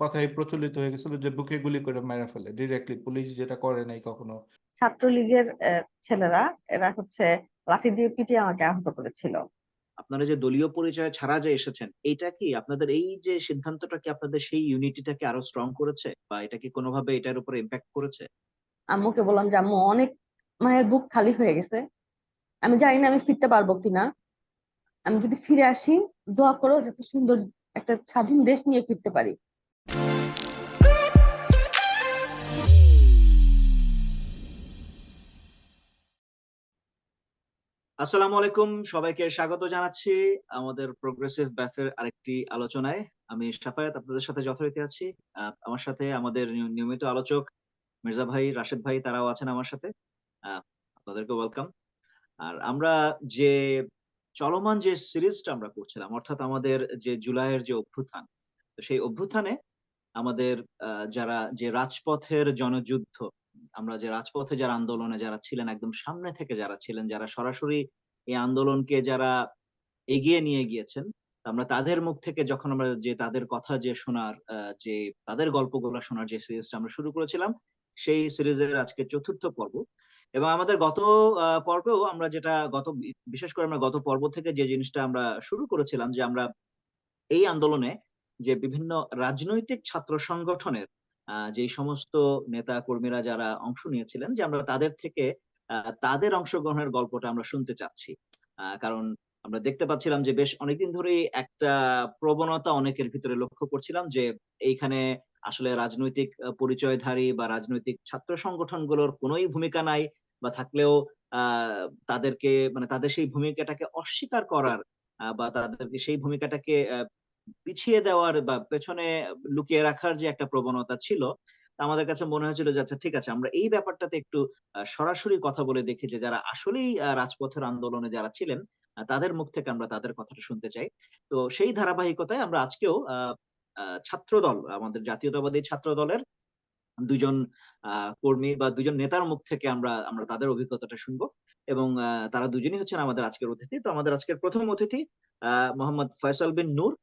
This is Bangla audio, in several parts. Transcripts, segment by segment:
কথাই প্রচলিত হয়ে গেছিল যে বুকে গুলি করে মেরে ফেলে ডিরেক্টলি, পুলিশ যেটা করে নাই কখনো। ছাত্রলীগের ছেলেরা, এরা হচ্ছে লাঠি দিয়ে পিটিয়ে আমাকে আহত করেছিল। আপনারা যে দলীয় পরিচয় ছাড়া যে এসেছেন, এইটা কি আপনাদের এই যে সিদ্ধান্তটা কি আপনাদের সেই ইউনিটিটাকে আরো স্ট্রং করেছে? বা এটা কি কোনোভাবে এটার উপরে ইমপ্যাক্ট করেছে? আম্মুকে বললাম যে আম্মু, অনেক মায়ের বুক খালি হয়ে গেছে, আমি জানি না আমি ফিরতে পারবো কিনা। আমি যদি ফিরে আসি, দোয়া করো যাতে সুন্দর একটা স্বাধীন দেশ নিয়ে ফিরতে পারি। আসসালামু আলাইকুম, সবাইকে স্বাগত জানাচ্ছি আমাদের প্রোগ্রেসিভ ব্যাথের আরেকটি আলোচনায়। আমি শাফায়াত আপনাদের সাথে যথারীতি আছি। আমার সাথে আমাদের নিয়মিত আলোচক মির্জা ভাই, রাশেদ ভাই তারাও আছেন আমার সাথে। আপনাদেরকে ওয়েলকাম। আর আমরা যে চলমান যে সিরিজটা আমরা করছিলাম, অর্থাৎ আমাদের যে জুলাইয়ের যে অভ্যুত্থান, তো সেই অভ্যুত্থানে আমাদের যারা যে রাজপথের জনযুদ্ধ, আমরা যে রাজপথে যারা আন্দোলনে যারা ছিলেন, একদম সামনে থেকে যারা ছিলেন, যারা সরাসরি এই আন্দোলনকে যারা এগিয়ে নিয়ে গিয়েছেন, আমরা তাদের মুখ থেকে যখন আমরা যে তাদের কথা যে শোনার যে তাদের গল্পগুলা শোনার যে সিরিজটা আমরা শুরু করেছিলাম, সেই সিরিজের আজকে ৪র্থ পর্ব। এবং আমাদের গত পর্বেও আমরা যেটা বিশেষ করে আমরা গত পর্ব থেকে যে জিনিসটা আমরা শুরু করেছিলাম যে আমরা এই আন্দোলনে যে বিভিন্ন রাজনৈতিক ছাত্র সংগঠনের যেই সমস্ত নেতা কর্মীরা যারা অংশ নিয়েছিলেন, যে আমরা তাদের থেকে তাদের অংশগ্রহণের গল্পটা আমরা শুনতে চাচ্ছি। কারণ আমরা দেখতে পাচ্ছিলাম যে বেশ অনেকদিন ধরেই একটা প্রবণতা অনেকের ভিতরে লক্ষ্য করছিলাম যে এইখানে আসলে রাজনৈতিক পরিচয়ধারী বা রাজনৈতিক ছাত্র সংগঠনগুলোর কোনোই ভূমিকা নাই, বা থাকলেও তাদেরকে মানে তাদের সেই ভূমিকাটাকে অস্বীকার করার বা তাদেরকে সেই ভূমিকাটাকে পিছিয়ে দেওয়ার বা পেছনে লুকিয়ে রাখার যে একটা প্রবণতা ছিল, তা আমাদের কাছে মনে হয়েছিল যে আচ্ছা ঠিক আছে, আমরা এই ব্যাপারটাতে একটু সরাসরি কথা বলে দেখি যে যারা আসলেই রাজপথের আন্দোলনে যারা ছিলেন, তাদের মুখ থেকে আমরা তাদের কথাটা শুনতে চাই। তো সেই ধারাবাহিকতায় আমরা আজকেও ছাত্রদল, আমাদের জাতীয়তাবাদী ছাত্র দলের ২ জন কর্মী বা ২ জন নেতার মুখ থেকে আমরা আমরা তাদের অভিজ্ঞতাটা শুনবো। এবং তারা দুজনই হচ্ছেন আমাদের আজকের অতিথি। তো আমাদের আজকের ১ম অতিথি মোহাম্মদ ফয়সাল বিন নূর।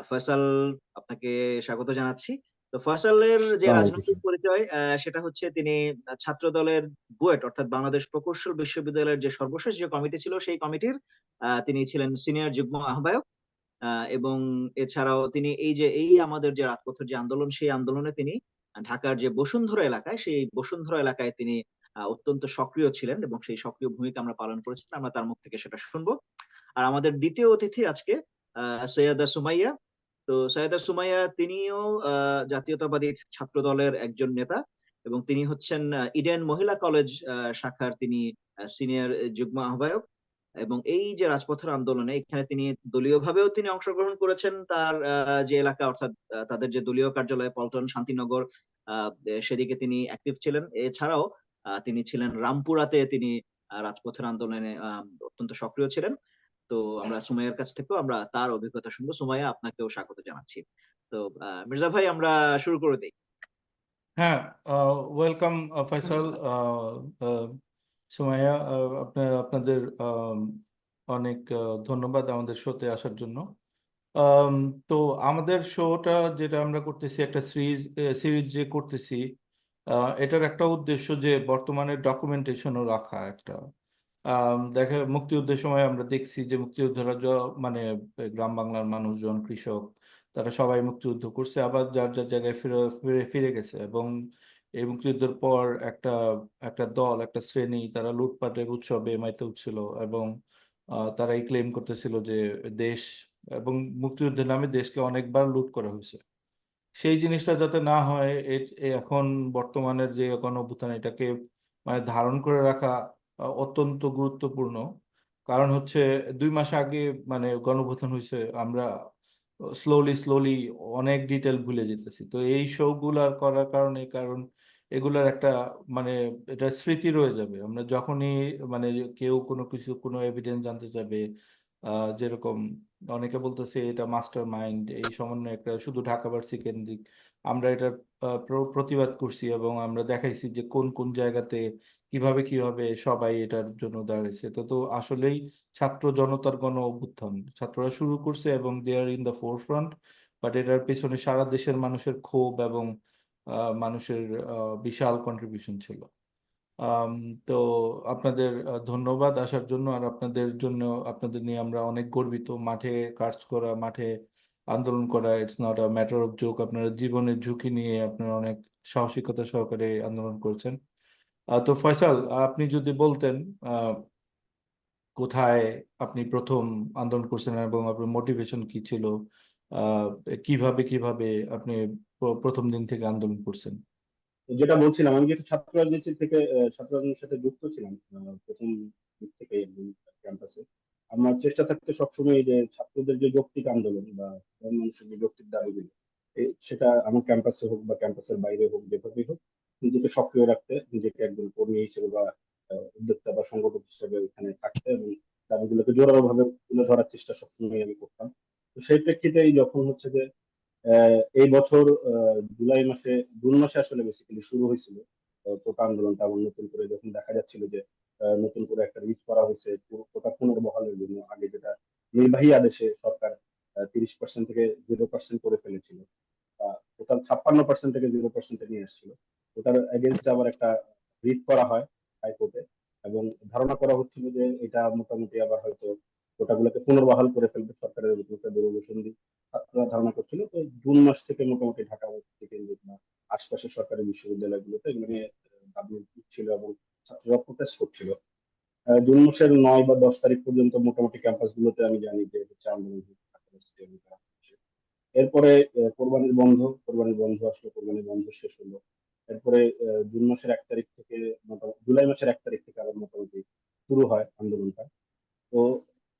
ফয়সাল, আপনাকে স্বাগত জানাচ্ছি। তো ফয়সালের যে আসসালামু রাজনৈতিক আলাইকুম। পরিচয়, সেটা হচ্ছে তিনি ছাত্রদলের বুয়েট অর্থাৎ বাংলাদেশ প্রকৌশল বিশ্ববিদ্যালয়ের যে সর্বশেষ যে কমিটি ছিল, সেই কমিটির তিনি ছিলেন সিনিয়র যুগ্ম আহ্বায়ক। এবং এছাড়াও তিনি এই যে আমাদের যে রাজপথের যে আন্দোলন, সেই আন্দোলনে তিনি ঢাকার যে বসুন্ধরা এলাকায়, সেই বসুন্ধরা এলাকায় তিনি অত্যন্ত সক্রিয় ছিলেন এবং সেই সক্রিয় ভূমিকা আমরা পালন করেছিলাম। আমরা তার মুখ থেকে সেটা শুনবো। আর আমাদের ২য় অতিথি আজকে সৈয়দা সুমাইয়া। তো সৈয়দা সুমাইয়া তিনিও জাতীয়তাবাদী ছাত্র দলের একজন নেতা এবং তিনি হচ্ছেন ইডেন মহিলা কলেজ শাখার তিনি সিনিয়র যুগ্ম আহ্বায়ক। এবং এই যে রাজপথের আন্দোলনে এখানে তিনি দলীয়ভাবেও তিনি অংশগ্রহণ করেছেন। তার যে এলাকা অর্থাৎ তাদের যে দলীয় কার্যালয় পল্টন, শান্তিনগর, সেদিকে তিনি অ্যাক্টিভ ছিলেন। এছাড়াও তিনি ছিলেন রামপুরাতে, তিনি রাজপথের আন্দোলনে অত্যন্ত সক্রিয় ছিলেন। তো আমরা সুমাইয়ার কাছ থেকেও আমরা তার অভিজ্ঞতা শুনবো। সুমাইয়া, আপনাকেও স্বাগত জানাচ্ছি। তো মির্জা ভাই, আমরা শুরু করে দেই। হ্যাঁ, ওয়েলকাম ফয়সাল, সুমাইয়া, আপনাদের অনেক ধন্যবাদ আমাদের শোতে আসার জন্য। আম, তো আমাদের শোটা যেটা আমরা করতেছি, একটা সিরিজ সিরিজ যে করতেছি, এটার একটা উদ্দেশ্য যে বর্তমানে ডকুমেন্টেশনও রাখা একটা। দেখা মুক্তিযুদ্ধের সময় আমরা দেখছি যে মুক্তিযোদ্ধারা মানে গ্রাম বাংলার মানুষজন, কৃষক, তারা সবাই মুক্তিযুদ্ধ করছে, আবার যার যার জায়গায় ফিরে ফিরে ফিরে গেছে। এবং এই মুক্তিযুদ্ধের পর একটা একটা দল, একটা শ্রেণী, তারা লুটপাটের উৎসবে মেতে উঠছিল এবং তারাই ক্লেম করতেছিল যে দেশ এবং মুক্তিযুদ্ধের নামে দেশকে অনেকবার লুট করা হয়েছে। সেই জিনিসটা যাতে না হয়, এখন বর্তমানের যে গণঅভ্যুত্থান, এটাকে মানে ধারণ করে রাখা অত্যন্ত গুরুত্বপূর্ণ। কারণ হচ্ছে 2 মাস আগে মানে গণঅভ্যুত্থান হয়েছে, আমরা স্লোলি স্লোলি অনেক ডিটেল ভুলে যেতেছি। তো এই শো গুলার করার কারণে, কারণ এগুলার একটা মানে এটা স্মৃতি রয়ে যাবে। আমরা যখনই মানে কেউ কোনো কিছু, কোনো এভিডেন্স জানতে চাবে, যেরকম অনেকে বলতেছে এটা মাস্টার মাইন্ড, এই সমন্বয় একটা শুধু ঢাকা ভার্সিটি কেন্দ্রিক, আমরা এটার প্রতিবাদ করছি এবং আমরা দেখাইছি যে কোন কোন জায়গাতে কিভাবে কিভাবে সবাই এটার জন্য দাঁড়িয়েছে। তো তো আসলেই ছাত্র জনতার গণ অভ্যুত্থান ছাত্ররা শুরু করছে এবং দে আর ইন দ্য ফোরফ্রন্ট। বাট এটার পেছনে সারা দেশের মানুষের ক্ষোভ এবং মানুষের বিশাল কন্ট্রিবিউশন ছিল। আম, তো আপনাদের ধন্যবাদ আসার জন্য, আর আপনাদের জন্য, আপনাদের নিয়ে আমরা অনেক গর্বিত। মাঠে কাজ করা, মাঠে আন্দোলন করা, it's not a matter of joke. আপনারা জীবনের ঝুঁকি নিয়ে আপনারা অনেক সাহসিকতা সহকারে আন্দোলন করেছেন। তো ফয়সাল, আপনি যদি বলতেন কোথায় আপনি প্রথম আন্দোলন করছেন এবং আপনার মোটিভেশন কি ছিল, আহ, কিভাবে কিভাবে আপনি প্রথম দিন থেকে আন্দোলন করছেন? যেটা বলছিলাম, আমি যেহেতু ছাত্র রাজনীতি থেকে ছাত্র রাজনীতির সাথে যুক্ত ছিলাম প্রথম দিক থেকে একদম ক্যাম্পাসে। আমার চেষ্টা থাকতো সবসময় যে ছাত্রদের যে যৌক্তিক আন্দোলন বা সাধারণ মানুষের যে যৌক্তিক দাবিগুলো, সেটা আমার ক্যাম্পাসে হোক বা ক্যাম্পাসের বাইরে হোক, যেভাবেই হোক নিজেকে সক্রিয় রাখতে, নিজেকে একজন কর্মী হিসেবে বা উদ্যোক্তা বা সংগঠক হিসেবে এখানে থাকতে এবং দাবিগুলোকে জোরালো ভাবে তুলে ধরার চেষ্টা সবসময় আমি করতাম। তো সেই প্রেক্ষিতেই যখন হচ্ছে যে এই বছর জুন মাসে আসলে বেসিক্যালি শুরু হয়েছিল কোটা আন্দোলনটা। আবার নতুন করে যখন দেখা যাচ্ছিল যে নতুন করে একটা রিট করা হয়েছে কোটা পুনর্বহালের জন্য, আগে যেটা নির্বাহী আদেশে সরকার 30% থেকে 0% করে ফেলেছিল, টোটাল 56% থেকে 0% নিয়ে আসছিল। ওটার এগেনস্টে আবার একটা রিট করা হয় হাইকোর্টে, এবং ধারণা করা হচ্ছিল যে এটা মোটামুটি আবার হয়তো কোটাগুলোকে পুনর্বহাল করে ফেলবে সরকারের বিরুদ্ধে দূরদর্শন। ছাত্ররা ধারণা করছিল। তো জুন মাস থেকে মোটামুটি ঢাকা কেন্দ্রিক বা আশপাশের সরকারি বিশ্ববিদ্যালয়গুলোতে এগুলো নিয়ে দাবি উঠছিল এবং ছাত্ররা প্রোটেস্ট করছিল। জুন মাসের 9 বা 10 তারিখ পর্যন্ত মোটামুটি ক্যাম্পাস গুলোতে আমি জানি যে হচ্ছে আন্দোলন হচ্ছে। এরপরে কোরবানির বন্ধ আসলো, কোরবানির বন্ধ শেষ হলো। এরপরে জুন মাসের 1 তারিখ থেকে মোটামুটি জুলাই মাসের 1 তারিখ থেকে আবার মোটামুটি শুরু হয় আন্দোলনটা। তো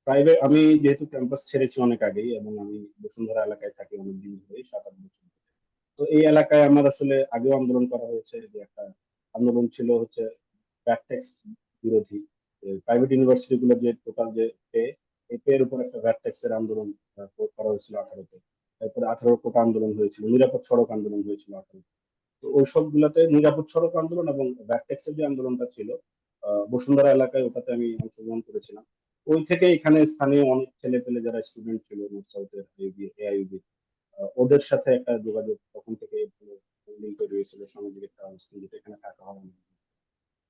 প্রাইভেট, আমি যেহেতু ক্যাম্পাস ছেড়েছি অনেক আগেই এবং আমি বসুন্ধরা এলাকায় থাকি অনেক দিন ধরে, 7-8 বছর ধরে। তো এই এলাকায় আমার আসলে আগেও আন্দোলন করা হয়েছে। যে একটা আন্দোলন ছিল হচ্ছে ভ্যাট ট্যাক্স বিরোধী, প্রাইভেট ইউনিভার্সিটি গুলো যে টোটাল যে পে, এই পে এর উপর একটা ভ্যাট ট্যাক্স এর আন্দোলন করা হয়েছিল 18-তে। তারপরে 18 কোটা আন্দোলন হয়েছিল, নিরাপদ সড়ক আন্দোলন হয়েছিল 18। তো ওই সবগুলাতে নিরাপদ সড়ক আন্দোলন এবং ভ্যাট ট্যাক্সের যে আন্দোলনটা ছিল বসুন্ধরা এলাকায়, ওটাতে আমি অংশগ্রহণ করেছিলাম। ওই থেকে এখানে স্থানীয় অনেক ছেলে পেলে যারা স্টুডেন্ট ছিল নর্থ সাউথের এআইইউবি, ওদের সাথে একটা যোগাযোগ তখন থেকে লিঙ্ক তৈরি হয়েছিল, সামাজিক একটা অবস্থান যেটা এখানে থাকা হয় না।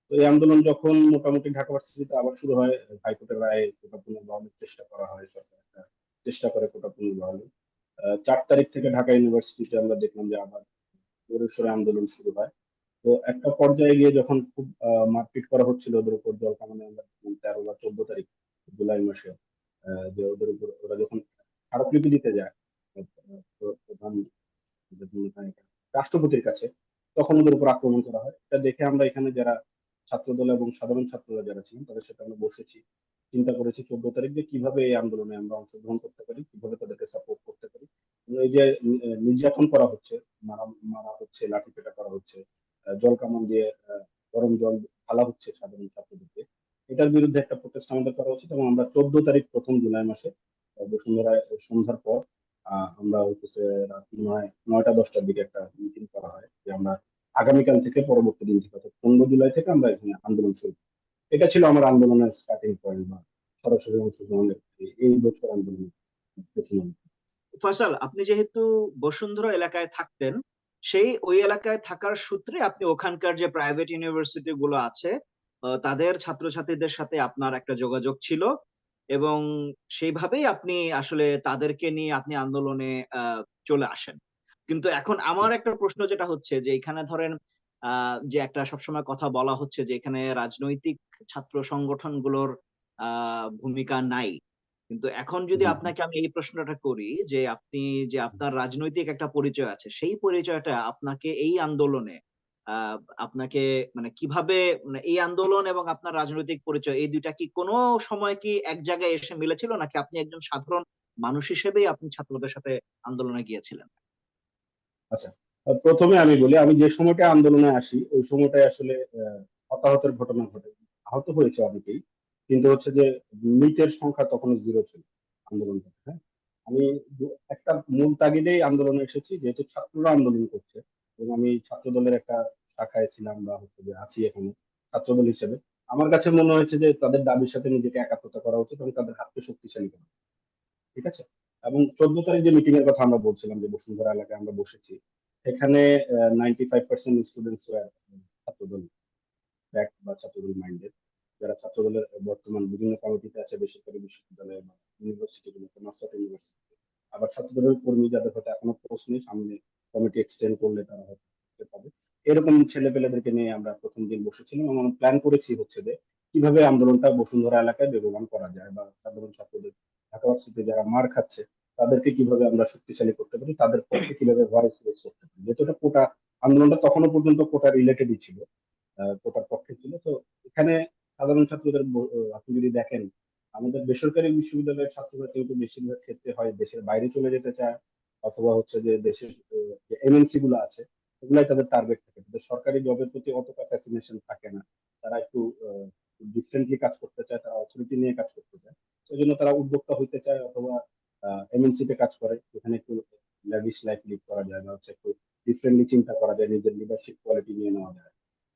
তো এই আন্দোলন যখন মোটামুটি ঢাকা ভার্সিটিতে আবার শুরু হয়, হাইকোর্টের রায়ে কোটা পুনর্বহালের চেষ্টা করা হয়, সরকার একটা চেষ্টা করে কোটা পুনর্বহালের। 4 তারিখ থেকে ঢাকা ইউনিভার্সিটিতে আমরা দেখলাম যে আবার জোরেশোরে আন্দোলন শুরু হয়। তো একটা পর্যায়ে গিয়ে যখন খুব মারপিট করা হচ্ছিল ওদের উপর, জল কামানে আমরা 13 বা 14 তারিখ জুলাই মাসে, যে ওদের উপর ওরা যখন স্মারকলিপি দিতে যায় প্রধান রাষ্ট্রপতির কাছে, তখন ওদের উপর আক্রমণ করা হয়। এটা দেখে আমরা এখানে যারা ছাত্রদল এবং সাধারণ ছাত্ররা যারা ছিলেন তাদের সাথে আমরা বসেছি, চিন্তা করেছি 14 তারিখ যে কিভাবে এই আন্দোলনে আমরা অংশগ্রহণ করতে পারি, কিভাবে তাদেরকে সাপোর্ট করতে পারি। এই যে নির্যাতন করা হচ্ছে, মারা মারা হচ্ছে, লাঠিপেটা করা হচ্ছে, জল কামান দিয়ে গরম জল ঢালা হচ্ছে সাধারণ ছাত্রদেরকে, এটার বিরুদ্ধে একটা প্রোটেস্ট আমাদের করা উচিত। এবং আমরা 14 তারিখ প্রথম জুলাই মাসে বসুন্ধরায় সন্ধ্যার পর আমরা হচ্ছে রাত 9টা-10টার দিকে একটা মিটিং করা হয় যে আমরা আগামীকাল থেকে পরবর্তী দিন থেকে অর্থাৎ 15 জুলাই থেকে আমরা এখানে আন্দোলন শুরু করি। এটা ছিল আমার আন্দোলনের স্টার্টিং পয়েন্ট বা সরাসরি অংশগ্রহণের এই বছর আন্দোলন প্রথম। ফয়সাল, আপনি যেহেতু বসুন্ধরা এলাকায় থাকতেন, সেই ওই এলাকায় থাকার সূত্রে আপনি ওখানকার যে প্রাইভেট ইউনিভার্সিটি গুলো আছে তাদের ছাত্রছাত্রীদের সাথে আপনার একটা যোগাযোগ ছিল, এবং সেইভাবেই আপনি আসলে তাদেরকে নিয়ে আপনি আন্দোলনে চলে আসেন। কিন্তু এখন আমার একটা প্রশ্ন যেটা হচ্ছে যে এখানে ধরেন যে একটা সবসময় কথা বলা হচ্ছে যে এখানে রাজনৈতিক ছাত্র সংগঠনগুলোর ভূমিকা নাই। কিন্তু এখন যদি আপনাকে আমি এই প্রশ্নটা করি যে আপনি যে আপনার রাজনৈতিক একটা পরিচয় আছে, সেই পরিচয়টা আপনাকে এই আন্দোলনে আহ আপনাকে মানে কিভাবে, মানে এই আন্দোলন এবং আপনার রাজনৈতিক পরিচয় এই দুইটা কি কোনো সময় কি এক জায়গায় এসে মিলেছিল, নাকি আপনি একজন সাধারণ মানুষ হিসেবেই আপনি ছাত্রদের সাথে আন্দোলনে গিয়েছিলেন? আচ্ছা, প্রথমে আমি বলি, আমি যে সময়টা আন্দোলনে আসি ওই সময়টায় আসলে হতাহতের ঘটনা ঘটে, আহত হয়েছে অনেকেই, কিন্তু হচ্ছে যে মৃতের সংখ্যা তখন 0 ছিল আন্দোলনটা। হ্যাঁ, আমি একটা মূল তাগিদেই আন্দোলনে এসেছি, যেহেতু ছাত্ররা আন্দোলন করছে এবং আমি ছাত্র দলের একটা শাখায় ছিলাম বা হচ্ছে যে আছি এখানে ছাত্রদল হিসেবে। আমার কাছে মনে হয়েছে যে তাদের দাবির সাথে নিজেকে একাত্মতা করা উচিত এবং তাদের হাতকে শক্তিশালী করা, ঠিক আছে। এবং 14 তারিখ যে মিটিং এর কথা আমরা বলছিলাম যে বসুন্ধরা এলাকায় আমরা বসেছি, এখানে 95% স্টুডেন্টস ছাত্রদল ব্যাক বা ছাত্রদল মাইন্ডেড, যারা ছাত্রদলের বর্তমান বিভিন্ন কমিটিতে আছে বেসরকারি বিশ্ববিদ্যালয় বা ইউনিভার্সিটিগুলোতে, নর্থ ইউনিভার্সিটি। আবার ছাত্রদলের কর্মী যাদের হয়তো এখনো পোস্ট নেই, সামনে কমিটি এক্সটেন্ড করলে তারা হয়তো করতে পাবে। এরকম ছেলে পেলেদেরকে নিয়ে আমরা প্রথম দিন বসেছিলাম এবং আমরা প্ল্যান করেছি হচ্ছে যে কিভাবে আন্দোলনটা বসুন্ধরা এলাকায় বেগবান করা যায় বা সাধারণ ছাত্রদের ঢাকা ভার্সিটিতে যারা মার খাচ্ছে তাদেরকে কিভাবে আমরা শক্তিশালী করতে পারি, তাদের পক্ষে কিভাবে ভয়েস রেজ করতে পারি। যেহেতু এটা কোটা আন্দোলনটা তখনও পর্যন্ত কোটা রিলেটেডই ছিল, কোটার পক্ষে ছিল। তো এখানে সাধারণ ছাত্রদের আপনি যদি দেখেন, আমাদের বেসরকারি বিশ্ববিদ্যালয়ের ছাত্ররা কিন্তু বেশিরভাগ ক্ষেত্রে হয় দেশের বাইরে চলে যেতে চায়, অথবা হচ্ছে যে দেশের যে এমএনসি গুলো আছে ওগুলাই তাদের টার্গেট থাকে, তাদের সরকারি জবের প্রতি অতটা ফ্যাসিনেশন থাকে না। তারা একটু ডিফারেন্টলি কাজ করতে চায়, তারা অথরিটি নিয়ে কাজ করতে চায়, সেই জন্য তারা উদ্যোক্তা হইতে চায় অথবা এমএনসি তে কাজ করে, যেখানে একটু ল্যাভিশ লাইফ লিড করা যায় বা হচ্ছে একটু ডিফারেন্টলি চিন্তা করা যায়, নিজের লিডারশিপ কোয়ালিটি নিয়ে নেওয়া যায়।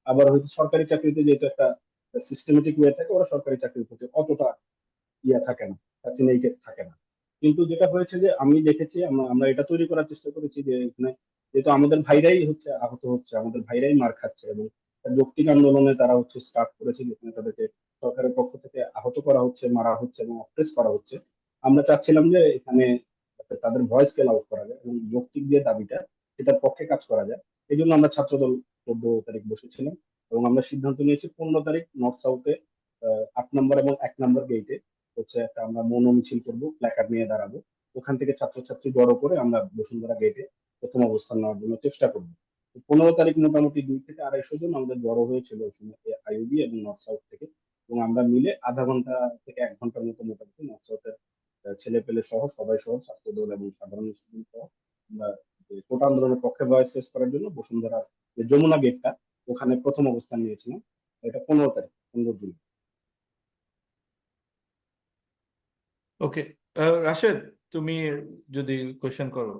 আবার হয়তো সরকারি চাকরিতে যেহেতু একটা সিস্টেমেটিক ওয়ে থাকে, ওরা সরকারি চাকরির প্রতি অতটা ইয়া থাকে না, ফ্যাসিনেটেড থাকে না। কিন্তু যেটা হয়েছে যে আমি দেখেছি, আমরা এটা তৈরি করার চেষ্টা করেছি যে এখানে যেহেতু আমাদের ভাইরাই হচ্ছে আহত হচ্ছে, আমাদের ভাইরাই মার খাচ্ছে এবং একটা যৌক্তিক আন্দোলনে তারা হচ্ছে স্টার্ট করেছে, যেখানে তাদেরকে সরকারের পক্ষ থেকে আহত করা হচ্ছে, মারা হচ্ছে এবং অপ্রেস করা হচ্ছে। আমরা চাচ্ছিলাম যে এখানে যাতে তাদের ভয়েসকে আউট করা যায় এবং যৌক্তিক যে দাবিটা সেটার পক্ষে কাজ করা যায়। এই জন্য আমরা ছাত্রদল 14 তারিখ বসেছিলাম এবং আমরা সিদ্ধান্ত নিয়েছি 15 তারিখ নর্থ সাউথে 8 নম্বর এবং 1 নম্বর গেটে হচ্ছে একটা আমরা মৌন মিছিল করবো, প্ল্যাকার্ড নিয়ে দাঁড়াবো। ওখান থেকে ছাত্রছাত্রী জড়ো করে আমরা বসুন্ধরা গেটে প্রথম অবস্থান নেওয়ার জন্য চেষ্টা করবো। 15 তারিখ মোটামুটি 2 থেকে 250 জন আমাদের জড়ো হয়েছিল ওই সময় আইইউবি এবং নর্থ সাউথ থেকে, এবং আমরা মিলে আধা ঘন্টা থেকে 1 ঘন্টার মতো মোটামুটি নর্থ সাউথের ছেলে পেলে সহ সবাই সহ ছাত্রদল এবং সাধারণ স্টুডেন্ট সহ আমরা কোটা আন্দোলনের পক্ষে ভয়েস রেজ করার জন্য বসুন্ধরা যে যমুনা গেটটা ওখানে প্রথম অবস্থান নিয়েছিলাম। এটা 15 তারিখ, 15 জুন। ওকে, রাশেদ, তুমি যদি কোয়েশ্চেন করো।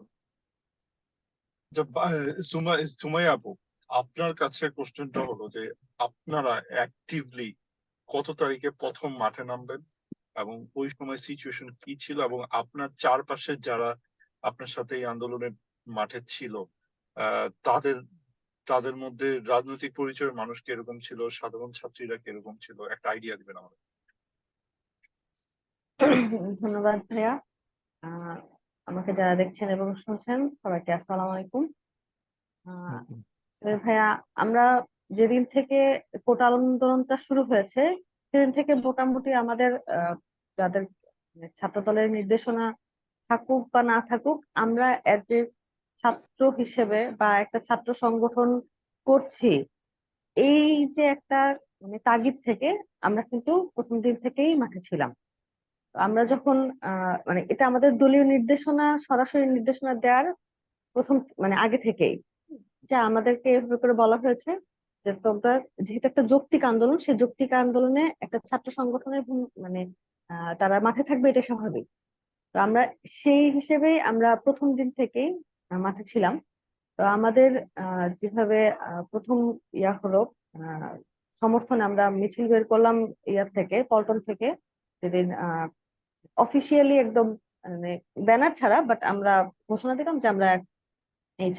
সুমাইয়া আপু, আপনার কাছে কোশ্চেনটা হলো যে আপনারা অ্যাক্টিভলি কত তারিখে প্রথম মাঠে নামবেন এবং ওই সময় সিচুয়েশন কি ছিল, এবং আপনার চারপাশে যারা আপনার সাথে এই আন্দোলনের মাঠে ছিল তাদের তাদের মধ্যে রাজনৈতিক পরিচয়ের মানুষ কিরকম ছিল, সাধারণ ছাত্রীরা কিরকম ছিল, একটা আইডিয়া দিবেন আমাদের। ধন্যবাদ ভাইয়া। আহ আমাকে যারা দেখছেন এবং শুনছেন সবাইকে আসসালামু আলাইকুম। ভাইয়া, আমরা যেদিন থেকে কোটা আন্দোলনটা শুরু হয়েছে সেদিন থেকে মোটামুটি আমাদের যাদের ছাত্র দলের নির্দেশনা থাকুক বা না থাকুক, আমরা এজ এ ছাত্র হিসেবে বা একটা ছাত্র সংগঠন করছি, এই যে একটা তাগিদ থেকে আমরা কিন্তু প্রথম দিন থেকেই মাঠে ছিলাম। আমরা যখন এটা আমাদের দলীয় নির্দেশনা, সরাসরি নির্দেশনা দেওয়ার প্রথম আগে থেকেই যা আমাদেরকে এভাবে করে বলা হয়েছে যে তোমরা যেহেতু একটা যৌক্তিক আন্দোলন, সেই যৌক্তিক আন্দোলনে একটা ছাত্র সংগঠনের তারা মাঠে থাকবে, এটা স্বাভাবিক। তো আমরা সেই হিসেবেই আমরা প্রথম দিন থেকেই মাঠে ছিলাম। তো আমাদের যেভাবে প্রথম ইয়া হলো আহ সমর্থন, আমরা মিছিল বের করলাম ইয়ার থেকে, পল্টন থেকে, যেদিন অফিসিয়ালি একদম ব্যানার ছাড়া, বাট আমরা ঘোষণা দিলাম যে আমরা এই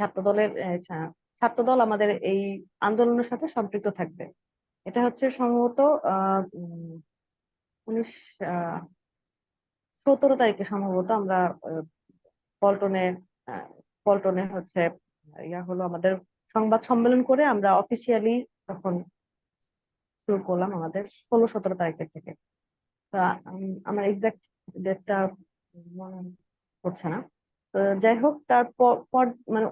ছাত্রদল আমাদের এই আন্দোলনের সাথে সম্পৃক্ত থাকবে। এটা হচ্ছে সম্ভবত 17 তারিখে সম্ভবত আমরা পল্টনে আহ, পল্টনে হচ্ছে ইয়া হলো আমাদের সংবাদ সম্মেলন করে আমরা অফিসিয়ালি তখন শুরু করলাম আমাদের 16-17 তারিখের থেকে। তা আমার এক্সাক্ট ডেটটা মনে পড়ছে না। তো যাই হোক, তারপর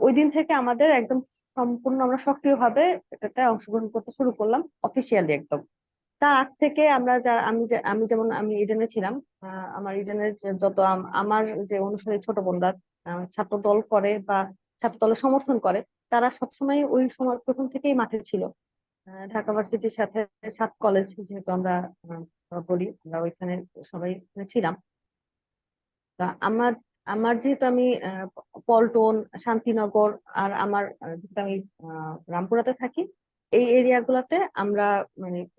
ওই দিন থেকে আমাদের একদম সম্পূর্ণ আমরা সক্রিয়ভাবে এটাতে অংশগ্রহণ করতে শুরু করলাম অফিসিয়ালি একদম। তার আগ থেকে আমরা যারা আমি যেমন আমি ইডেনে ছিলাম, আমার ইডেনের যত আমার যে অনুসারী ছোট বোনরা ছাত্র দল করে বা ছাত্র দলের সমর্থন করে, তারা সবসময় ওই সময় প্রথম থেকেই মাঠে ছিল। ঢাকা ভার্সিটির সাথে 7 কলেজ যেহেতু আমরা বলি, আমরা ওইখানে সবাই ছিলাম। তা আমার আমার যেহেতু আমি পল্টন, শান্তিনগর আর আমার যেহেতু আমি রামপুরাতে থাকি, এই এরিয়া গুলাতে আমরা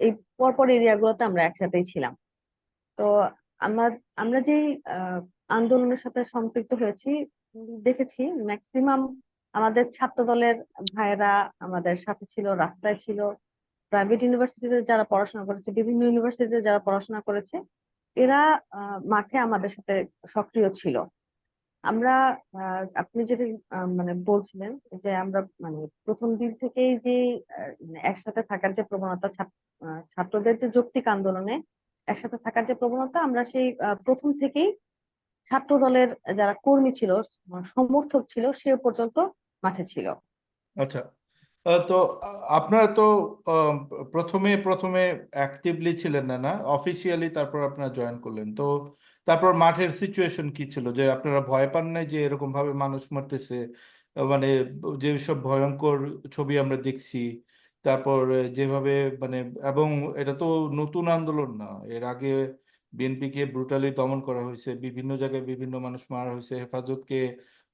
এই পরপর এরিয়া গুলোতে আমরা একসাথেই ছিলাম। তো আমার আমরা যেই আন্দোলনের সাথে সম্পৃক্ত হয়েছি, দেখেছি ম্যাক্সিমাম আমাদের ছাত্র দলের ভাইয়েরা আমাদের সাথে ছিল, রাস্তায় ছিল। প্রাইভেট ইউনিভার্সিটিতে যারা পড়াশোনা করেছে, বিভিন্ন ইউনিভার্সিটিতে যারা পড়াশোনা করেছে, এরা মাঠে আমাদের সাথে সক্রিয় ছিল। আমরা আপনি যেটা মানে বলছিলেন যে আমরা মানে প্রথম দিন থেকেই যে মানে একসাথে থাকার যে প্রবণতা, ছাত্রদের যে যৌক্তিক আন্দোলনে একসাথে থাকার যে প্রবণতা, আমরা সেই প্রথম থেকেই ছাত্র দলের যারা কর্মী ছিল, সমর্থক ছিল, সে পর্যন্ত মাঠে ছিল। আচ্ছা, তো আপনারা তো আহ, প্রথমে প্রথমে অ্যাক্টিভলি ছিলেন না, না অফিসিয়ালি, তারপর আপনারা জয়েন করলেন তো। তারপর মাঠের সিচুয়েশন কি ছিল, যে আপনারা ভয় পান নাই যে এরকম ভাবে মানুষ মারতেছে? মানে যে সব ভয়ঙ্কর ছবি আমরা দেখছি, তারপর যেভাবে মানে, এবং এটা তো নতুন আন্দোলন না, এর আগে বিএনপিকে ব্রুটালি দমন করা হয়েছে, বিভিন্ন জায়গায় বিভিন্ন মানুষ মারা হয়েছে, হেফাজতকে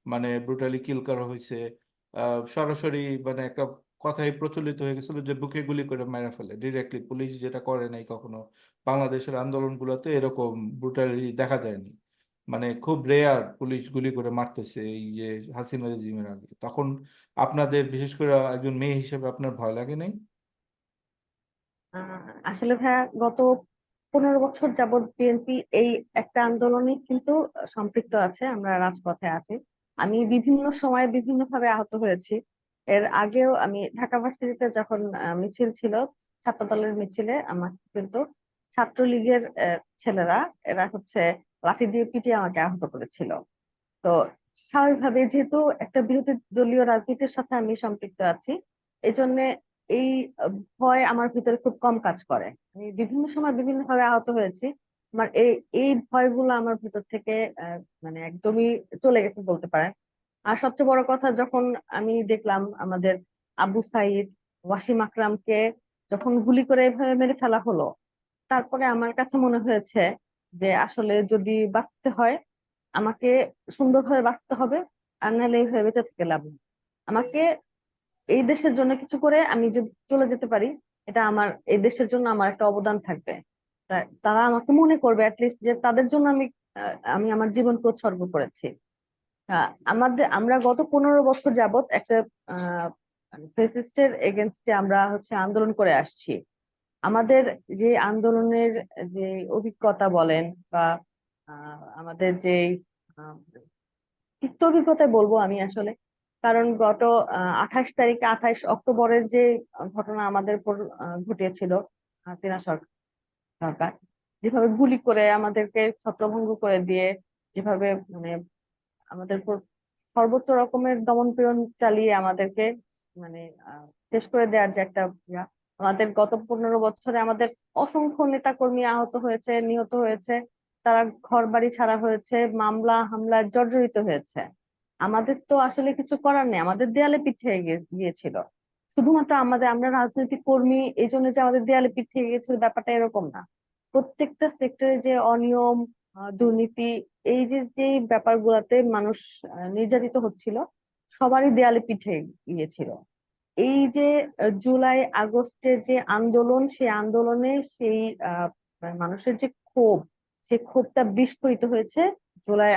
মানে ব্রুটালি কিল করা হয়েছে। সরাসরি মানে একটা কথাই প্রচলিত হয়ে গেছিল যে বুকে গুলি করে মেরে ফেলে ডিরেক্টলি, পুলিশ যেটা করে নাই কখনো বাংলাদেশের আন্দোলনগুলোতে, এরকম ব্রুটালি দেখা যায়নি। মানে খুব রেয়ার পুলিশ গুলি করে মারতেছে এই যে হাসিনা রেজিমের আগে। তখন আপনাদের, বিশেষ করে একজন মেয়ে হিসেবে, আপনার ভয় লাগে নাই? আসলে ভাইয়া গত 15 বছর যাবৎ বিএনপি এই একটা আন্দোলনে কিন্তু সম্পৃক্ত আছে, আমরা রাজপথে আছি। আমি বিভিন্ন সময় বিভিন্ন ভাবে আহত হয়েছি। এর আগেও আমি ঢাকা ভার্সিটিতে যখন মিছিল ছিল, ছাত্র দলের মিছিলে আমার কিন্তু ছাত্রলীগের ছেলেরা, এরা হচ্ছে লাঠি দিয়ে পিটিয়ে আমাকে আহত করেছিল। তো স্বাভাবিকভাবে যেহেতু একটা বিরোধী দলীয় রাজনীতির সাথে আমি সম্পৃক্ত আছি, এই জন্য এই ভয় আমার ভিতরে খুব কম কাজ করে। আমি বিভিন্ন সময় বিভিন্ন ভাবে আহত হয়েছি। আমার এই এই ভয়গুলো আমার ভিতর থেকে মানে একদমই চলে গেছে বলতে পারেন। আর সবচেয়ে বড় কথা, যখন আমি দেখলাম আমাদের আবু সাইদ, ওয়াসিম আকরামকে যখন গুলি করে এভাবে মেরে ফেলা হলো, তারপরে আমার কাছে মনে হয়েছে যে আসলে যদি বাঁচতে হয়, আমাকে সুন্দরভাবে বাঁচতে হবে, আর নাহলে এইভাবে বেঁচে থেকে লাভ নেই। আমাকে এই দেশের জন্য কিছু করে আমি যদি চলে যেতে পারি, এটা আমার এই দেশের জন্য আমার একটা অবদান থাকবে। তারা আমাকে মনে করবে অ্যাটলিস্ট যে তাদের জন্য আমি আমার জীবনকে উৎসর্গ করেছি। আমরা গত 15 বছর যাবত একটা ফেসিস্টের এগেনস্টে আমরা হচ্ছে আন্দোলন করে আসছি। আমাদের যে আন্দোলনের যে অভিজ্ঞতা বলেন বা আমাদের যে আহ, তিক্ত অভিজ্ঞতায় বলবো আমি আসলে, কারণ গত 28 অক্টোবরের যে ঘটনা আমাদের উপর ঘটিয়েছিল হাসিনা সরকার, যেভাবে গুলি করে আমাদেরকে ছত্রভঙ্গ করে দিয়ে, যেভাবে মানে আমাদের উপর সর্বোচ্চ রকমের দমন পীড়ন চালিয়ে আমাদেরকে মানে শেষ করে দেওয়ার যে একটা আমাদের গত 15 বছরে আমাদের অসংখ্য নেতাকর্মী আহত হয়েছে, নিহত হয়েছে, তারা ঘর বাড়ি ছাড়া হয়েছে, মামলা হামলায় জর্জরিত হয়েছে। আমাদের তো আসলে কিছু করার নেই, আমাদের দেয়ালে পিঠ থেকে গিয়েছিল। শুধুমাত্র আমরা রাজনৈতিক কর্মী এই জন্য যে আমাদের দেয়ালে পিঠ থেকে গিয়েছিল, ব্যাপারটা এরকম না। প্রত্যেকটা সেক্টরে যে অনিয়ম, দুর্নীতি, এই যে যে ব্যাপারগুলোতে মানুষ নির্যাতিত হচ্ছিল, সবারই দেয়ালে পিঠে গিয়েছিল। এই যে জুলাই আগস্টের যে আন্দোলন, সেই আন্দোলনে সেই মানুষের যে ক্ষোভ, সেই ক্ষোভটা বিস্ফোরিত হয়েছে জুলাই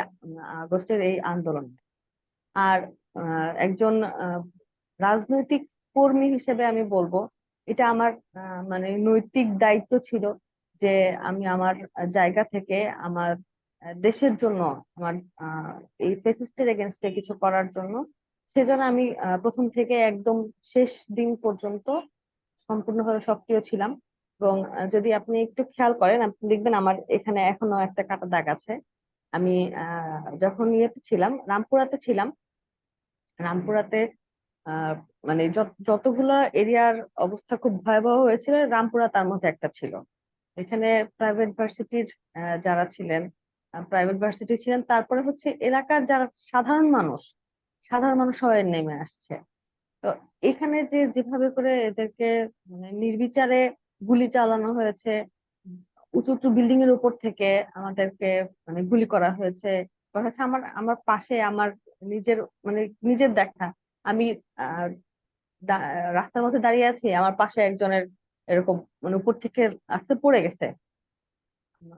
আগস্টের এই আন্দোলনে। আর একজন রাজনৈতিক কর্মী হিসেবে আমি বলবো, এটা আমার মানে নৈতিক দায়িত্ব ছিল যে আমি আমার জায়গা থেকে আমার দেশের জন্য, আমার আহ, এই ফ্যাসিস্টের এগেনস্টে কিছু করার জন্য। সেজন্য আমি প্রথম থেকে একদম শেষ দিন পর্যন্ত সম্পূর্ণভাবে সক্রিয় ছিলাম। এবং যদি আপনি একটু খেয়াল করেন, আপনি দেখবেন আমার এখানে এখনো একটা কাটা দাগ আছে। আমি যখন ইয়েতে ছিলাম, রামপুরাতে ছিলাম, রামপুরাতে আহ মানে যতগুলা এরিয়ার অবস্থা খুব ভয়াবহ হয়েছিল, রামপুরা তার মধ্যে একটা ছিল। এখানে প্রাইভেট ভার্সিটির যারা ছিলেন, প্রাইভেট ভার্সিটি ছিলেন, তারপরে হচ্ছে এলাকার যারা সাধারণ মানুষ সবাই নেমে আসছে। তো এখানে যে যেভাবে করে এদেরকে মানে নির্বিচারে গুলি চালানো হয়েছে, উঁচু উঁচু বিল্ডিং এর উপর থেকে আমাদেরকে মানে গুলি করা হয়েছে। করা হচ্ছে আমার আমার পাশে, আমার নিজের মানে নিজের দেখা, আমি আহ রাস্তার মধ্যে দাঁড়িয়ে আছি, আমার পাশে একজনের এরকম মানে উপর থেকে আসতে পড়ে গেছে।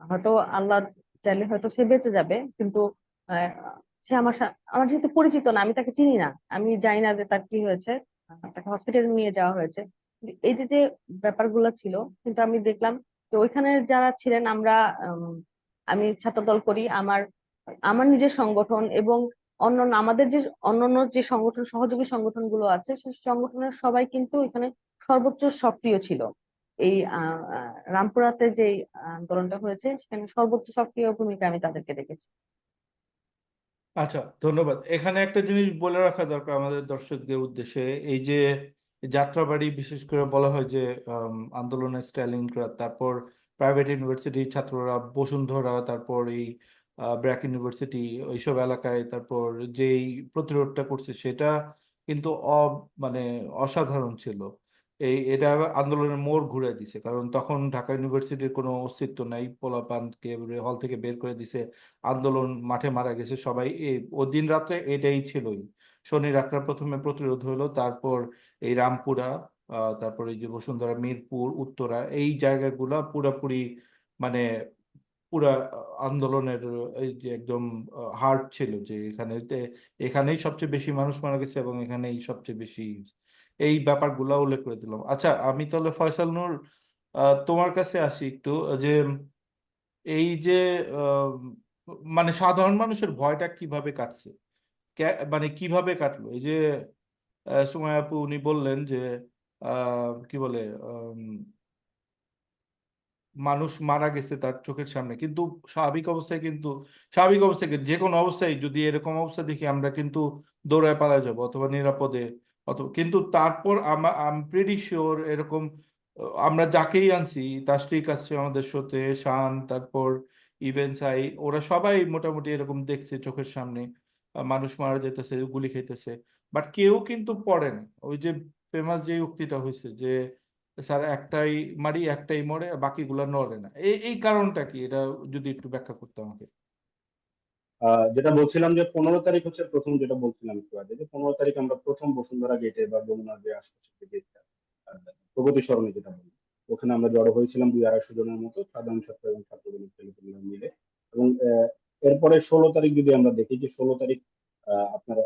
হয়তো আল্লাহ চাইলে হয়তো সে বেঁচে যাবে, কিন্তু আহ, সে আমার যেহেতু পরিচিত না, আমি তাকে চিনি না, আমি জানি না যে তার কি হয়েছে। তাকে হসপিটালে নিয়ে যাওয়া হয়েছে। কিন্তু এই যে যে ব্যাপারগুলো ছিল, কিন্তু আমি দেখলাম যে ওইখানে যারা ছিলেন, আমি ছাত্রদল করি, আমার আমার নিজের সংগঠন এবং অন্যান্য আমাদের যে অন্যান্য যে সংগঠন, সহযোগী সংগঠনগুলো আছে, সেই সংগঠনের সবাই কিন্তু এখানে সর্বোচ্চ সক্রিয় ছিল। এই রামপুরাতে যে আন্দোলনটা হয়েছে, সেখানে সর্বোচ্চ সক্রিয় ভূমিকা আমি তাদেরকে দেখেছি। আচ্ছা, ধন্যবাদ। এখানে একটা জিনিস বলে রাখা দরকার আমাদের দর্শকদের উদ্দেশ্যে। এই যে যাত্রাবাড়ি বিশেষ করে বলা হয় যে আন্দোলনের স্ট্যালিনগ্রাদ, তারপর প্রাইভেট ইউনিভার্সিটি ছাত্ররা বসুন্ধরা, তারপর এই ব্র্যাক ইউনিভার্সিটি, ওইসব এলাকায় তারপর যেই প্রতিরোধটা করছে সেটা কিন্তু মানে অসাধারণ ছিল। এটা আন্দোলনের মোড় ঘুরে দিছে, কারণ তখন ঢাকা ইউনিভার্সিটির কোনো অস্তিত্ব নাই, পোলাপানকে হল থেকে বের করে দিছে, আন্দোলন মাঠে মারা গেছে সবাই। ও দিন রাত্রে এটাই ছিলই। শনি রাতটা প্রথমে প্রতিরোধ হলো, তারপর এই রামপুরা, তারপর এই যে বসুন্ধরা, মিরপুর, উত্তরা, এই জায়গাগুলা পুরাপুরি মানে পুরা আন্দোলনের এই যে একদম হার্ট ছিল, যে এখানেই সবচেয়ে বেশি মানুষ মারা গেছে এবং এখানেই সবচেয়ে বেশি এই ব্যাপারগুলা উল্লেখ করে দিলাম। আচ্ছা, আমি তাহলে ফয়সাল নূর, তোমার কাছে আসি একটু, যে এই যে আহ, মানে সাধারণ মানুষের ভয়টা কিভাবে কাটছে, মানে কিভাবে কাটলো? এই যে সুমাইয়া আপু উনি বললেন যে কি বলে, মানুষ মারা গেছে তার চোখের সামনে, কিন্তু স্বাভাবিক অবস্থায় যে কোনো অবস্থায় যদি এরকম অবস্থা দেখি আমরা কিন্তু দৌড়ায় পালা যাবো অথবা নিরাপদে, অথবা কিন্তু তারপর আই প্রিটি শিওর এরকম আমরা যাকেই আনছি, তাসরিক আসছে আমাদের সাথে, শান, তারপর ইভেন সাই, ওরা সবাই মোটামুটি এরকম দেখছে চোখের সামনে মানুষ মারা যেতেছে, গুলি খাইতেছে, বাট কেউ কিন্তু পড়ে না। ওই যে ফেমাস যে উক্তিটা হয়েছে যে স্যার একটাই মারি একটাই মরে বাকিগুলা নড়ে না, এই কারণটা কি? এটা যদি একটু ব্যাখ্যা করতে আমাকে। যেটা বলছিলাম যে 15 তারিখ হচ্ছে প্রথম, যেটা বলছিলাম একটু আগে, যে 15 তারিখ আমরা প্রথম বসুন্ধরা গেটে বা যমুনার যে আশপাশের যে গেটটা, প্রগতি সরণি যেটা বলি, ওখানে আমরা জড়ো হয়েছিলাম 200-250 জনের মতো সাধারণ ছাত্র এবং ছাত্রদলের ছেলেপেলেরা মিলে। এবং এরপরে 16 তারিখ যদি আমরা দেখি, যে 16 তারিখ আপনারা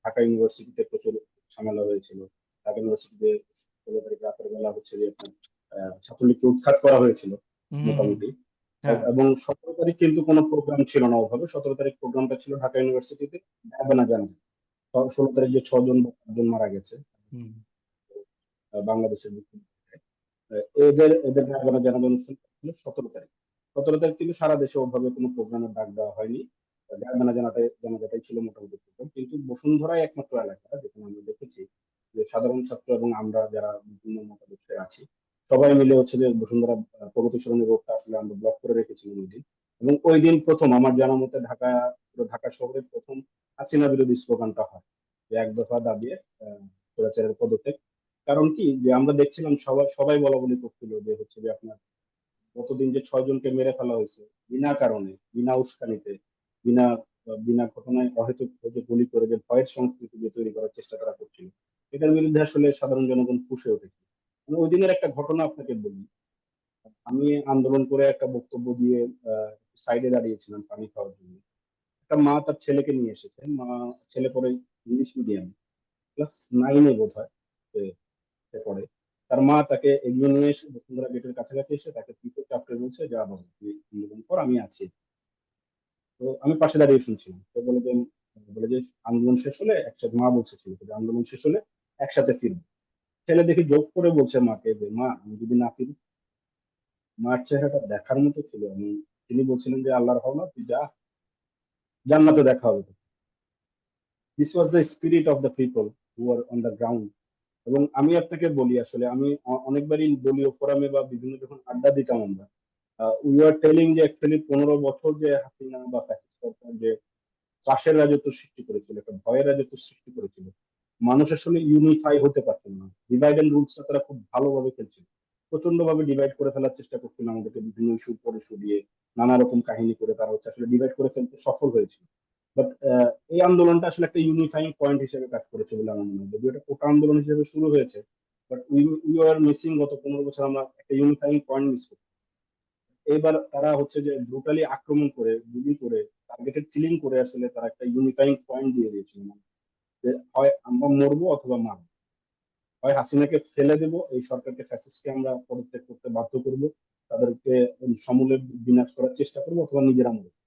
ঢাকা ইউনিভার্সিটিতে প্রচুর ঝামেলা হয়েছিল। ঢাকা ইউনিভার্সিটিতে 16 তারিখ রাতের বেলা হচ্ছে যে আপনার ছাত্রলীগকে উৎখাত করা হয়েছিল হুম হুম হুম। মোটামুটি। হ্যাঁ। এবং 17 তারিখ কিন্তু কোনো প্রোগ্রাম ছিল না ওভাবে। 17 তারিখ প্রোগ্রামটা ছিল ঢাকা ইউনিভার্সিটিতে ভাবনা জানাজা। 16 তারিখ যে 6 জন বা 5 জন মারা গেছে হুম বাংলাদেশের বিপক্ষে, এদের এদের ভাবনা জানাজা অনুষ্ঠান ছিল 17 তারিখ। 17 তারিখ কিন্তু সারা দেশে ওভাবে কোনো প্রোগ্রামের ডাক দেওয়া হয়নি। ভাবনা জানাজাটাই ছিল মোটামুটি প্রোগ্রাম। কিন্তু বসুন্ধরাই একমাত্র এলাকা যেখানে আমরা দেখেছি যে সাধারণ ছাত্র এবং আমরা যারা বিভিন্ন মতাদর্শে আছি সবাই মিলে হচ্ছে যে বসুন্ধরা প্রগতি সরণি রোডটা আসলে আমরা ব্লক করে রেখেছিলাম ওই দিন। এবং ওই দিন প্রথম আমার জানা মতে পুরো ঢাকা শহরের প্রথম হাসিনা বিরোধী স্লোগানটা হয়, যে এক দফা দাবি স্বৈরাচারের পদত্যাগ। কারণ কি, যে আমরা দেখছিলাম সবাই সবাই বলা বলি করছিল যে হচ্ছে যে আপনার গতদিন যে 6 জনকে মেরে ফেলা হয়েছে বিনা কারণে, বিনা উস্কানিতে, বিনা বিনা ঘটনায় অহেতুক যে গুলি করে যে ভয়ের সংস্কৃতি যে তৈরি করার চেষ্টা তারা করছিল, এটার বিরুদ্ধে আসলে সাধারণ জনগণ ফুঁসে উঠেছে। আমি ওই দিনের একটা ঘটনা আপনাকে বলি। আমি আন্দোলন করে একটা বক্তব্য দিয়ে সাইডে দাঁড়িয়েছিলাম পানি খাওয়ার জন্য। একটা মা তার ছেলেকে নিয়ে এসেছে। ছেলে পড়ে ইংলিশ মিডিয়াম, ক্লাস 9-এ বোধ হয় সে পড়ে। তার মা তাকে এগিয়ে নিয়ে এসে বসুন্ধরা গেটের কাছাকাছি এসে তাকে পিঠে চাপড়ে বলছে, যা বাবা তুই আন্দোলন কর, আমি আছি। তো আমি পাশে দাঁড়িয়ে শুনছিলাম। তো বলে যে আন্দোলন শেষ হলে একসাথে, মা বলছে ছেলেকে যে আন্দোলন শেষ হলে একসাথে ফিরবো। ছেলে দেখি জোক করে বলছে মাকে যে মা আমি যদি না ফিরি। মার চেহারাটা দেখার মতো ছিল। তিনি বলছিলেন যে আল্লাহর রহমত, তুই যা, জান্নাতে দেখা হবে। This was the spirit of the people who are on the ground. এবং আমি আপনাকে বলি, আসলে আমি অনেকবারই দলীয় ফোরামে বা বিভিন্ন যখন আড্ডা দিতাম আমরা, উই আর টেলিং যে অ্যাকচুয়ালি 15 বছর যে হাসিনা বা ফ্যাসিস্ট সরকার যে চাষের রাজত্ব সৃষ্টি করেছিল, একটা ভয়ের রাজত্ব সৃষ্টি করেছিল, মানুষ আসলে ইউনিফাই হতে পারতেন না। ডিভাইড এন্ড রুলসটা তারা খুব ভালোভাবে খেলছিল। প্রচন্ড ভাবে ডিভাইড করে ফেলার চেষ্টা করছিল আমাদেরকে, বিভিন্ন ইস্যু পর ইস্যু দিয়ে নানা রকম কাহিনী করে তারা হচ্ছে আসলে ডিভাইড করে ফেলতে সফল হয়েছিল। বাট এই আন্দোলনটা আসলে একটা ইউনিফাইং পয়েন্ট হিসেবে কাজ করেছে বলে আমার মনে হয়। যদিও এটা কোটা আন্দোলন হিসেবে শুরু হয়েছে, বাট উই আর মিসিং। গত 15 বছর আমরা একটা ইউনিফাইং পয়েন্ট মিস করছি। এইবার তারা হচ্ছে যে ব্রুটালি আক্রমণ করে, গুলি করে, টার্গেটেড সিলিং করে আসলে তারা একটা ইউনিফাইং পয়েন্ট দিয়ে দিয়েছিল, মানে যে হয় আমরা মরবো অথবা মারবো, হয় হাসিনাকে ফেলে দেবো, এই সরকারকে ফ্যাসিস্টকে আমরা পদত্যাগ করতে বাধ্য করবো, তাদেরকে সমূলে বিনাশ করার চেষ্টা করবো, অথবা নিজেরা মরবো।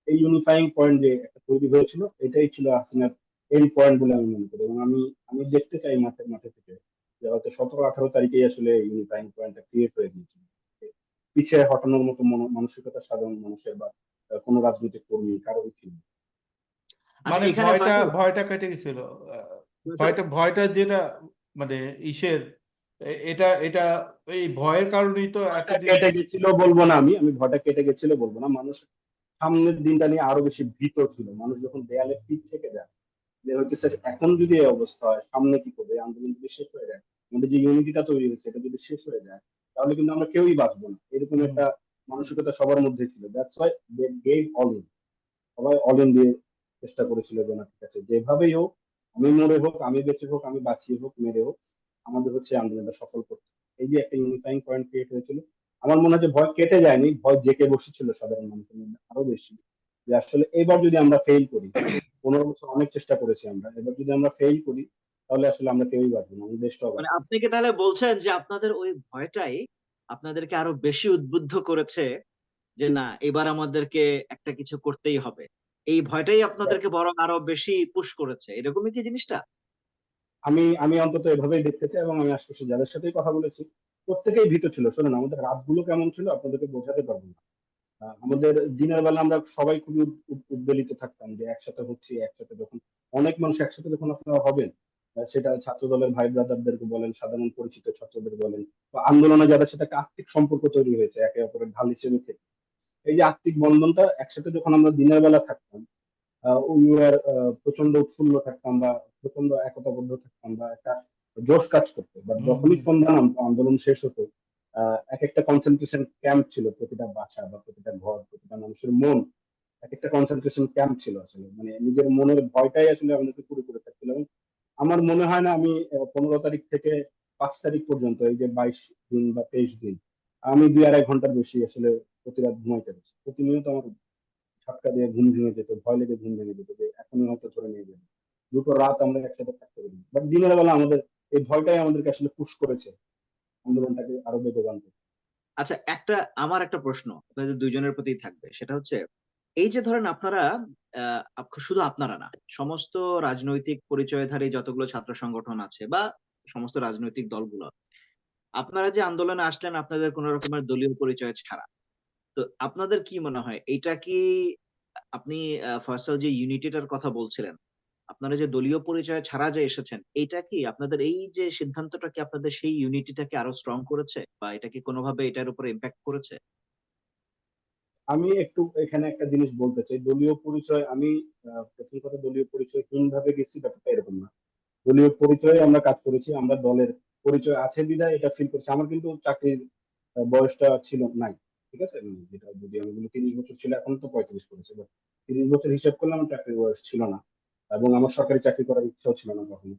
এই ইউনিফাইং পয়েন্ট যে একটা তৈরি হয়েছিল, এটাই ছিল হাসিনার এন্ড পয়েন্ট বলে আমি মনে করি। এবং আমি আমি দেখতে চাই মাঠে মাঠে থেকে যে হয়তো 17-18 তারিখেই আসলে ইউনিফাইং পয়েন্টটা ক্রিয়েট হয়ে গিয়েছিল। পিছিয়ে হটানোর মতো মানসিকতা সাধারণ মানুষের বা কোনো রাজনৈতিক কর্মী কারোরই ছিল না। আচ্ছা, মানে এখানে ভয়টা ফয়সাল, ভয়টা কেটে গেছিল। ফয়সাল, ভয়টা যেটা মানে ইসের এটা এটা এই ভয়ের কারণেই তো ভয়টা এতদিন। কেটে গেছিল বলবো না, আমি ভয়টা কেটে গেছিল বলবো না, মানুষ সামনের দিনটা নিয়ে আরো বেশি ভীত ছিল। মানুষ যখন দেয়ালে পিঠ থেকে যায় যে হচ্ছে স্যার এখন যদি এই অবস্থা হয় সামনে কি করবে, এই আন্দোলন যদি শেষ হয়ে যায়, আমাদের যে ইউনিটিটা তৈরি হয়েছে এটা যদি শেষ হয়ে যায়, তাহলে কিন্তু আমরা কেউই বাঁচবো না, এরকম হুম। একটা মানসিকতা সবার মধ্যে ছিল। That's why they gave all in, সবাই অল ইন দিয়ে চেষ্টা করেছিল যে না ঠিক আছে, যেভাবেই হোক, আমি মরে হোক, আমি বেঁচে হোক, আমি বাঁচিয়ে হোক, মেরে হোক, আমাদের হচ্ছে আন্দোলনটা সফল করতে হবে। এই যে একটা ইউনিফাইং পয়েন্ট ক্রিয়েট হয়েছিল, আমার মনে হয় যে ভয় কেটে যায়নি, ভয় জেঁকে বসেছিল সাধারণ মানুষের মধ্যে আরো বেশি, যে আসলে এবার যদি আমরা ফেল করি, 15 বছর অনেক চেষ্টা করেছি আমরা, এবার যদি আমরা ফেল করি তাহলে আসলে আমরা কেউই বাঁচবো না, আমাদের দেশটাও মানে বাঁচবে না। আপনি কি তাহলে বলছেন যে আপনাদের ওই ভয়টাই আপনাদেরকে আরো বেশি উদ্বুদ্ধ করেছে যে না, এবার আমাদেরকে একটা কিছু করতেই হবে? এই ভয়টাই আপনাদেরকে বরং আরো বেশি পুশ করেছে, এরকমই কি জিনিসটা? আমি আমি অন্তত এভাবেই দেখতে চাই, এবং আমি আশপাশে যাদের সাথেই কথা বলেছি প্রত্যেকেই ভীত ছিল। শোনেন, আমাদের রাতগুলো কেমন ছিল আপনাদেরকে বোঝাতে পারবো না। আমাদের দিনের বেলা আমরা সবাই খুবই উদ্বেলিত থাকতাম যে একসাথে হচ্ছি, একসাথে যখন অনেক মানুষ একসাথে যখন আপনারা হবেন, সেটা ছাত্র দলের ভাই ব্রাদারদেরকে বলেন, সাধারণ পরিচিত ছাত্রদের বলেন, বা আন্দোলনে যাদের সাথে একটা আত্মিক সম্পর্ক তৈরি হয়েছে একে অপরের ঢাল হিসেবে থেকে, এই যে আত্মিক বন্ধনটা, একসাথে যখন আমরা দিনের বেলা থাকতাম, প্রচন্ড উৎফুল্ল থাকতাম, বা প্রচন্ড একতাবদ্ধ থাকতাম, বা একটা জোশ কাজ করতো। বাট হুম যখনই হুম সন্ধ্যা নামতো, আন্দোলন শেষ হতো, এক একটা কনসেন্ট্রেশন ক্যাম্প ছিল, প্রতিটা বাসা বা প্রতিটা ঘর, প্রতিটা মানুষের মন এক একটা কনসেন্ট্রেশন ক্যাম্প ছিল। আসলে মানে নিজের মনের ভয়টাই আসলে আমাদেরকে পুরো করে থাকছিল। এবং আমার মনে হয় না আমি 15 তারিখ থেকে 5 তারিখ পর্যন্ত, এই যে 22 দিন বা 23 দিন, আমি 2-2.5 ঘন্টার বেশি আসলে প্রতি রাত ঘুমাইতে পারছি। প্রতিনিয়ত আমার ঝটকা দিয়ে ঘুম ভেঙে যেত, ভয় লেগে ঘুম ভেঙে যেত যে এখনই হয়তো ধরে নিয়ে যাবে। দুটো রাত আমরা একসাথে থাকতে পারি, বাট দিনের বেলা আমাদের এই ভয়টাই আমাদেরকে আসলে পুশ করেছে আন্দোলনটাকে আরো বেগবান করতে। আচ্ছা, আমার একটা প্রশ্ন আপনাদের দুইজনের প্রতি থাকবে, সেটা হচ্ছে এই যে ধরেন আপনারা শুধু আপনারা না, সমস্ত রাজনৈতিক পরিচয়ধারী যতগুলো ছাত্র সংগঠন আছে বা সমস্ত রাজনৈতিক দলগুলো, আপনারা যে আন্দোলনে আসলেন আপনাদের কোন রকমের দলীয় পরিচয় ছাড়া, তো আপনাদের কি মনে হয় এটা কি আপনি ফয়সাল যে ইউনিটিটার কথা বলছিলেন, আপনারা যে দলীয় পরিচয় ছাড়া যে এসেছেন, এটা কি আপনাদের এই যে সিদ্ধান্তটা কি আপনাদের সেই ইউনিটিটাকে আরো স্ট্রং করেছে, বা এটা কি কোনোভাবে এটার উপর ইম্প্যাক্ট করেছে? আমি একটু এখানে একটা জিনিস বলতে চাই, দলীয় পরিচয় আমি প্রথম কথা দলীয় পরিচয়হীন ভাবে গেছি ব্যাপারটা এরকম না। দলীয় পরিচয়ে আমরা কাজ করেছি, আমরা দলের পরিচয় আছে বিধায় এটা ফিল করছি। আমার কিন্তু চাকরির বয়সটা ছিল নাই, ঠিক আছে, যেটা যদি আমি বলি 30 বছর ছিল, এখন তো 35 করেছে, বাট 30 বছর হিসাব করলে আমার চাকরির বয়স ছিল না, এবং আমার সরকারি চাকরি করার ইচ্ছাও ছিল না কখনো।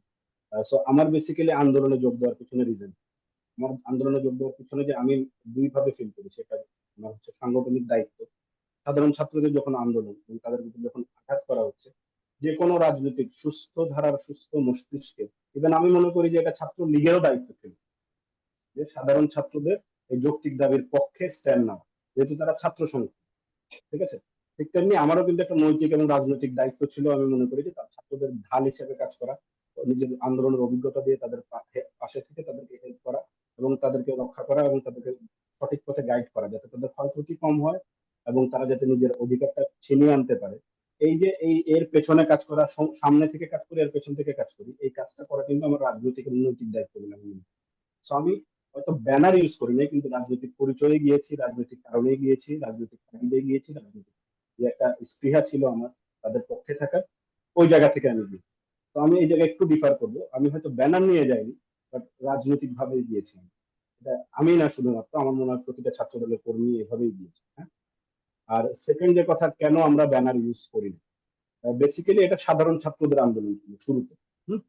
সো আমার বেসিক্যালি আন্দোলনে যোগ দেওয়ার পিছনে রিজন, আমার আন্দোলনে যোগ দেওয়ার পিছনে যে আমি দুই ভাবে ফিল করি, সেটা আমার হচ্ছে সাংগঠনিক দায়িত্ব। সাধারণ ছাত্রদের যখন আন্দোলন এবং তাদের উপর যখন আঘাত করা হচ্ছে, যে কোনো রাজনৈতিক সুস্থ ধারার সুস্থ মস্তিষ্কে, ইভেন আমি মনে করি যে এটা ছাত্র লীগেরও দায়িত্ব ছিল যে সাধারণ ছাত্রদের এই যৌক্তিক দাবির পক্ষে স্ট্যান্ড নেওয়া, যেহেতু তারা ছাত্র সংগঠন, ঠিক আছে। ঠিক তেমনি আমারও কিন্তু একটা নৈতিক এবং রাজনৈতিক দায়িত্ব ছিল, আমি মনে করি যে তার ছাত্রদের ঢাল হিসেবে কাজ করা, নিজের আন্দোলনের অভিজ্ঞতা দিয়ে তাদের পাশে থেকে তাদেরকে হেল্প করা, এবং তাদেরকে রক্ষা করা, এবং তাদেরকে সঠিক পথে গাইড করা, যাতে তাদের ক্ষয়ক্ষতি কম হয় এবং তারা যাতে নিজের অধিকারটা ছিনিয়ে আনতে পারে। এই যে এর পেছনে কাজ করা, সামনে থেকে কাজ করি আর পেছন থেকে কাজ করি, এই কাজটা করা কিন্তু আমার রাজনৈতিক এবং নৈতিক দায়িত্ব বলে আমি মনে করি। So আমি হয়তো ব্যানার ইউজ করি নাই, কিন্তু রাজনৈতিক পরিচয়ে গিয়েছি, রাজনৈতিক কারণে গিয়েছি, রাজনৈতিক তাগিদে গিয়েছি, রাজনৈতিক যে একটা স্পৃহা ছিল আমার তাদের পক্ষে থাকার, ওই জায়গা থেকে আমি গিয়েছি। তো আমি এই জায়গায় একটু ডিফার করবো, আমি হয়তো ব্যানার নিয়ে যাইনি, বাট রাজনৈতিক ভাবে গিয়েছি। এটা আমি না, শুধুমাত্র আমার মনে হয় প্রতিটা ছাত্র দলের কর্মী এভাবেই গিয়েছে, হ্যাঁ। আর সেকেন্ড যে কথা, কেন আমরা ব্যানার ইউজ করি না, বেসিক্যালি এটা সাধারণ ছাত্রদের আন্দোলন ছিল শুরুতে। হুম।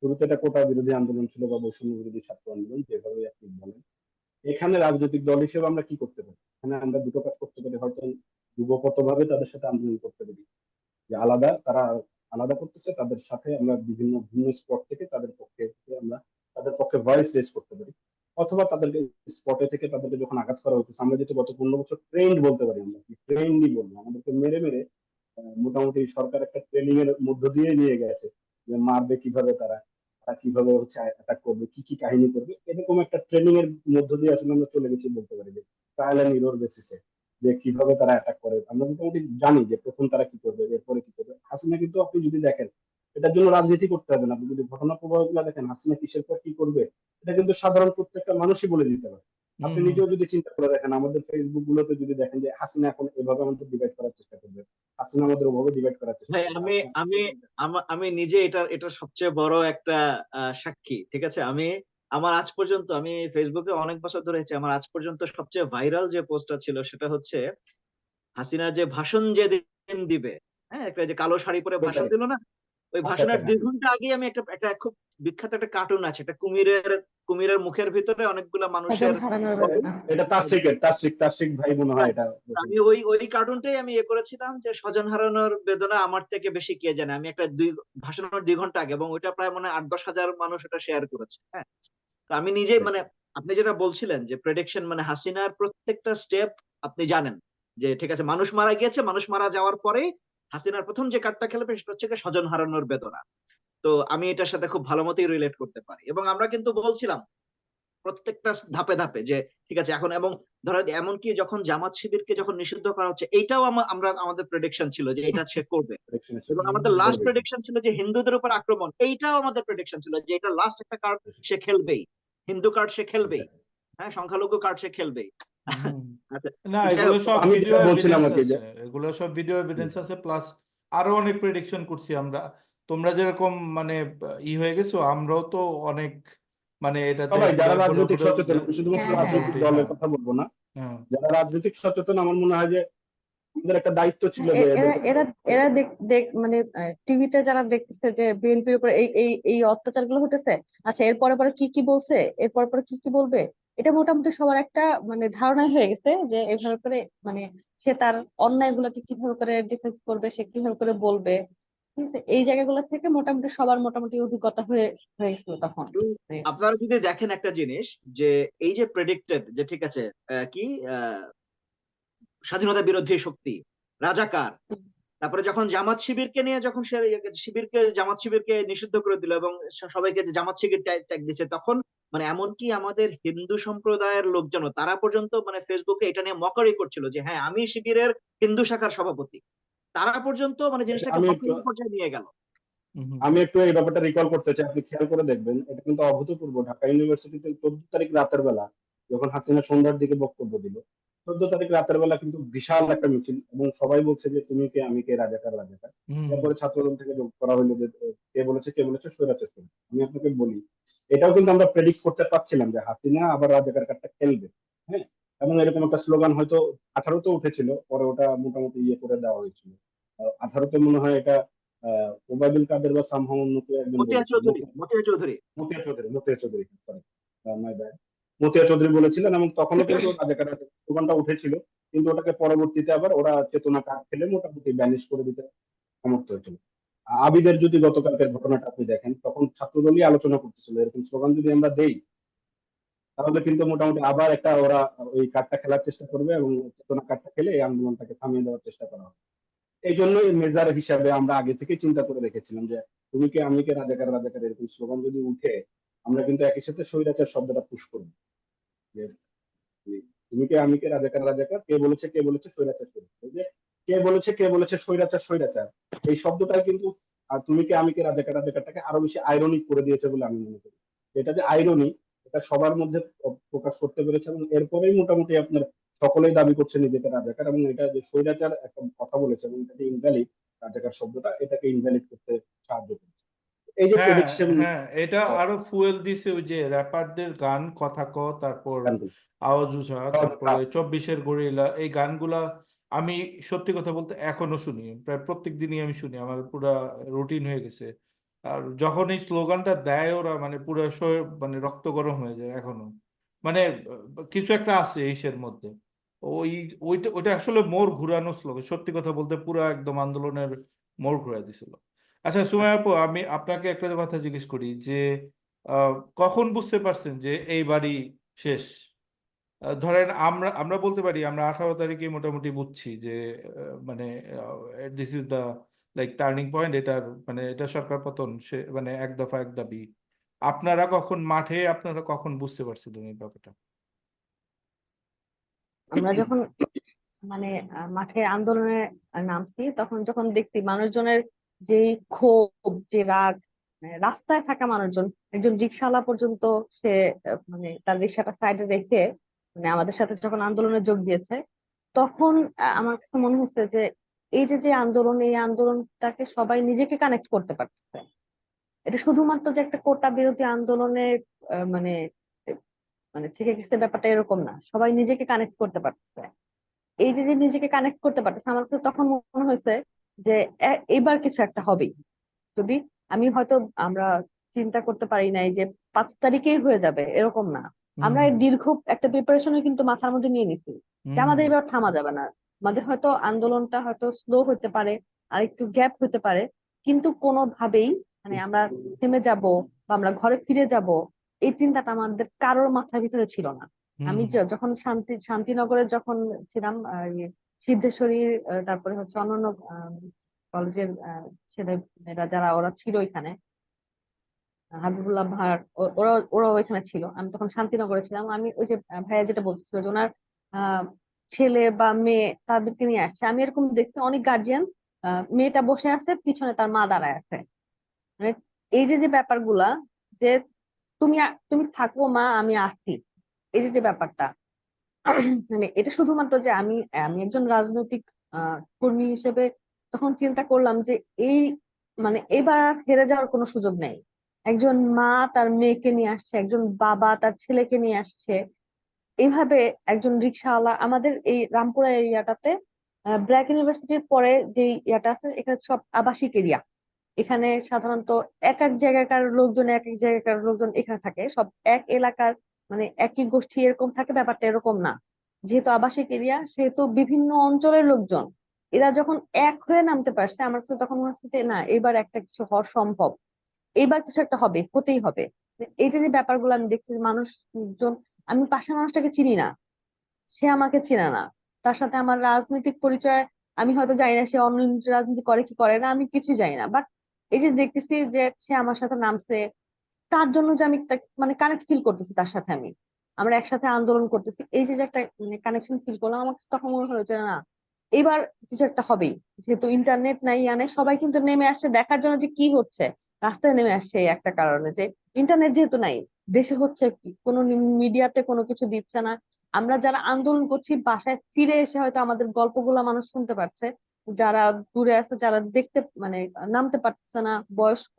শুরুতে এটা কোটা বিরোধী আন্দোলন ছিল বা বৈষম্য বিরোধী ছাত্র আন্দোলন, যেভাবে আপনি বলেন। এখানে রাজনৈতিক দল হিসেবে আমরা কি করতে পারি? এখানে আমরা দুটো কাজ করতে পারি, হয়তো যুগপৎভাবে তাদের সাথে আন্দোলন করতে পারি, যে তারা আলাদা করতেছে, তাদের সাথে আমরা বিভিন্ন ভিন্ন স্পট থেকে আমরা তাদের পক্ষে ভয়েস রেজ করতে পারি, অথবা তাদেরকে স্পটে থেকে তাদেরকে যখন আঘাত করা হচ্ছে, আমরা যেহেতু গত 15 বছর ট্রেন্ড বলতে পারি, আমরা ট্রেন্ডই বলবো, আমাদেরকে মেরে মেরে মোটামুটি সরকার একটা ট্রেনিং এর মধ্য দিয়ে নিয়ে গেছে যে মারবে কিভাবে, তারা তারা কিভাবে হচ্ছে অ্যাটাক করবে, কি কি কাহিনী করবে, এরকম একটা ট্রেনিং এর মধ্য দিয়ে আসলে আমরা চলে গেছি বলতে পারি, যে ট্রায়াল এন্ড এরর বেসিসে, যে কিভাবে তারা অ্যাটাক করে আমরা মোটামুটি জানি যে প্রথম তারা কি করবে, এরপরে কি করবে। হাসিনা কিন্তু আপনি যদি দেখেন, এটার জন্য রাজনীতি করতে হবে না, আপনি যদি ঘটনা প্রবাহ গুলা দেখেন, হাসিনা কিসের পর কি করবে, এটা কিন্তু সাধারণ প্রত্যেকটা মানুষই বলে দিতে পারে। আপনি হুম নিজেও যদি চিন্তা করে দেখেন, আমাদের ফেসবুক গুলোতে যদি দেখেন যে হাসিনা এখন এভাবে আমাদের ডিভাইড করার চেষ্টা করবে, হাসিনা আমাদের ওভাবে ডিভাইড করার চেষ্টা ভাই, করবে, আমি হাসিনা আমি আমি নিজে এটা সবচেয়ে বড় একটা সাক্ষী। ঠিক আছে, আমার আজ পর্যন্ত, আমি ফেসবুকে অনেক বছর ধরে আছি, আমার আজ পর্যন্ত সবচেয়ে ভাইরাল যে পোস্টটা ছিল সেটা হচ্ছে হাসিনার যে ভাষণ যেদিন দিবে, হ্যাঁ, একটা যে কালো শাড়ি পরে 15 ভাষণ তারিখ। দিল না, ওই আচ্ছা আচ্ছা, ভাষণের হ্যাঁ 2 ঘন্টা আগে আমি একটা খুব বিখ্যাত একটা কার্টুন আছে, একটা কুমিরের মুখের ভিতরে অনেকগুলা স্বজন মানুষের হারানোর হ্যাঁ। বেদনা। এটা তার শিক ভাই মনে হয় এটা। আমি ওই কার্টুনটাই আমি করেছিলাম যে স্বজন হারানোর বেদনা আমার থেকে বেশি কে জানে। আমি একটা ভাষণের 2 ঘন্টা আগে, এবং ওইটা প্রায় মনে হয় 8-10 হাজার মানুষ এটা শেয়ার করেছে। হ্যাঁ, তো আমি নিজেই আপনি যেটা বলছিলেন যে প্রেডিকশন, হাসিনার প্রত্যেকটা স্টেপ আপনি জানেন যে ঠিক আছে, মানুষ মারা গিয়েছে, মানুষ মারা যাওয়ার পরে হাসিনার প্রথম যে কার্ডটা খেলবে সেটা হচ্ছে গিয়ে স্বজন হারানোর বেদনা। তো আমি এটার সাথে খুব ভালো মতোই রিলেট করতে পারি, এবং আমরা কিন্তু বলছিলাম প্রত্যেকটা ধাপে ধাপে যে ঠিক আছে এখন, এবং ধরেন এমনকি যখন জামাত শিবিরকে যখন নিষিদ্ধ করা হচ্ছে, এইটাও আমাদের প্রেডিকশন ছিল যে এটা সে করবে, এবং আমাদের লাস্ট করবে। প্রেডিকশন ছিল যে হিন্দুদের উপর আক্রমণ, এইটাও আমাদের প্রেডিকশন ছিল যে এটা লাস্ট একটা কার্ড সে খেলবেই, হিন্দু কার্ড সে খেলবেই, হ্যাঁ, সংখ্যালঘু কার্ড সে খেলবেই। হুম আচ্ছা, না, তো যাই এগুলো হোক, সব আমি ভিডিও যেটা বলছিলাম এভিডেন্স আর কি, যে আছে, এগুলো সব ভিডিও এভিডেন্স আছে, প্লাস আরো অনেক প্রেডিকশন করছি আমরা। তোমরা যেরকম মানে হয়ে গেছো, আমরাও তো অনেক মানে এটাতে সবাই যারা ঘুরে রাজনৈতিক ঘুরে সচেতন, আমি শুধুমাত্র হ্যাঁ হ্যাঁ রাজনৈতিক মোটামুটি দলের হ্যাঁ কথা বলবো না, হ্যাঁ যারা রাজনৈতিক সচেতন, আমার মনে হয় যে আমাদের একটা দায়িত্ব ছিল হ্যাঁ, যে এরা এদেরকে এরা এরা দেখ দেখ মানে টিভিতে যারা দেখতেছে যে বিএনপির উপর এই এই এই অত্যাচার গুলো হতেছে, আচ্ছা এর পরে পরে কি কি বলছে, এর পরে পরে কি কি বলবে, এটা মোটামুটি সবার একটা মানে ধারণা হয়ে গেছে যে এভাবে করে মানে সে তার অন্যায় গুলোকে কিভাবে করে ডিফেন্স করবে, সে কিভাবে করে বলবে। ঠিক আছে, এই জায়গাগুলো থেকে মোটামুটি সবার মোটামুটি অভিজ্ঞতা হয়ে হয়ে গেছিল তখন। আপনারা যদি দেখেন একটা জিনিস, যে এই যে প্রেডিক্টেড যে ঠিক আছে, কি আহ, স্বাধীনতা বিরোধী শক্তি, রাজাকার, তারপরে যখন জামাত শিবিরকে নিষিদ্ধ করে দিল, এবং সবাইকে যে জামাত শিবির ট্যাগ দিচ্ছে, তখন এমনকি আমাদের হিন্দু সম্প্রদায়ের লোকজন, তারা পর্যন্ত ফেসবুকে এটা নিয়ে মকারি করছিল যে হ্যাঁ, আমি শিবিরের হিন্দু শাখার সভাপতি, তারা পর্যন্ত জিনিসটাকে আমি একটু মকারি পর্যায়ে নিয়ে গেল। হুম আমি একটু এই ব্যাপারটা রিকল করতে চাই, আপনি খেয়াল করে দেখবেন, এটা কিন্তু অভূতপূর্ব। ঢাকা ইউনিভার্সিটিতে 14 তারিখ রাতের বেলা যখন হাসিনা সন্ধ্যার দিকে বক্তব্য দিল, 14 তারিখ রাতের বেলা কিন্তু বিশাল একটা মিছিল, এবং সবাই বলছে যে তুমি কে, আমি কে, রাজাকার রাজাকার। হুম এরপরে ছাত্রদল থেকে যোগ করা হলো যে কে বলেছে স্বৈরাচার করে। আমি আপনাকে বলি, এটাও কিন্তু আমরা প্রেডিক্ট করতে পারছিলাম যে হাসিনা আবার রাজাকার কার্ডটা খেলবে। হ্যাঁ, এবং এরকম একটা স্লোগান হয়তো 18-তে উঠেছিল, পরে ওটা মোটামুটি করে দেওয়া হয়েছিল। 18-তে মনে হয় এটা ওবায়দুল কাদের বা সামহাও অন্য কেউ একজন মতিয়া বলেছিল, Chowdhury Matia Chowdhury Matia Chowdhury sorry, my bad, Matia Chowdhury বলেছিলেন, এবং তখনও কিন্তু রাজাকার স্লোগানটা উঠেছিল, কিন্তু ওটাকে পরবর্তীতে আবার ওরা চেতনা কাঠ ফেলে মোটামুটি ব্যানিশ করে দিতে সমর্থ হয়েছিল। আবিদের যদি গতকালকের ঘটনাটা আপনি দেখেন, তখন ছাত্রদলই আলোচনা করতেছিল এরকম স্লোগান যদি আমরা দেই, তাহলে কিন্তু মোটামুটি আবার একটা ওরা ওই কার্ডটা খেলার চেষ্টা করবে, এবং চেতনা কার্ডটা খেলে এই আন্দোলনটাকে থামিয়ে দেওয়ার চেষ্টা করা হবে। এই জন্যই মেজার হিসাবে আমরা আগে থেকে চিন্তা করে রেখেছিলাম যে তুমি কে, আমি কে, রাজাকার রাজাকার, এরকম স্লোগান যদি উঠে, আমরা কিন্তু একই সাথে স্বৈরাচার শব্দটা পুশ করবো, যে তুমি কে, আমি কে, রাজাকার রাজাকার, কে বলেছে স্বৈরাচার স্বৈরাচার। এই যে কে বলেছে স্বৈরাচার স্বৈরাচার, এই শব্দটা কিন্তু তুমি কে, আমি কে, রাজাকার রাজাকারটাকে আরো বেশি আইরনিক করে দিয়েছে বলে আমি মনে করি। এটা যে আইরনি, এটা সবার মধ্যে প্রকাশ করতে পেরেছে, এবং এরপরেই মোটামুটি আপনার সকলেই দাবি করছে নিজেকে রাজাকার, এবং এটা যে স্বৈরাচার একটা কথা বলেছে এবং এটাকে ইনভ্যালিড, রাজাকার শব্দটা এটাকে ইনভ্যালিড করতে সাহায্য করেছে। এই যে হ্যাঁ প্রেডিকশন হ্যাঁ, এটা আরো ফুয়েল দিছে ওই যে র্যাপারদের গান, কথা ক, তারপর গানগুলো, আওয়াজ উঠা, তারপরে 24-এর গরিলা, এই গানগুলা আমি সত্যি কথা বলতে এখনো শুনি, প্রায় প্রত্যেক দিনই আমি শুনি, আমার পুরা রুটিন হয়ে গেছে। আর যখন এই স্লোগানটা দেয় ওরা, মানে পুরো মানে রক্ত গরম হয়ে যায় এখনো। মানে কিছু একটা আছে ইসের মধ্যে। ওই ওইটা আসলে মোড় ঘুরানো স্লোগান, সত্যি কথা বলতে পুরো একদম আন্দোলনের মোড় ঘুরাই দিছিল। আচ্ছা সুমাইয়া আপু, আমি আপনাকে একটা কথা জিজ্ঞেস করি যে আহ, কখন বুঝতে পারছেন যে এইবারই শেষ? ধরেন আমরা আমরা বলতে পারি আমরা 18 তারিখে মোটামুটি বুঝছি যে মানে this is the like turning point, এটার মানে এটা সরকার পতন, সে মানে এক দফা এক দাবি। আপনারা কখন মাঠে, আপনারা কখন বুঝতে পারছিলেন এই ব্যাপারটা? আমরা যখন মানে মাঠে আন্দোলনে নামছি, তখন যখন দেখছি মানুষজনের যে ক্ষোভ, যে রাগ, রাস্তায় থাকা মানুষজন, একজন রিক্সাওয়ালা পর্যন্ত সে মানে তার রিক্সাটা সাইডে রেখে মানে আমাদের সাথে যখন আন্দোলনে যোগ দিয়েছে, তখন আমার কাছে মনে হচ্ছে যে এই যে যে আন্দোলন, এই আন্দোলনটাকে সবাই নিজেকে কানেক্ট করতে পারতেছে। এটা শুধুমাত্র যে একটা কোটা বিরোধী আন্দোলনের মানে মানে থেকে গেছে ব্যাপারটা এরকম না, সবাই নিজেকে কানেক্ট করতে পারতেছে। এই যে যে নিজেকে কানেক্ট করতে পারতেছে, আমার কাছে তখন মনে হয়েছে যে এবার কিছু একটা হবেই। যদি আমি হয়তো আমরা চিন্তা করতে পারি নাই যে 5 তারিখেই হয়ে যাবে, এরকম না। হুম আমরা এর দীর্ঘ একটা প্রিপারেশনও কিন্তু মাথার মধ্যে নিয়ে নিছি যে হুম আমাদের এবার থামা যাবে না। আমাদের হয়তো আন্দোলনটা হয়তো স্লো হতে পারে, আর একটু গ্যাপ হতে পারে, কিন্তু কোনোভাবেই মানে আমরা থেমে যাব বা আমরা ঘরে ফিরে যাব, এই চিন্তাটা আমাদের কারোর মাথার ভিতরে ছিল না। হুম আমি যখন শান্তিনগরে যখন ছিলাম, সিদ্ধেশ্বরী, তারপরে হচ্ছে অন্যান্য কলেজের ছেলেমেয়েরা যারা ওরা ছিল এখানে, হাবিবুল্লাহ ভার, ওরাও এখানে ছিল। আমি তখন শান্তিনগরে ছিলাম। আমি ওই যে ভাইয়া যেটা বলছিল যে ওনার আহ, ছেলে বা মেয়ে তাদেরকে নিয়ে আসছে, আমি এরকম দেখছি অনেক গার্জিয়ান, মেয়েটা বসে আছে, পিছনে তার মা দাঁড়ায় আছে। মানে এই যে যে ব্যাপারগুলা, যে তুমি থাকো মা, আমি আসছি, এই যে যে ব্যাপারটা, মানে এটা শুধুমাত্র যে আমি আমি একজন রাজনৈতিক কর্মী হিসেবে তখন চিন্তা করলাম যে এই মানে এবার আর হেরে যাওয়ার কোনো সুযোগ নেই। একজন মা তার মেয়েকে নিয়ে আসছে, একজন বাবা তার ছেলেকে নিয়ে আসছে, এইভাবে একজন রিক্সাওয়ালা। আমাদের এই রামপুরা এরিয়াটাতে ব্র্যাক ইউনিভার্সিটির পরে যে ইয়াটা আছে, এখানে সব আবাসিক এরিয়া। এখানে সাধারণত এক এক জায়গাকার লোকজন, এক এক জায়গাকার লোকজন এখানে থাকে, সব এক এলাকার মানে একই গোষ্ঠী এরকম থাকে, ব্যাপারটা এরকম না। যেহেতু আবাসিক এরিয়া, সেহেতু বিভিন্ন অঞ্চলের লোকজন এরা যখন এক হয়ে নামতে পারছে, আমার কাছে তখন মনে হচ্ছে যে না, এবার একটা কিছু হওয়া সম্ভব, এইবার কিছু একটা হবে, হতেই হবে। এই যে যে ব্যাপারগুলো আমি দেখছি যে মানুষজন, আমি পাশের মানুষটাকে চিনি না, সে আমাকে চেনে না, তার সাথে আমার রাজনৈতিক পরিচয় আমি হয়তো জানি না, সে অন্য রাজনীতি করে কি করে না আমি কিছু জানি না, বাট এই যে দেখতেছি যে সে আমার সাথে নামছে, তার জন্য যে আমি মানে কানেক্ট ফিল করতেছি তার সাথে, আমরা একসাথে আন্দোলন করতেছি, এই যে যে একটা মানে কানেকশন ফিল করলাম, আমার কাছে তখন মনে হলো যে না, এবার কিছু একটা হবেই। যেহেতু ইন্টারনেট নাই, সবাই কিন্তু নেমে আসছে দেখার জন্য যে কি হচ্ছে, রাস্তায় নেমে আসছে এই একটা কারণে যে ইন্টারনেট যেহেতু নাই, দেশে হচ্ছে কি কোনো মিডিয়াতে কোনো কিছু দিচ্ছে না। আমরা যারা আন্দোলন করছি, বাসায় ফিরে এসে হয়তো আমাদের গল্পগুলা মানুষ শুনতে পাচ্ছে, যারা দূরে আছে, যারা দেখতে মানে নামতে পারছে না, বয়স্ক,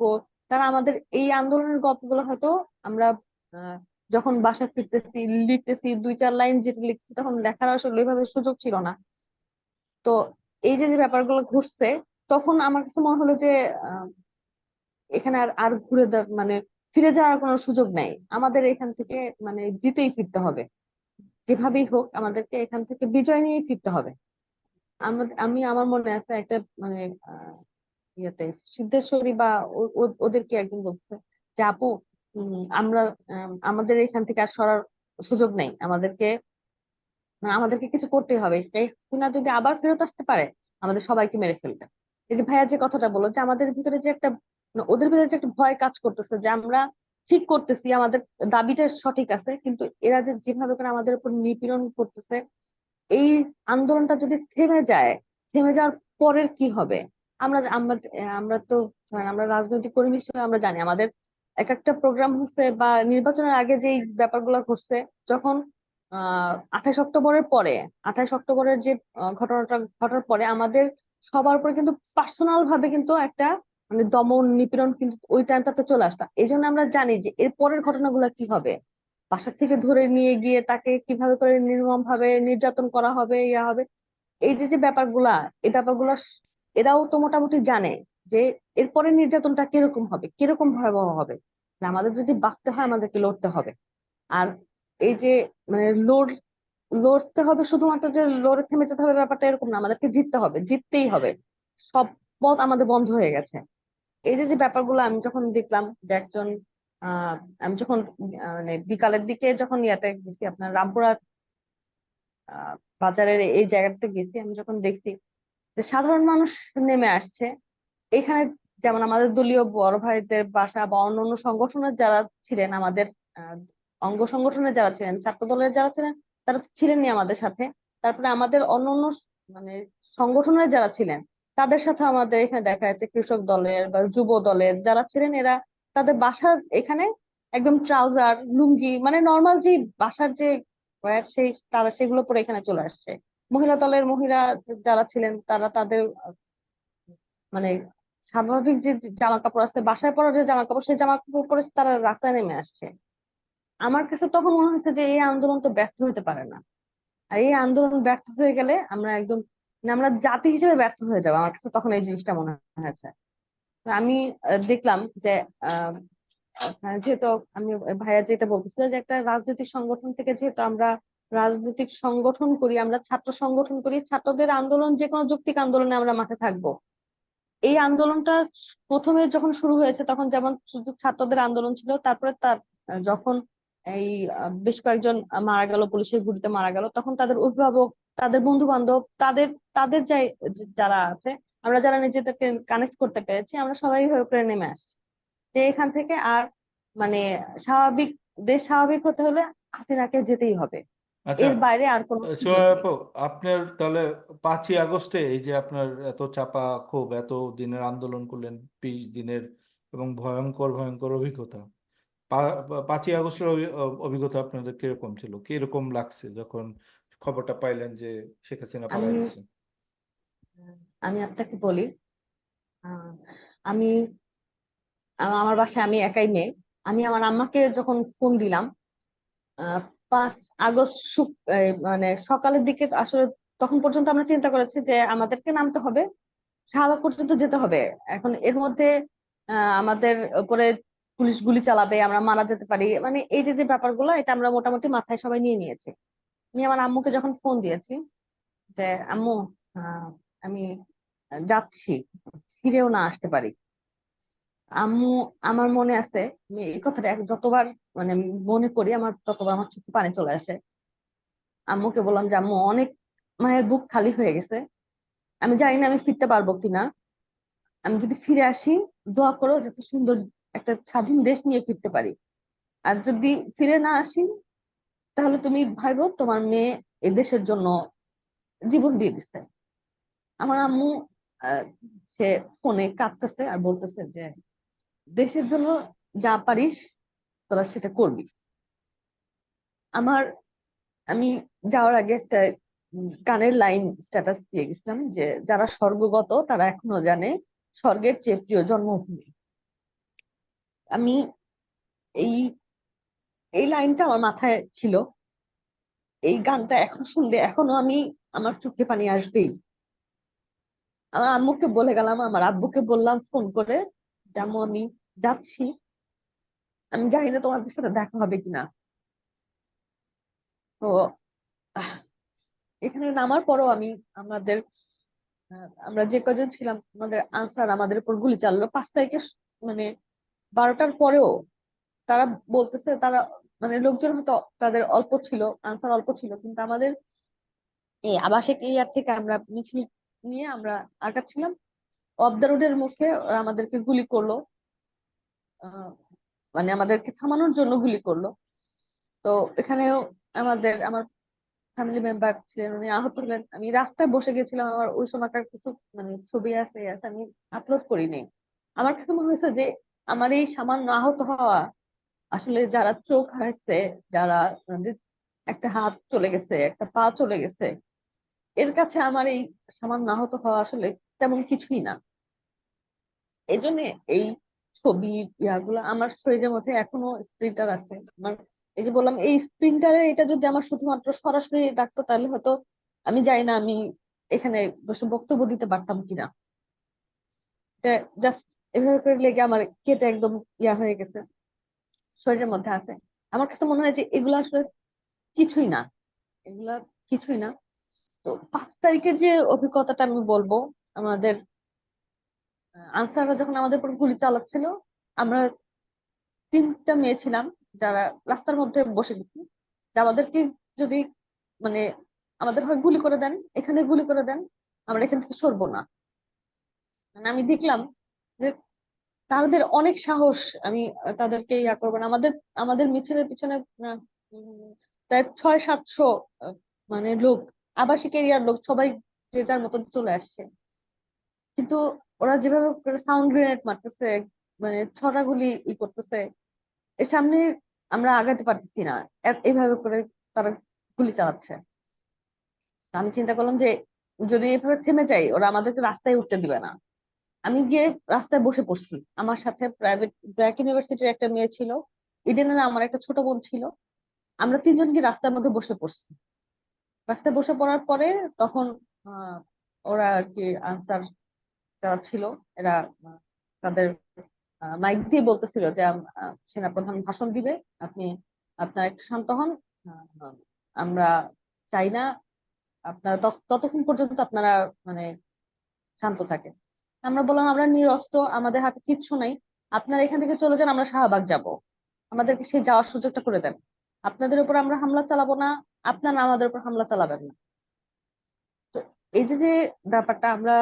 তারা আমাদের এই আন্দোলনের গল্পগুলো হয়তো আমরা আহ, যখন বাসায় ফিরতেছি লিখতেছি, 2-4 লাইন যেটা লিখছি, তখন লেখার আসলে ওইভাবে সুযোগ ছিল না। তো এই যে যে ব্যাপারগুলো ঘটছে, তখন আমার কাছে মনে হলো যে আহ, এখানে আর আর মানে ফিরে যাওয়ার কোনো সুযোগ নাই, আমাদের এখান থেকে মানে জিতেই ফিরতে হবে। যেভাবেই হোক আমাদেরকে এখান থেকে বিজয় নিয়ে ফিরতে হবে। আমি আমার মনে আছে একটা মানে ইয়েতে সিদ্ধেশ্বরী বা ওদেরকে একজন বলছে যে আপু, আমরা আমাদের এখান থেকে আর সরার সুযোগ নেই, আমাদেরকে মানে আমাদেরকে কিছু করতেই হবে, শেখ হাসিনা যদি আবার ফেরত আসতে পারে, আমাদের সবাইকে মেরে ফেলবে। এই যে ভাইয়া যে কথাটা বললো যে আমাদের ভিতরে যে একটা মানে ওদের ভিতরে যে একটা ভয় কাজ করতেছে যে আমরা ঠিক করতেছি, আমাদের দাবিটা সঠিক আছে, কিন্তু এরা যে যেভাবে করে আমাদের উপর নিপীড়ন করতেছে, এই আন্দোলনটা যদি থেমে যায়, থেমে যাওয়ার পরের কি হবে? আমরা আমরা আমরা তো ধরেন আমরা রাজনৈতিক কর্মী হিসেবে আমরা জানি আমাদের এক একটা প্রোগ্রাম হচ্ছে বা নির্বাচনের আগে যেই ব্যাপারগুলো ঘটছে, যখন 28 অক্টোবরের পরে, 28 অক্টোবরের যে ঘটনাটা ঘটার পরে আমাদের সবার উপরে কিন্তু পার্সোনাল ভাবে কিন্তু একটা মানে দমন নিপীড়ন কিন্তু ওই টাইমটাতে চলে আসটা। এই জন্য আমরা জানি যে এর পরের ঘটনাগুলো কি হবে, বাসা থেকে ধরে নিয়ে গিয়ে তাকে কিভাবে করে নির্মম ভাবে নির্যাতন করা হবে, ইয়া হবে। এই যে যে ব্যাপারগুলা, এই ব্যাপারগুলা এরাও তো মোটামুটি জানে যে এরপরে নির্যাতনটা কিরকম হবে, কিরকম ভয়াবহ হবে। না, আমাদের যদি বাঁচতে হয় আমাদেরকে লড়তে হবে। আর এই যে মানে লড়তে হবে, শুধুমাত্র যে লড়ে থেমে যেতে হবে ব্যাপারটা এরকম না, আমাদেরকে জিততে হবে, জিততেই হবে। সব পথ আমাদের বন্ধ হয়ে গেছে। এই যে যে ব্যাপারগুলো আমি যখন দেখলাম যে একজন আহ আমি যখন মানে বিকালের দিকে যখন ইয়াতে গেছি, আপনার রামপুরা আহ বাজারের এই জায়গাটাতে গেছি, আমি যখন দেখছি যে সাধারণ মানুষ নেমে আসছে এখানে, যেমন আমাদের দলীয় বড় ভাইদের বাসা বা অন্যান্য সংগঠনের যারা ছিলেন, আমাদের আহ, অঙ্গ সংগঠনের যারা ছিলেন, ছাত্র দলের যারা ছিলেন, তারা তো ছিলেনই আমাদের সাথে। তারপরে আমাদের অন্যান্য মানে সংগঠনের যারা ছিলেন তাদের সাথে আমাদের এখানে দেখা যাচ্ছে কৃষক দলের বা যুব দলের যারা ছিলেন, এরা তাদের বাসার এখানে একদম ট্রাউজার লুঙ্গি মানে নর্মাল যে বাসার যে wear, সেই তারা সেগুলো পরে এখানে চলে আসছে। মহিলা দলের মহিলা যারা ছিলেন তারা তাদের মানে স্বাভাবিক যে জামা কাপড় আছে, বাসায় পরা যে জামা কাপড়, সেই জামা কাপড় পরে তারা রাস্তায় নেমে আসছে। আমার কাছে তখন মনে হয়েছে যে এই আন্দোলন তো ব্যর্থ হতে পারে না। আর এই আন্দোলন ব্যর্থ হয়ে গেলে আমরা একদম মানে আমরা জাতি হিসেবে ব্যর্থ হয়ে যাবো। আমার কাছে তখন এই জিনিসটা মনে হয়েছে। তো আমি দেখলাম যে আহ যেহেতু আমি ভাইয়া যেটা বলতেছিল যে একটা রাজনৈতিক সংগঠন থেকে যেহেতু আমরা রাজনৈতিক সংগঠন করি, আমরা ছাত্র সংগঠন করি, ছাত্রদের আন্দোলন যে কোনো যৌক্তিক আন্দোলনে আমরা মাঠে থাকবো। এই আন্দোলনটা প্রথমে যখন শুরু হয়েছে তখন যেমন শুধু ছাত্রদের আন্দোলন ছিল, তারপরে তার যখন এই বেশ কয়েকজন মারা গেল, পুলিশের গুলিতে মারা গেল, তখন তাদের অভিভাবক, তাদের বন্ধু বান্ধব, তাদের তাদের যারা আছে, আমরা যারা নিজেদেরকে কানেক্ট করতে পেরেছি, আমরা সবাই হয়ে করে নেমে আসছি যে এখান থেকে আর মানে স্বাভাবিক, দেশ স্বাভাবিক হতে হলে হাসিনাকে যেতেই হবে। আচ্ছা, এর বাইরে আর কোনো সুযোগ সোহেল নেই। আপু, আপনার তাহলে 5ই আগস্টে এই যে আপনার এত চাপা ক্ষোভ, এত দিনের আন্দোলন করলেন, 20 দিনের, এবং ভয়ঙ্কর ভয়ঙ্কর অভিজ্ঞতা, 5ই আগস্টের অভিজ্ঞতা আপনাদের কিরকম ছিল, কিরকম লাগছে যখন খবরটা পাইলেন যে শেখ হাসিনা পালাই আমি দিচ্ছে? আমি আপনাকে বলি, আহ, আমি আমার বাসায় আমি একাই মেয়ে। আমি আমার আম্মাকে যখন ফোন দিলাম 5 আগস্ট মানে সকালের দিকে, আসলে তখন পর্যন্ত আমরা চিন্তা করেছি যে আমাদেরকে নামতে হবে, শাহবাগ পর্যন্ত যেতে হবে। এখন এর মধ্যে আমাদের উপরে পুলিশ গুলি চালাবে, আমরা মারা যেতে পারি, মানে এই যে যে ব্যাপারগুলো, এটা আমরা মোটামুটি মাথায় সবাই নিয়ে নিয়েছি। আমি আমার আম্মুকে যখন ফোন দিয়েছি যে আম্মু, আহ, আমি যাচ্ছি, ফিরেও না আসতে পারি, আম্মু, আমার মনে আছে, আমি এই কথাটা যতবার মানে আমি মনে করি আমার ততবার আমার চোখে পানি চলে আসে। আম্মুকে বললাম যে আম্মু, অনেক মায়ের বুক খালি হয়ে গেছে, আমি জানি না আমি ফিরতে পারবো কিনা, আমি যদি ফিরে আসি দোয়া করো যাতে সুন্দর একটা স্বাধীন দেশ নিয়ে ফিরতে পারি। আর যদি ফিরে না আসি তাহলে তুমি ভাইবো তোমার মেয়ে এদেশের জন্য জীবন দিয়ে দিচ্ছে। আমার আম্মু আহ, সে ফোনে কাঁদতেছে আর বলতেছে যে দেশের জন্য যা পারিস তোরা সেটা করবি। আমার আমি যাওয়ার আগে একটা গানের লাইন স্ট্যাটাস দিয়ে গেছিলাম যে যারা স্বর্গগত তারা এখনো জানে স্বর্গের চেয়ে প্রিয় জন্মভূমি। আমি এই এই লাইনটা আমার মাথায় ছিল। এই গানটা এখন শুনলে এখনো আমি, আমার চোখে পানি আসবেই। আমার আম্মুকে বলে গেলাম, আমার আব্বুকে বললাম ফোন করে, যেমন আমি যাচ্ছি, আমি জানি না তোমাদের সাথে দেখা হবে কিনা। তো আহ, এখানে নামার পরও আমি আমাদের আমরা যে কজন ছিলাম, আমাদের আনসার আমাদের উপর গুলি চাললো 5 তারিখে মানে 12টার পরেও। তারা বলতেছে তারা মানে লোকজন হয়তো তাদের অল্প ছিল, আনসার অল্প ছিল, কিন্তু আমাদের এই আবাসিক এরিয়ার থেকে আমরা মিছিল নিয়ে আমরা আগাচ্ছিলাম, অফ দা রোডের মুখে ওরা আমাদেরকে গুলি করলো। আহ, মানে আমাদেরকে থামানোর জন্য গুলি করলো। তো এখানেও আমার ফ্যামিলি মেম্বার ছিলেন, উনি আহত হলেন। আমি রাস্তায় বসে গেছিলাম, আমার ওই সময়কার কিছু মানে ছবি আছে আমি আপলোড করিনি। আমার কাছে মনে হয়েছে যে আমার এই সামান্য আহত হওয়া, আসলে যারা চোখ হারাইছে, যারা মানে একটা হাত চলে গেছে, একটা পা চলে গেছে, এর কাছে আমার এই সামান্য আহত হওয়া আসলে তেমন কিছুই না। এই জন্য এই ছবি ইয়াগুলো আমার শরীরের মধ্যে এখনো স্প্রিন্টার আছে আমার। এই যে বললাম, এই স্প্রিন্টারে এটা যদি আমার শুধুমাত্র সরাসরি ডাকতো তাহলে হয়তো আমি জানি না আমি এখানে বসে বক্তব্য দিতে পারতাম কিনা। এটা জাস্ট এভাবে করে লেগে আমার কেটে একদম ইয়া হয়ে গেছে, শরীরের মধ্যে আছে। আমার কাছে মনে হয় যে এগুলো আসলে কিছুই না, এগুলা কিছুই না। তো 5 তারিখের যে অভিজ্ঞতাটা আমি বলবো, আমাদের আনসাররা যখন আমাদের উপর গুলি চালাচ্ছিল, আমরা 3টা মেয়ে ছিলাম যারা রাস্তার মধ্যে বসে গেছি, যে আমাদেরকে যদি মানে আমাদের হয় গুলি করে দেন, এখানে গুলি করে দেন, আমরা এখান থেকে সরবো না। মানে আমি দেখলাম যে তাদের অনেক সাহস। আমি তাদেরকে ইয়া করবো না। আমাদের আমাদের মিছিলের পিছনে উম, প্রায় 600-700 মানে লোক, আবাসিক এরিয়ার লোক সবাই যে যার মতন চলে আসছে। কিন্তু ওরা যেভাবে সাউন্ড গ্রেনেড মারতেছে, মানে ছটা গুলি করতেছে, এর সামনে আমরা আগাতে পারতেছি না, এইভাবে করে তারা গুলি চালাচ্ছে। তা আমি চিন্তা করলাম যে যদি এভাবে থেমে যাই, ওরা আমাদেরকে রাস্তায় উঠতে দিবে না। আমি গিয়ে রাস্তায় বসে পড়ছি। আমার সাথে প্রাইভেট ব্র্যাক ইউনিভার্সিটির একটা মেয়ে ছিল, ইডেনের আমার একটা ছোট বোন ছিল। আমরা 3জন কি রাস্তার মধ্যে বসে পড়ছি। রাস্তায় বসে পড়ার পরে তখন আহ, ওরা আর কি আনসার যারা ছিল, এরা তাদের মাইক দিয়ে বলতেছিল যে সেনাপ্রধান ভাষণ দিবে, আপনি আপনারা একটু শান্ত হন। আহ, আমরা চাই না আপনারা ততক্ষণ পর্যন্ত আপনারা মানে শান্ত থাকেন। আমরা বললাম আমরা নিরস্ত্র, আমাদের হাতে কিচ্ছু নাই, আপনারা এখান থেকে চলে যান, আমরা শাহবাগ যাব, আমাদেরকে সেই যাওয়ার সুযোগটা করে দেন। আপনাদের উপর আমরা হামলা চালাবো না, আপনারা আমাদের উপর হামলা চালাবেন না। তো এই যে যে ব্যাপারটা আমরা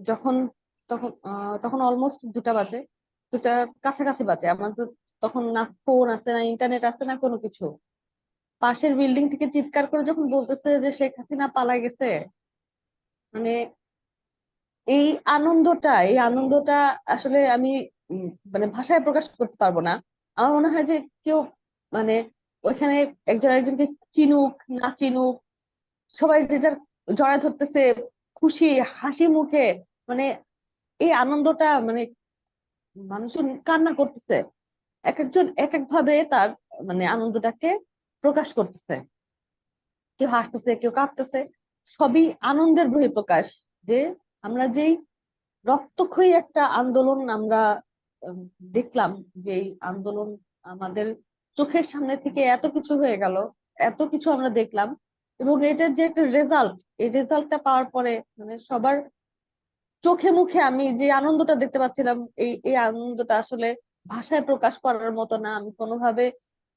যখন তখন অলমোস্ট 2টা বাজে, 2টার কাছাকাছি বাজে। আমাদের তখন না ফোন আছে, না ইন্টারনেট আছে, না কোনো কিছু। পাশের বিল্ডিং থেকে চিৎকার করে যখন বলতেছে যে শেখ হাসিনা পালাই গেছে, মানে এই আনন্দটা আসলে আমি উম, মানে ভাষায় প্রকাশ করতে পারবো না। আমার মনে হয় যে কেউ মানে ওইখানে একজন একজনকে চিনুক না চিনুক, সবাই যে যার জড়ায় ধরতেছে, খুশি হাসি মুখে, মানে এই আনন্দটা, মানে মানুষজন কান্না করতেছে, এক একজন এক এক ভাবে তার মানে আনন্দটাকে প্রকাশ করতেছে। কেউ হাসতেছে, কেউ কাঁদতেছে, সবই আনন্দের বহিঃপ্রকাশ। যে আমরা যেই রক্তক্ষয়ী একটা আন্দোলন আমরা উম, দেখলাম, যে এই আন্দোলন আমাদের চোখের সামনে থেকে এত কিছু হয়ে গেল, এত কিছু আমরা দেখলাম, এবং এটার যে একটা রেজাল্ট, এই রেজাল্টটা পাওয়ার পরে মানে সবার চোখে মুখে আমি যে আনন্দটা দেখতে পাচ্ছিলাম, এই এই আনন্দটা আসলে ভাষায় প্রকাশ করার মতো না। আমি কোনোভাবে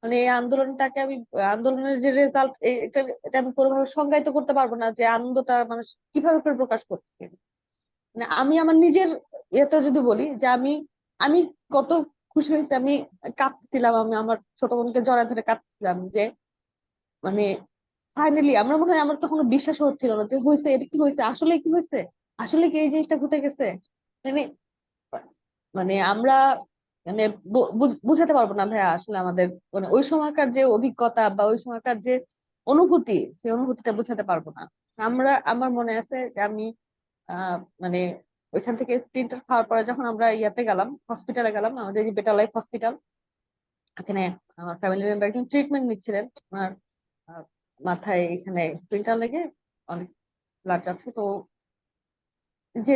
মানে এই আন্দোলনটাকে আমি আন্দোলনের যে রেজাল্ট, এটা এটা আমি কোনোভাবে সংজ্ঞায়িত করতে পারবো না যে আনন্দটা মানুষ কিভাবে করে প্রকাশ করছে। মানে আমি আমার নিজের ইয়েতে যদি বলি যে আমি আমি কত খুশি হয়েছি, আমি কাঁদছিলাম, আমি আমার ছোট বোনকে জড়ায় ধরে কাঁদছিলাম যে মানে ফাইনালি আমরা মনে হয় আমার তখন বিশ্বাস হচ্ছিল না যে হয়েছে, এটা কি হয়েছে, আসলে কি হয়েছে, আসলে কি এই জিনিসটা ঘটে গেছে। মানে মানে আমরা মানে বুঝাতে পারবো না ভাইয়া আসলে আমাদের মানে ওই সময়কার যে অভিজ্ঞতা বা ওই সময়কার যে অনুভূতি, সেই অনুভূতিটা বুঝাতে পারবো না। আমার মনে আছে যে আমি মানে ওইখান থেকে প্রিন্টার খাওয়ার পরে যখন আমরা ইয়াতে গেলাম, হসপিটালে গেলাম, আমাদের যে বেটার লাইফ হসপিটাল, এখানে আমার ফ্যামিলি মেম্বার একজন ট্রিটমেন্ট নিচ্ছিলেন। ওনার আহ, মাথায় এখানে স্প্রিন্টার লেগে অনেক ব্লাড যাচ্ছে। তো যে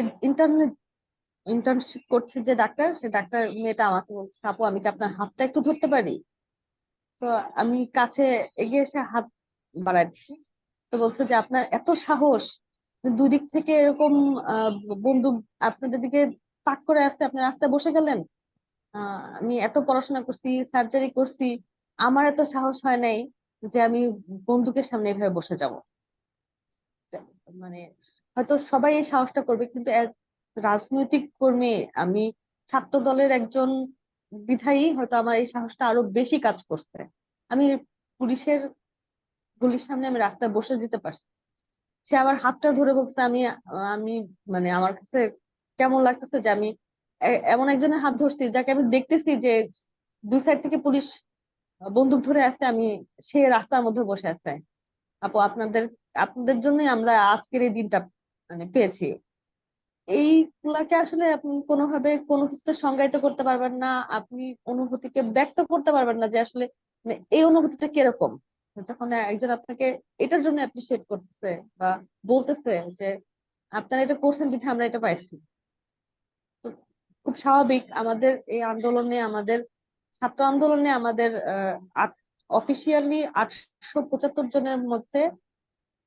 ইন্টার্নশিপ করছে যে ডাক্তার, সে ডাক্তার মেয়েটা আমাকে বলছে, আপু আমি কি আপনার হাতটা একটু ধরতে পারি? তো আমি কাছে এগিয়ে এসে হাত বাড়াই দিচ্ছি। তো বলছে যে আপনার এত সাহস, দুই দিক থেকে এরকম আহ বন্দুক আপনাদের দিকে তাক করে আসছে, আপনি রাস্তায় বসে গেলেন। আমি এত পড়াশোনা করছি, সার্জারি করছি, আমার এত সাহস হয় নাই যে আমি বন্দুকের সামনে এভাবে বসে যাব। মানে হয়তো সবাই এই সাহসটা করবে, কিন্তু এক রাজনৈতিক কর্মী, আমি ছাত্র দলের একজন বিধায়ী, হয়তো আমার এই সাহসটা আরো বেশি কাজ করছে। আমি পুলিশের গুলির সামনে আমি রাস্তায় বসে যেতে পারছি। সে আমার হাতটা ধরে বলছে, আমি আমি মানে আমার কাছে কেমন লাগতেছে যে আমি এমন একজনের হাত ধরছি যাকে আমি দেখতেছি যে 2 সাইড থেকে পুলিশ বন্দুক ধরে আছে, আমি সে রাস্তার মধ্যে বসে আছে। আপু আপনাদের আপনাদের জন্যই আমরা আজকের এই দিনটা মানে পেয়েছি। এইগুলাকে আসলে আপনি কোনোভাবে কোনো কিছুতে সংজ্ঞায়িত করতে পারবেন না, আপনি অনুভূতিকে ব্যক্ত করতে পারবেন না যে আসলে মানে এই অনুভূতিটা কিরকম যখন একজন আপনাকে এটার জন্য অ্যাপ্রিসিয়েট করতেছে বা বলতেছে যে আপনারা এটা করছেন বিধায় আমরা এটা পাইছি। তো খুব স্বাভাবিক আমাদের এই আন্দোলনে, আমাদের ছাত্র আন্দোলনে আমাদের অফিসিয়ালি 875 জনের মধ্যে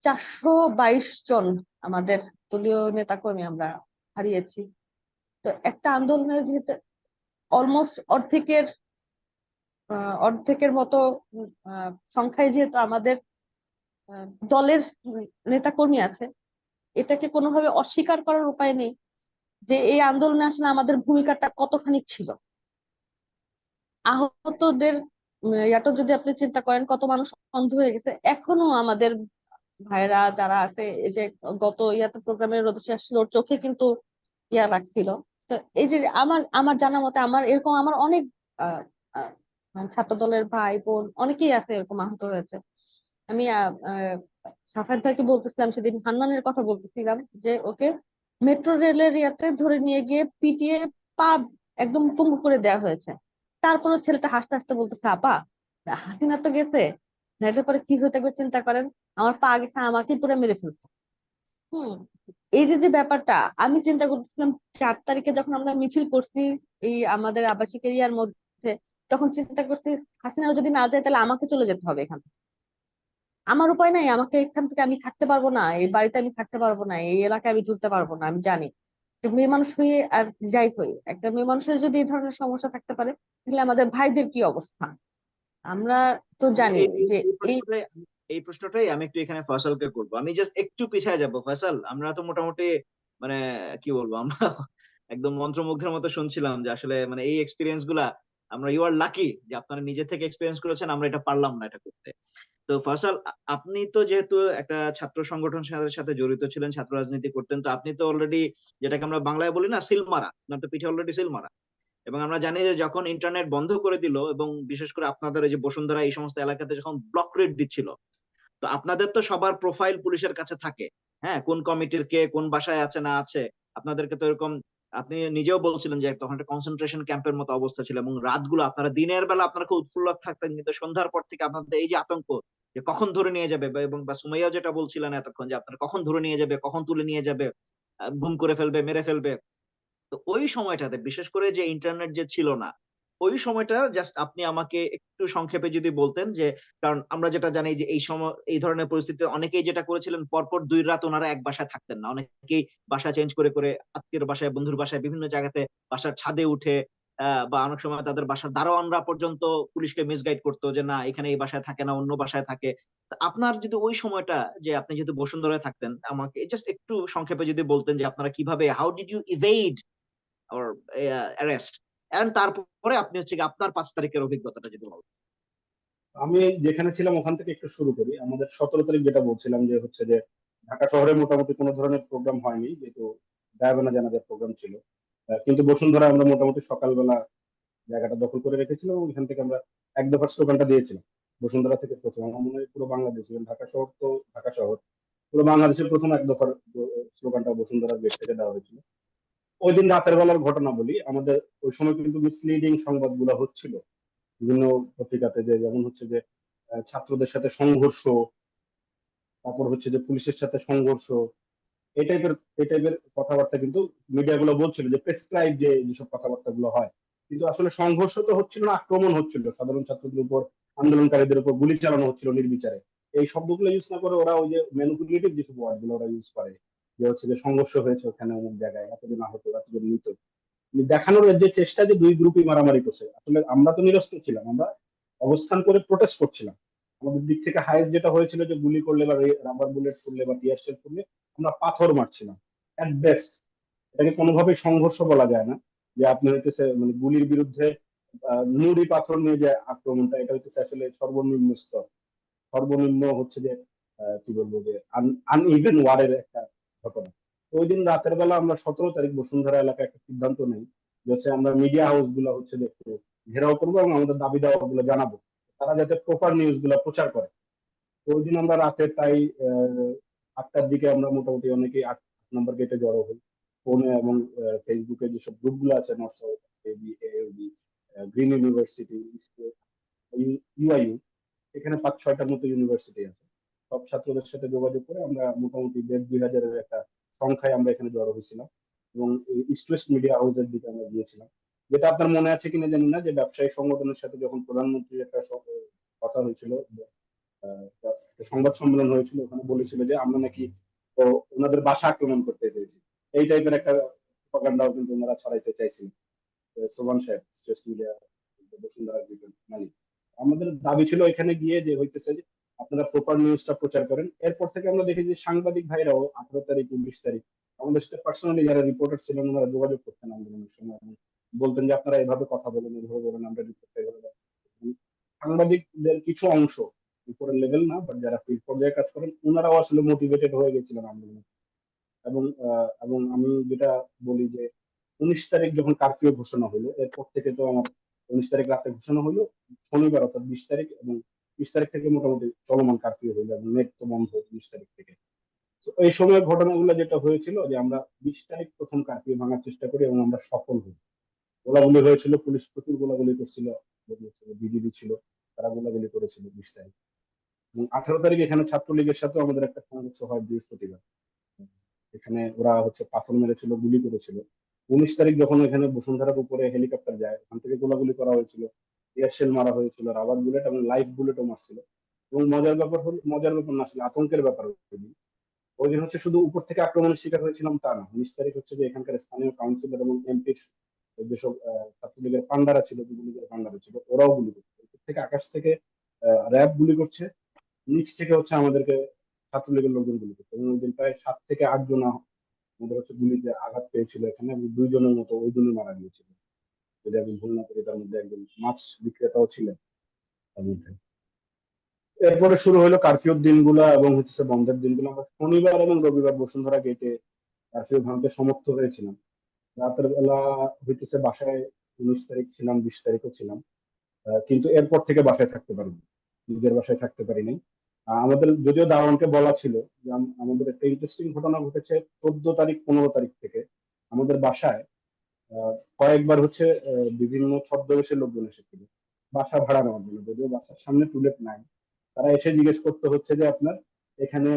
422 জন আমাদের দলীয় নেতাকর্মী আমরা হারিয়েছি। তো একটা আন্দোলনের যেহেতু অলমোস্ট অর্ধেকের মতো সংখ্যায় যেহেতু আমাদের দলের নেতাকর্মী আছে, এটাকে কোনোভাবে অস্বীকার করার উপায় নেই যে এই আন্দোলনে আসলে আমাদের ভূমিকাটা কতখানি ছিল। আহতদের ইয়াটা যদি আপনি চিন্তা করেন, কত মানুষ অন্ধ হয়ে গেছে, এখনো আমাদের ভাইরা যারা আছে, এই যে গত ইয়াতে প্রোগ্রামের রোদেশে আসছিল, ওর চোখে কিন্তু ইয়া রাখছিল। তো এই যে আমার আমার জানা মতে আমার এরকম আমার অনেক আহ, আহ, ছাত্র দলের ভাই বোন অনেকেই আছে এরকম আহত হয়েছে। আমি সাফায়েত ভাইকে বলতেছিলাম সেদিন, হান্নানের কথা বলতেছিলাম যে ওকে মেট্রো রেলের ইয়াতে ধরে নিয়ে গিয়ে পিটিয়ে পা একদম পঙ্গু করে দেওয়া হয়েছে। তারপরে ছেলেটা হাসতে হাসতে বলতেছে, আপা হাসিনা তো গেছে, নাইলে পরে কি হতে হবে চিন্তা করেন, আমার পা গেছে, আমাকে পুরো মেরে ফেলছে। হুম। এই যে যে ব্যাপারটা আমি চিন্তা করতেছিলাম 4 তারিখে যখন আমরা মিছিল করছি এই আমাদের আবাসিক এরিয়ার মধ্যে, তখন চিন্তা করছি হাসিনা যদি না যায় তাহলে আমাকে চলে যেতে হবে এখান থেকে। আমার উপায় নাই, আমাকে এখান থেকে আমি থাকতে পারবো না, এই বাড়িতে আমি থাকতে পারবো না, এই এলাকায় আমি ঢুকতে পারবো না। আমি জানি একটা মেয়ে মানুষ হয়ে আর যাই হই, একটা মেয়ে মানুষের যদি এই ধরনের সমস্যা থাকতে পারে, তাহলে আমাদের ভাইদের কি অবস্থা। আমরা তো আমি জানি এই এই যে এই এই প্রশ্নটাই এই প্রশ্নটাই আমি একটু এখানে ফয়সালকে করবো। আমি জাস্ট একটু পিছায় যাব। ফয়সাল, আমরা তো মোটামুটি মানে কি বলবো, আমরা একদম মন্ত্রমুগ্ধের মতো শুনছিলাম যে আসলে মানে এই এক্সপিরিয়েন্স গুলা আমরা, ইউ আর লাকি যে আপনারা নিজে থেকে এক্সপিরিয়েন্স করেছেন, আমরা এটা পারলাম না এটা করতে। তো ফয়সাল, আপনি তো যেহেতু একটা ছাত্র সংগঠনের সাথে সাথে জড়িত ছিলেন, ছাত্র রাজনীতি করতেন, তো আপনি তো অলরেডি, যেটাকে আমরা বাংলায় বলি না, সিল মারা, আপনার তো পিঠে অলরেডি সিল মারা। এবং আমরা জানি যে যখন ইন্টারনেট বন্ধ করে দিল এবং বিশেষ করে আপনাদের এই যে বসুন্ধরা এই সমস্ত এলাকাতে যখন ব্লক রেট দিচ্ছিল, তো আপনাদের তো সবার প্রোফাইল পুলিশের কাছে থাকে। হ্যাঁ, কোন কমিটির কে কোন বাসায় আছে না আছে, আপনাদেরকে তো এরকম, আপনি নিজেও বলছিলেন যে তখন একটা কনসেন্ট্রেশন ক্যাম্পের মতো অবস্থা ছিল এবং রাতগুলো আপনারা, দিনের বেলা আপনারা খুব উৎফুল্ল থাকতেন, কিন্তু সন্ধ্যার পর থেকে আপনাদের এই যে আতঙ্ক যে কখন ধরে নিয়ে যাবে, এবং বা সুমাইয়াও যেটা বলছিলেন এতক্ষণ যে আপনারা কখন ধরে নিয়ে যাবে, কখন তুলে নিয়ে যাবে, গুম করে ফেলবে, মেরে ফেলবে। তো ওই সময়টাতে বিশেষ করে যে ইন্টারনেট যে ছিল না, ওই সময়টা জাস্ট আপনি আমাকে একটু সংক্ষেপে যদি বলতেন যে, কারণ আমরা যেটা জানি যে এই সময় এই ধরনের পরিস্থিতিতে অনেকেই যেটা করেছিলেন, পরপর ২ রাত ওনারা এক বাসায় থাকতেন না। অনেকেই বাসা চেঞ্জ করে করে আত্মীয়ের বাসায়, বন্ধুর বাসায়, বিভিন্ন জায়গাতে বাসার ছাদে উঠে বা অনেক সময় তাদের বাসার দারোয়ানরা পর্যন্ত পুলিশকে মিসগাইড করতো যে না এখানে এই বাসায় থাকে না, অন্য বাসায় থাকে। তো আপনার যদি ওই সময়টা, যে আপনি যেহেতু বসুন্ধরায় থাকতেন, আমাকে জাস্ট একটু সংক্ষেপে যদি বলতেন যে আপনারা কিভাবে, how did you evade or arrest, and তারপরে আপনি হচ্ছে কি আপনার 5 তারিখের অভিজ্ঞতাটা যদি বলেন। আমি যেখানে ছিলাম ওখান থেকে একটু শুরু করি। আমাদের 17 তারিখ যেটা বলছিলাম যে হচ্ছে যে ঢাকা শহরে মোটামুটি কোনো ধরনের প্রোগ্রাম হয়নি, যেহেতু গায়েবানা জানাজার প্রোগ্রাম ছিল। কিন্তু বসুন্ধরা আমরা মোটামুটি সকালবেলা জায়গাটা দখল করে রেখেছিলাম এবং এখান থেকে আমরা এক দফার স্লোগানটা দিয়েছিলাম। বসুন্ধরা থেকে প্রথম, আমার মনে হয় পুরো বাংলাদেশ, ঢাকা শহর তো ঢাকা শহর, পুরো বাংলাদেশের প্রথম এক দফার স্লোগানটা বসুন্ধরার গেট থেকে দেওয়া হয়েছিল। ওই দিন রাতের বেলার ঘটনা বলি, আমাদের ওই সময় কিন্তু মিসলিডিং সংবাদগুলো হচ্ছিল বিভিন্ন পত্রিকাতে, যে যেমন হচ্ছে যে ছাত্রদের সাথে সংঘর্ষ, তারপর হচ্ছে যে পুলিশের সাথে সংঘর্ষ, এই টাইপের কথাবার্তা কিন্তু মিডিয়াগুলো বলছিল যে প্রেসক্রাইব যে যেসব কথাবার্তা গুলো হয়। কিন্তু আসলে সংঘর্ষ তো হচ্ছিল না, আক্রমণ হচ্ছিল, সাধারণ ছাত্রদের উপর, আন্দোলনকারীদের উপর গুলি চালানো হচ্ছিল নির্বিচারে। এই শব্দগুলো ইউজ না করে ওরা ওই যে ম্যানিপুলেটিভ যেসব ওয়ার্ড গুলো ওরা ইউজ করে, যে হচ্ছে যে সংঘর্ষ হয়েছে ওখানে অমুক জায়গায়, এতদিন আহত, এতদিন মৃত, দেখানোর যে চেষ্টা যে দুই গ্রুপই মারামারি করছে। আসলে আমরা তো নিরস্ত্র ছিলাম, আমরা অবস্থান করে প্রোটেস্ট করছিলাম। আমাদের দিক থেকে হাইয়েস্ট যেটা হয়েছিল যে গুলি করলে বা রাবার বুলেট করলে বা টিয়ার শেল করলে আমরা পাথর মারছিলাম এট বেস্ট। এটাকে কোনোভাবেই সংঘর্ষ বলা যায় না। যে আপনি হইতেছে মানে গুলির বিরুদ্ধে নুড়ি পাথর নিয়ে যে আক্রমণটা, এটা হইতেছে আসলে সর্বনিম্ন স্তর, সর্বনিম্ন হচ্ছে যে কি বলবো যে আনইভেন ওয়ারের একটা ঘটনা। তো ওই দিন রাতের বেলা আমরা 17 তারিখ বসুন্ধরা এলাকায় একটা সিদ্ধান্ত নেই যে হচ্ছে আমরা মিডিয়া হাউস গুলা হচ্ছে যে একটু ঘেরাও করবো এবং আমাদের দাবি দাওয়া গুলো জানাবো, তারা যাতে প্রপার নিউজ গুলা প্রচার করে। তো ওই দিন আমরা রাতে প্রায় 8টার দিকে আমরা মোটামুটি অনেকেই 8 নম্বর গেটে জড়ো হই। ফোনে এবং ফেসবুকে যেসব গ্রুপ গুলো আছে, North South, AB, AOB, Green University, UIU, এখানে 5-6টার মতো ইউনিভার্সিটি আছে। সব ছাত্রদের সাথে যোগাযোগ করে আমরা মোটামুটি 1,500-2,000-এর একটা সংখ্যায় আমরা এখানে জড়ো হয়েছিলাম এবং ইস্ট ওয়েস্ট মিডিয়া হাউসের দিকে আমরা গিয়েছিলাম। যেটা আপনার মনে আছে কিনা জানি না, যে ব্যবসায়ী সংগঠনের সাথে যখন প্রধানমন্ত্রীর একটা কথা কথা হয়েছিল, একটা সংবাদ সম্মেলন হয়েছিল, ওখানে বলেছিল যে আমরা নাকি ও ওনাদের বাসা আক্রমণ করতে চেয়েছি। এই টাইপের একটা প্রপাগান্ডাও কিন্তু ওনারা ছড়াইতে চাইছিলেন। সোবান সাহেব স্ট্রেস মিডিয়া বসুন্ধরা গ্রুপের মালিক। আমাদের দাবি ছিল এখানে গিয়ে যে হইতেছে যে আপনারা প্রপার নিউজটা প্রচার করেন। এরপর থেকে আমরা দেখি যে সাংবাদিক ভাইরাও 18 তারিখ 19 তারিখ আমাদের সাথে পার্সোনালি যারা রিপোর্টার ছিলেন ওনারা যোগাযোগ করতেন আন্দোলনের সময় এবং বলতেন যে আপনারা এভাবে কথা বলেন, এভাবে বলেন, আমরা রিপোর্টটা এভাবে দেখাবো। সাংবাদিকদের কিছু অংশ, উপরের লেভেল না বাট যারা ফিল্ড পর্যায়ে কাজ করেন, ওনারাও আসলে মোটিভেটেড হয়ে গেছিলেন আন্দোলনে। এবং আমি যেটা বলি যে 19 তারিখ যখন কারফিউ ঘোষণা হলো, এরপর থেকে তো আমার 19 তারিখ রাতে ঘোষণা হলো, শনিবার অর্থাৎ 20 তারিখ, এবং 20 তারিখ থেকে মোটামুটি চলমান কারফিউ হলো এবং নেট তো বন্ধ 20 তারিখ থেকে। তো এই সময়ের ঘটনাগুলো যেটা হয়েছিল যে আমরা 20 তারিখ প্রথম কারফিউ ভাঙার চেষ্টা করি এবং আমরা সফল হই। গোলাগুলি হয়েছিল, পুলিশ প্রচুর গোলাগুলি করছিল, বিজিবি ছিল, তারা গোলাগুলি করেছিল 20 তারিখ। এবং 18 তারিখ এখানে ছাত্রলীগের সাথে আমাদের একটা সংঘর্ষ হয় বৃহস্পতিবার। এখানে ওরা পাথর মেরেছিল, গুলি করেছিল। 19 তারিখ যখন এখানে বসুন্ধরার উপরে হেলিকপ্টার যায়, ওখান থেকে গোলাগুলি করা হয়েছিল, এয়ারশেল মারা হয়েছিল, রাবার বুলেট এবং লাইভ বুলেটও মারছিল। এবং মজার ব্যাপার না, আসলে আতঙ্কের ব্যাপার ওই দিন শুধু উপর থেকে আক্রমণের শিকার হয়েছিলাম তা না। 19 তারিখ যে এখানকার স্থানীয় কাউন্সিলর এবং এমপির যেসব ছাত্রলীগের পান্ডারা ছিল, যুবলীগের পান্ডারা ছিল, ওরাও গুলি করছে। উপর থেকে আকাশ থেকে র্যাব গুলি করছে, নিচ থেকে আমাদেরকে ছাত্রলীগের লোকজন গুলি করছে। এবং ওই দিন প্রায় 7 থেকে 8 জন আমাদের গুলিতে আঘাত পেয়েছিল এখানে, এবং 2 জনের মতো ওই দিনই মারা গিয়েছিল। যদি আমি ভুল না করি, তার মধ্যে একজন মাছ বিক্রেতাও ছিলেন তার মধ্যে। এরপরে শুরু হলো কারফিউর দিনগুলা এবং বন্ধের দিনগুলো। আমরা শনিবার এবং রবিবার বসুন্ধরা গেটে কারফিউ ভাঙতে সমর্থ হয়েছিলাম। রাতের বেলা বাসায় 19 তারিখ ছিলাম, 20 তারিখও ছিলাম, কিন্তু এরপর থেকে বাসায় থাকতে পারিনি, নিজের বাসায় থাকতে পারিনি। আমাদের যদিও দারোয়ানকে বলা ছিল যে আমাদের একটা ইন্টারেস্টিং ঘটনা ঘটেছে 14 তারিখ 15 তারিখ থেকে আমাদের বাসায় কয়েকবার বিভিন্ন ছদ্মবেশের লোকজন এসেছিল বাসা ভাড়া নেওয়ার জন্য। যদিও বাসার সামনে টুলেট নাই, তারা এসে জিজ্ঞেস করতে যে আপনার এখানে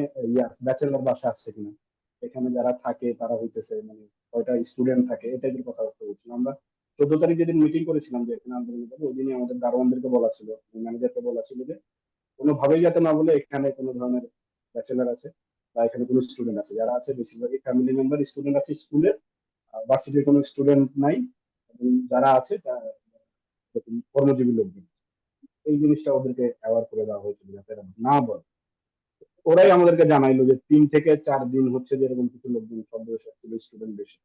ব্যাচেলার বাসা আছে কিনা, এখানে যারা থাকে তারা মানে কয়টা স্টুডেন্ট থাকে, এই টাইপের কথাবার্তা বলছিল। আমরা 14 তারিখ যেদিন মিটিং করেছিলাম যে এখানে আন্দোলন করবো, ওই দিনই আমাদের দারোয়ানদেরকে বলা ছিল, ম্যানেজারকে বলা ছিল যে কোনোভাবেই যাতে না বলে এখানে কোনো ধরনের ব্যাচেলার আছে বা এখানে কোনো স্টুডেন্ট আছে। যারা আছে বেশিরভাগই ফ্যামিলি মেম্বার, স্টুডেন্ট আছে স্কুলের, ভার্সিটির কোনো স্টুডেন্ট নাই, এবং যারা আছে কর্মজীবী লোকজন। এই জিনিসটা ওদেরকে অ্যাওয়ার করে দেওয়া হয়েছিল যাতে না বলে। ওরাই আমাদেরকে জানাইলো যে 3 থেকে 4 দিন যে এরকম কিছু লোকজন স্টুডেন্ট বেশি,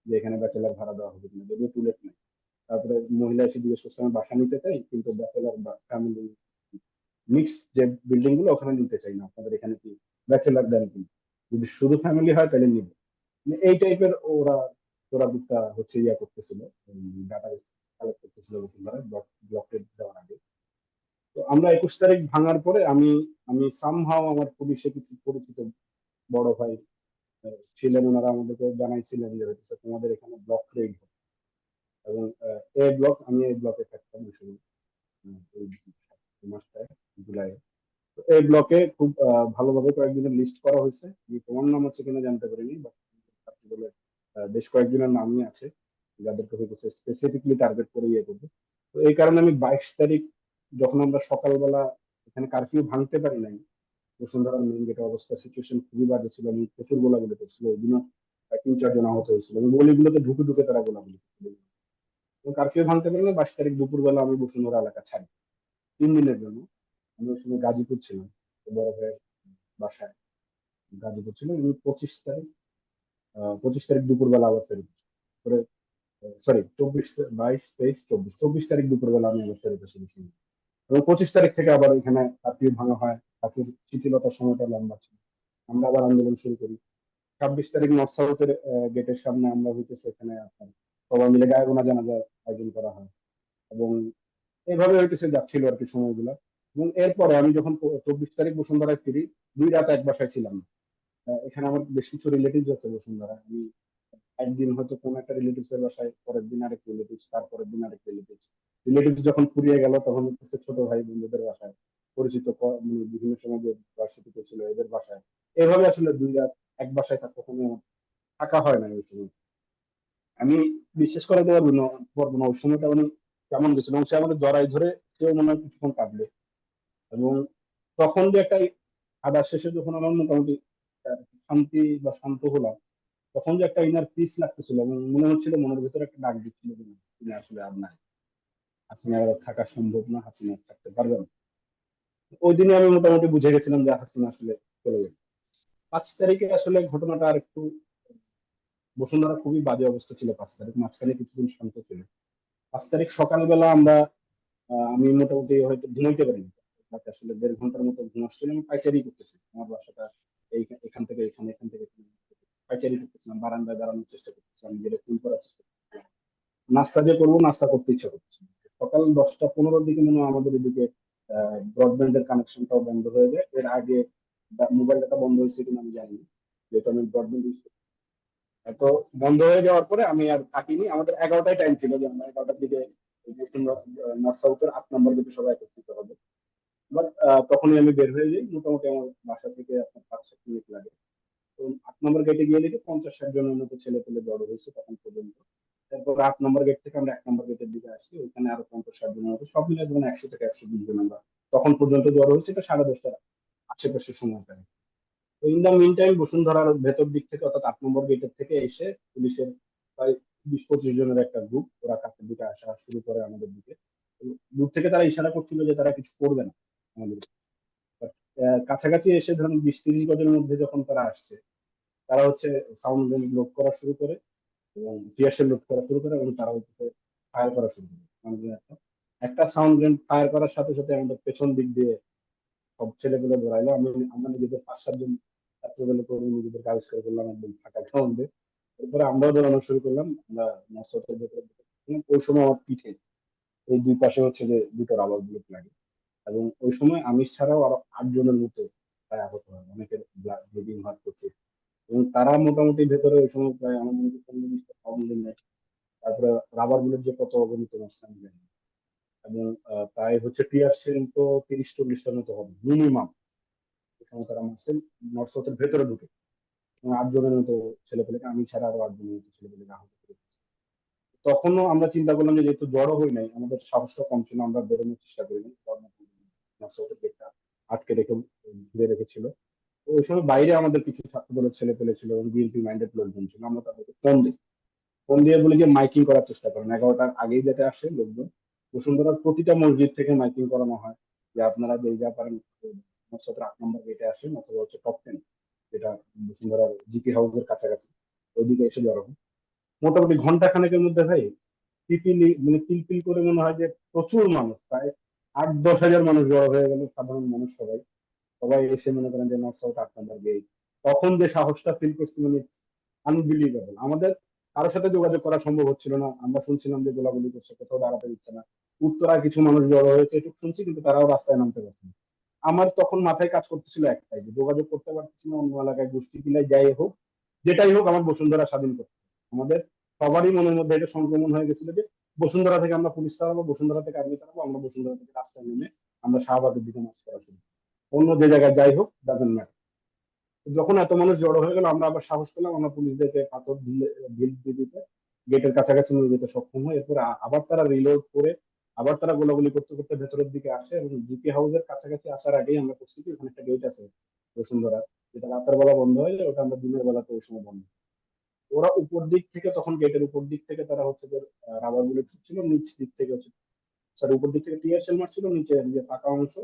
যে এখানে ব্যাচেলার ভাড়া দেওয়া হবে কিনা, যদিও টুলেট নেই। তারপরে মহিলা এসে জিজ্ঞেস করছে আমি বাসা নিতে চাই, কিন্তু ব্যাচেলার বা ফ্যামিলি মিক্স যে বিল্ডিং গুলো ওখানে নিতে চাই না, আপনাদের এখানে কি ব্যাচেলার দেন কি, যদি শুধু ফ্যামিলি হয় তাহলে নিবে। এই টাইপের ওরা দিকটা ইয়া করতেছিল, ডাটা কালেক্ট করতেছিল বসুন্ধরা ব্লকে দেওয়ার আগে। তো আমরা 21 তারিখ ভাঙার পরে আমি সামহাও আমার পুলিশে কিছু পরিচিত বড় ভাই ছিলেন, ওনারা আমাদেরকে জানাইছিলেন যে তোমাদের এখানে ব্লক রেড হবে, এবং এই ব্লকে থাকতাম ওই সময়, মাসটায় জুলাই। এই ব্লকে খুব ভালোভাবে কয়েকজনের লিস্ট করা হয়েছে, তোমার নাম আছে কিনা জানতে পারিনি, বেশ কয়েকজনের নামই আছে যাদেরকে স্পেসিফিকলি টার্গেট করে ইয়ে করবে। তো এই কারণে আমি 22 তারিখ যখন আমরা সকালবেলা এখানে কারফিউ ভাঙতে পারি নাই, বসুন্ধরার মেইন গেটের অবস্থা সিচুয়েশন খুবই বাজে ছিল, আমি প্রচুর গোলাগুলি করছিল, ওই দিনও 3-4 জন আহত হয়েছিল, এবং গলিগুলোতে ঢুকে ঢুকে তারা গোলাগুলি করছিল। কারফিউ ভাঙতে পারি না, 22 তারিখ দুপুরবেলা আমি বসুন্ধরা এলাকা ছাড়ি 3 দিনের জন্য। আমি ওই সময় গাজীপুর ছিলাম, বড় ভাইয়ের বাসায় গাজীপুর ছিল। এবং 25 তারিখ দুপুরবেলা আবার ফেরত, সরি 24 তারিখ দুপুরবেলা আমি আবার ফেরত এসেছি। এবং 25 তারিখ থেকে আবার এখানে কারফিউ ভাঙা হয়, কারফিউ শিথিলতার সময়টা লম্বা ছিল, আমরা আবার আন্দোলন শুরু করি। 26 তারিখ নর্থ সাউথের গেটের সামনে আমরা এখানে আপনার সবাই মিলে গায়েগোনা জানাজার আয়োজন করা হয়, এবং এইভাবে যাচ্ছিল আর কি সময়গুলো। এবং এরপরে আমি যখন 24 তারিখ বসুন্ধরায় ফিরি, 2 রাত এক বাসায় ছিলাম। এখানে আমার বেশ কিছু রিলেটিভস আছে বসুন্ধরা। আমি একদিন হয়তো কোন একটা রিলেটিভস এর বাসায়, পরের দিন আরেক রিলেটিভস, তারপরের দিন আরেক রিলেটিভস যখন ফুরিয়ে গেল তখন ছোট ভাই বন্ধুদের বাসায়, পরিচিত বিভিন্ন সময় যে ভার্সিটিতে ছিল এদের বাসায়। এভাবে আসলে 2 রাত এক বাসায় কখনো থাকা হয় না ওই সময়। আমি বিশ্বাস করে পারবো না ওই সময়টা মানে কেমন গেছিল, এবং সে আমাদের জড়াই ধরে কেউ মনে হয় কিছুক্ষণ কাঁদলো। এবং তখন যে একটা আদার শেষে যখন আমার মোটামুটি শান্তি বা শান্ত হলাম, তখন যে একটা ইনার পিস লাগতেছিল এবং মনে হচ্ছিল মনের ভিতরে একটা ডাক দিচ্ছিল যে না, তিনি আসলে আর নাই, হাসিনা আর থাকা সম্ভব না, হাসিনা আর থাকতে পারবে না। ওই দিনে আমি মোটামুটি বুঝে গেছিলাম যে হাসিনা আসলে চলে গেছে। 5 তারিখে আসলে ঘটনাটা আর একটু, বসুন্ধরা খুবই বাজে অবস্থা ছিল 5 তারিখ, মাঝখানে কিছুদিন শান্ত ছিল। 5 তারিখ সকালবেলা আমরা, আমি মোটামুটি হয়তো ঘুমাইতে পারিনি রাতে, আসলে 1.5 ঘন্টার মতো ঘুম আসছিল। আমি পাইচারি করতেছি, আমার বাসাটা এখান থেকে এখানে, এখান থেকে এখানে, পাইচারি করতেছিলাম, বারান্দায় দাঁড়ানোর চেষ্টা করতেছিলাম, নিজের ফুল করার চেষ্টা করতেছিলাম। নাস্তা যে করবো, নাস্তা করতে ইচ্ছা করছে না। সকাল 10টা 15 দিকে মনে হয় আমাদের এদিকে ব্রডব্যান্ডের কানেকশনটাও বন্ধ হয়ে যায়। এর আগে মোবাইল ডাটা বন্ধ হয়েছে কিনা আমি জানি না, যেহেতু আমি ব্রডব্যান্ড ইউজ করি। তো বন্ধ হয়ে যাওয়ার পরে আমি আর থাকিনি। আমাদের 11টায় টাইম ছিল যে আমরা 11টার দিকে নর্থ সাউথের 8 নম্বর গেটে সবাই একত্রিত হবে। বাট তখনই আমি বের হয়ে যাই। মোটামুটি আমার বাসা থেকে আপনার 5-7 মিনিট লাগে। তো 8 নম্বর গেটে গিয়ে দেখি 50-60 জনের মতো ছেলে পেলে জড়ো হয়েছে তখন পর্যন্ত। তারপর 8 নম্বর গেট থেকে আমরা 1 নম্বর গেটের দিকে আসি, ওইখানে আরো 50-60 জনের মতো, সব মিলে ধরুন 100 থেকে 120 জন আমরা তখন পর্যন্ত জড়ো হয়েছে। এটা 10:30টার আশেপাশে সময়টা। তো ইন দ্য মিন টাইম বসুন্ধরার ভেতর দিক থেকে, অর্থাৎ 8 নম্বর গেটের থেকে এসে পুলিশের প্রায় 20-25 জনের একটা গ্রুপ ওরা কাছের দিকে আসা শুরু করে আমাদের দিকে। তো দূর থেকে তারা ইশারা করছিল যে তারা কিছু করবে না আমাদের। But, কাছাকাছি এসে ধরুন 20-30 গজের মধ্যে যখন তারা আসছে, তারা হচ্ছে সাউন্ড লোড করা শুরু করে এবং টিয়ারশেল লোড করা শুরু করে এবং তারা হচ্ছে ফায়ার করা শুরু করে। আমাদের একটা সাউন্ড ফায়ার করার সাথে সাথে আমাদের পেছন দিক দিয়ে সব ছেলেগুলো দৌড়াইলো। আমরা নিজেদের 5-7 জন ছাত্রদল করে নিজেদের কাজ করে করলাম একদম ফাঁকা গ্রাউন্ডে। এরপরে আমরাও দৌড়ানো শুরু করলাম। আমরা নর্থের ভেতরে ওই সময় আমার পিঠে এই দুই পাশে হচ্ছে যে দুটো রাবার বুলেট লাগে এবং ওই সময় আমি ছাড়াও আরো 8 জনের মতো প্রায় আহত হয়, অনেকের ব্লিডিং হয় প্রচুর। এবং তারা মোটামুটি ভেতরে ওই সময় প্রায় আমার মনে হয় 15-20টা সাউন্ড নেয়। তারপরে রাবার বুলেট যে কত অগণিত মারছে আমি জানি না। এবং প্রায় হচ্ছে টিয়ার শেল তো 30-40টার মতো হবে মিনিমাম তারা মারছেন নর্থ সাউথের ভেতরে ঢুকে। এবং 8 জনের মতো ছেলেপেলেকে, আমি ছাড়া আরো 8 জনের মতো ছেলেপেলেকে আহত করেছে। তখনও আমরা চিন্তা করলাম যে যেহেতু জড়ো হই নাই, আমাদের সাহসটা কম ছিল, আমরা বেরোনোর চেষ্টা করিনি। নর্থ সাউথের গেটটা আটকে রেখে ঘিরে রেখেছিল। তো ওই সময় বাইরে আমাদের কিছু ছাত্র দলের ছেলে পেলে ছিল এবং বিএনপি মাইন্ডেড লোকজন ছিল। আমরা তাদেরকে ফোন দিয়ে বলি যে মাইকিং করার চেষ্টা করেন, 11টার আগেই যাতে আসে লোকজন। বসুন্ধরার প্রতিটা মসজিদ থেকে মাইকিং করানো হয় যে আপনারা যে যা পারেন নর্থ সাউথের 8 নম্বর গেটে আসেন, অথবা হচ্ছে টপ 10 যেটা বসুন্ধরার জিপি হাউসের কাছাকাছি, ওইদিকে এসে জড়ো হয়। মোটামুটি ঘন্টা খানেকের মধ্যে ভাই পিপিলি মানে পিলপিল করে মনে হয় যে প্রচুর মানুষ, প্রায় 8-10 হাজার মানুষ জড়ো হয়ে গেল, সাধারণ মানুষ সবাই সবাই এসে মনে করেন যে নর্থ সাউথ 8 নম্বর গেট। তখন যে সাহসটা ফিল করছি মানে আনবিলিভেবল। আমাদের কারোর সাথে যোগাযোগ করা সম্ভব হচ্ছিল না। আমরা শুনছিলাম যে গোলাগুলি করছে, কোথাও দাঁড়াতে দিচ্ছে না। উত্তরায় কিছু মানুষ জড়ো হয়েছে এটুকু শুনছি, কিন্তু তারাও রাস্তায় নামতে পারছে না। আমার তখন মাথায় কাজ করতেছিল একটাই, যে যোগাযোগ করতে পারতেছি না অন্য এলাকায়, গোষ্ঠী কিলাই যাই হোক, যেটাই হোক, আমার বসুন্ধরা স্বাধীন করতে হবে। আমাদের সবারই মনের মধ্যে এটা সংক্রমণ হয়ে গেছিল যে বসুন্ধরা থেকে আমরা পুলিশ চালাবো, বসুন্ধরা থেকে আর্মি চালাবো, আমরা বসুন্ধরা থেকে রাস্তায় নেমে আমরা শাহবাগের দিকে মার্চ করা শুরু করবো। অন্য যে জায়গায় যাই হোক, ডাজেন্ট ম্যাটার। যখন এত মানুষ জড়ো হয়ে গেল, আমরা আবার সাহস পেলাম, আমরা পুলিশদেরকে পাথর ঢিল দিয়ে দিতে গেটের কাছাকাছি নিয়ে যেতে সক্ষম হয়। এরপরে আবার তারা রিলোড করে আবার তারা গোলাগুলি করতে করতে ভেতরের দিকে আসে এবং জিপি হাউসের কাছাকাছি আসার আগেই আমরা করছি কি, ওখানে একটা গেট আছে বসুন্ধরা, যেটা রাতের বেলা বন্ধ হয়ে যায়, ওটা আমরা দিনের বেলাতে ওই সময় বন্ধ। ওরা উপর দিক থেকে, তখন গেটের উপর দিক থেকে তারা হচ্ছে যে রাবার বুলেট ছুটছিল, নিচ দিক থেকে হচ্ছে স্যার উপর দিক থেকে টিয়ার শেল মারছিল, নিচে যে ফাঁকা অংশ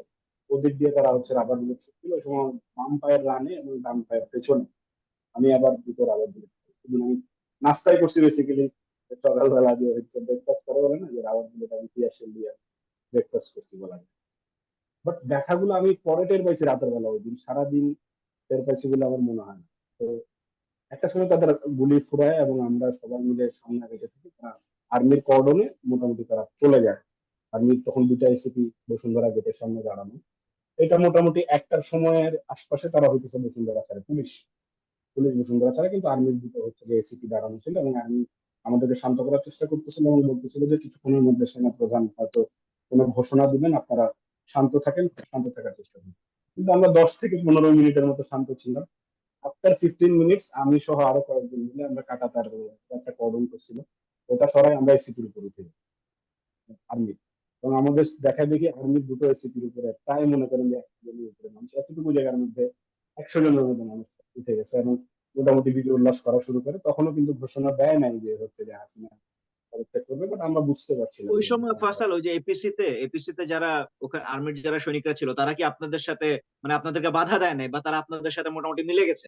ওদিক দিয়ে তারা হচ্ছে রাবার বুলেট ছুটছিল। ওই সময় বাম পায়ের রানে এবং ডান পায়ের পেছনে আমি আবার দুটো রাবার বুলেট। আমি নাস্তাই করছি বেসিক্যালি, সকালবেলা যে হচ্ছে ব্রেকফাস্ট করা বলে না, যে রাবার বুলেট আমি টিয়ার শেল দিয়ে ব্রেকফাস্ট করছি বলা যায়। বাট ব্যথাগুলো আমি পরে টের পাইছি রাতের বেলা, ওই দিন সারাদিন টের পাইছি বলে আমার মনে হয় না। তো একটা সময় তাদের গুলি ফুরায় এবং আমরা সবাই মিলে সামনে রেখে থাকি, তারা আর্মির কর্ডনে মোটামুটি তারা চলে যায়। আর্মির তখন 2টা এসিপি বসুন্ধরা গেটের সামনে দাঁড়ানো। এটা মোটামুটি 1টার সময়ের আশপাশে তারা হইতেছে বসুন্ধরা ছাড়ে, পুলিশ পুলিশ বসুন্ধরা ছাড়া, কিন্তু আর্মির দুটো হচ্ছে যে এসিপি দাঁড়ানো ছিল এবং আর্মি আমাদেরকে শান্ত করার চেষ্টা করতেছিল এবং বলতেছিল যে কিছুক্ষণের মধ্যে সেনা প্রধান হয়তো কোনো ঘোষণা দিবেন, আপনারা শান্ত থাকেন, শান্ত থাকার চেষ্টা করুন। কিন্তু আমরা 10 থেকে 15 মিনিটের মতো শান্ত ছিলাম। আফটার 15 মিনিটস আমি সহ আরো কয়েকজন মিলে আমরা কাটা তার একটা কর্ডন করছিল, ওটা সরাই আমরা এসিপির উপর উঠে আর্মি। এবং আমাদের দেখা দেখি আর্মির দুটো এসিপির উপরে প্রায় মনে করেন যে 100 জনের উপরে মানুষ, এতটুকু জায়গার মধ্যে 100 জনের মধ্যে মানুষ উঠে গেছে এবং মোটামুটি বিজয় উল্লাস করা শুরু করে। তখনও কিন্তু ঘোষণা দেয় নাই যে হচ্ছে যে হাসিনা পদত্যাগ করবে, বাট আমরা বুঝতে পারছিলাম ওই যে সময় হ্যাঁ, ফয়সাল ওই যে এপিসিতে যারা ওখানে আর্মির যারা সৈনিকরা ছিল তারা কি আপনাদের সাথে মানে আপনাদেরকে বাধা দেয় নাই বা তারা আপনাদের সাথে মোটামুটি মিলে গেছে?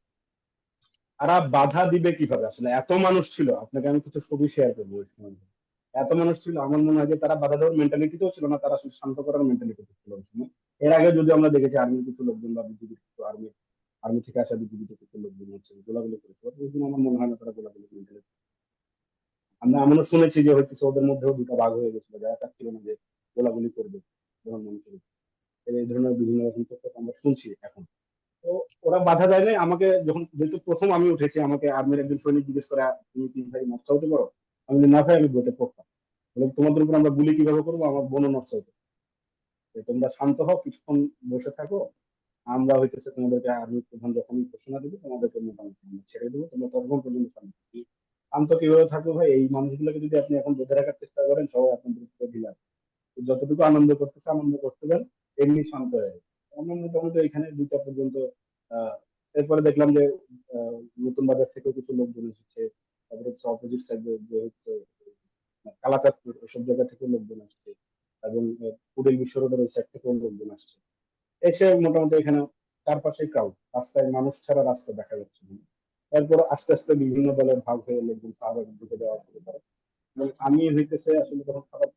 তারা বাধা দিবে কিভাবে? আসলে এত মানুষ ছিল, আপনাকে আমি কিছু ছবি শেয়ার করবো ওই সময়। এত মানুষ ছিল, আমার মনে হয় যে তারা বাধা দেওয়ার মেন্টালিটিতেও ছিল না, তারা শুধু শান্ত করার মেন্টালিটিতে ছিল ওই সময়। এর আগে যদি আমরা দেখেছি আর্মির কিছু লোকজন বা বিজিবির কিছু আর্মি আর্মি থেকে আসা বিজিবিতে কিছু লোকজন হচ্ছে গোলাগুলি করেছে, ওই দিন আমার মনে হয় না তারা গোলাগুলি মেন্টালিটি। আমরা এমনও শুনেছি যে হয়তো ওদের মধ্যেও দুটো ভাগ হয়ে গেছিল, যারা চাচ্ছিল না যে গোলাগুলি করবে যখন মানুষের উপর। এই ধরনের বিভিন্ন রকম তথ্য আমরা শুনছি এখন। তো ওরা বাধা দেয় নাই আমাকে, যখন যেহেতু প্রথম আমি উঠেছি, আমাকে আর্মির একজন সৈনিক জিজ্ঞেস করে তুমি কি ভাই নকশা হতে পারো? আমি বলি, না ভাই আমি ভোটে পড়তাম। বলে তোমাদের উপর আমরা গুলি কিভাবে করবো? আমার বোনও নকশা হতে পারে। তো তোমরা শান্ত হও, কিছুক্ষণ বসে থাকো, আমরা হইতেছে তোমাদেরকে আর্মি প্রধান যখনই ঘোষণা দেবো তোমাদেরকে মোটামুটি আমরা ছেড়ে দেবো, তোমরা ততক্ষণ পর্যন্ত শান্ত থাকো। শান্ত কিভাবে থাকবো ভাই? এই মানুষগুলোকে যদি আপনি এখন বেঁধে রাখার চেষ্টা করেন, সবাই আপনাদের উপরে ঢিলা। যতটুকু আনন্দ করতেছে আনন্দ করতে দেন, এমনি শান্ত হয়ে যাবে। আমরা মোটামুটি এখানে 2টা পর্যন্ত। আহ এরপরে দেখলাম যে নতুন বাজার থেকেও কিছু লোকজন এসেছে, তারপরে হচ্ছে অপোজিট সাইডে যে হচ্ছে কালাচাঁদপুর এসব জায়গা থেকেও লোকজন আসছে, এবং কুড়িল বিশ্ব রোডের ওই সাইড থেকেও লোকজন আসছে। এসে মোটামুটি এখানে চারপাশে ক্রাউড, রাস্তায় মানুষ ছাড়া রাস্তা দেখা যাচ্ছে না। এরপর আস্তে আস্তে বিভিন্ন দলের ভাগ হয়ে লোকজন খাবার ঢুকে দেওয়া শুরু করে, এবং আমি হইতেছে আসলে তখন খাবার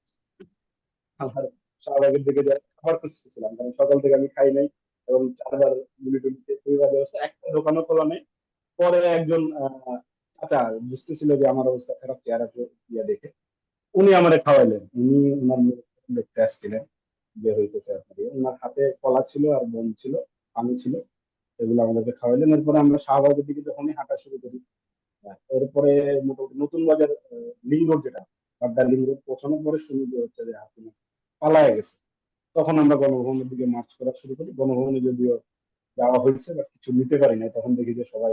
আমার শাহবাগের দিকে যাই, খাবার খুঁজতেছিলাম, কারণ সকাল থেকে আমি খাই নাই এবং 4 বার গুলি টুলিতে পরিবার ব্যবস্থা, একটা দোকানও খোলা নেই। পরে একজন চাচা বুঝতেছিল যে আমার অবস্থা খারাপ, চেহারা ইয়া দেখে উনি আমারে খাওয়াইলেন। উনি ওনার মেয়ে দেখতে আসছিলেন, বের হইতেছে আপনার ওনার হাতে কলা ছিল আর বোন ছিল, পানি ছিল, এগুলো আমাদেরকে খাওয়াইলেন। এরপরে আমরা শাহবাগের দিকে যখনই হাঁটা শুরু করি, এরপরে মোটামুটি নতুন বাজার লিং রোড, যেটা বাড্ডা লিং রোড পৌঁছানোর পরে শুরু হচ্ছে যে হাসিনা পালায় গেছে। তখন আমরা গণভবনের দিকে মার্চ করা শুরু করি। গণভবনে যদিও যাওয়া হয়েছে বাট কিছু নিতে পারি না, তখন দেখি যে সবাই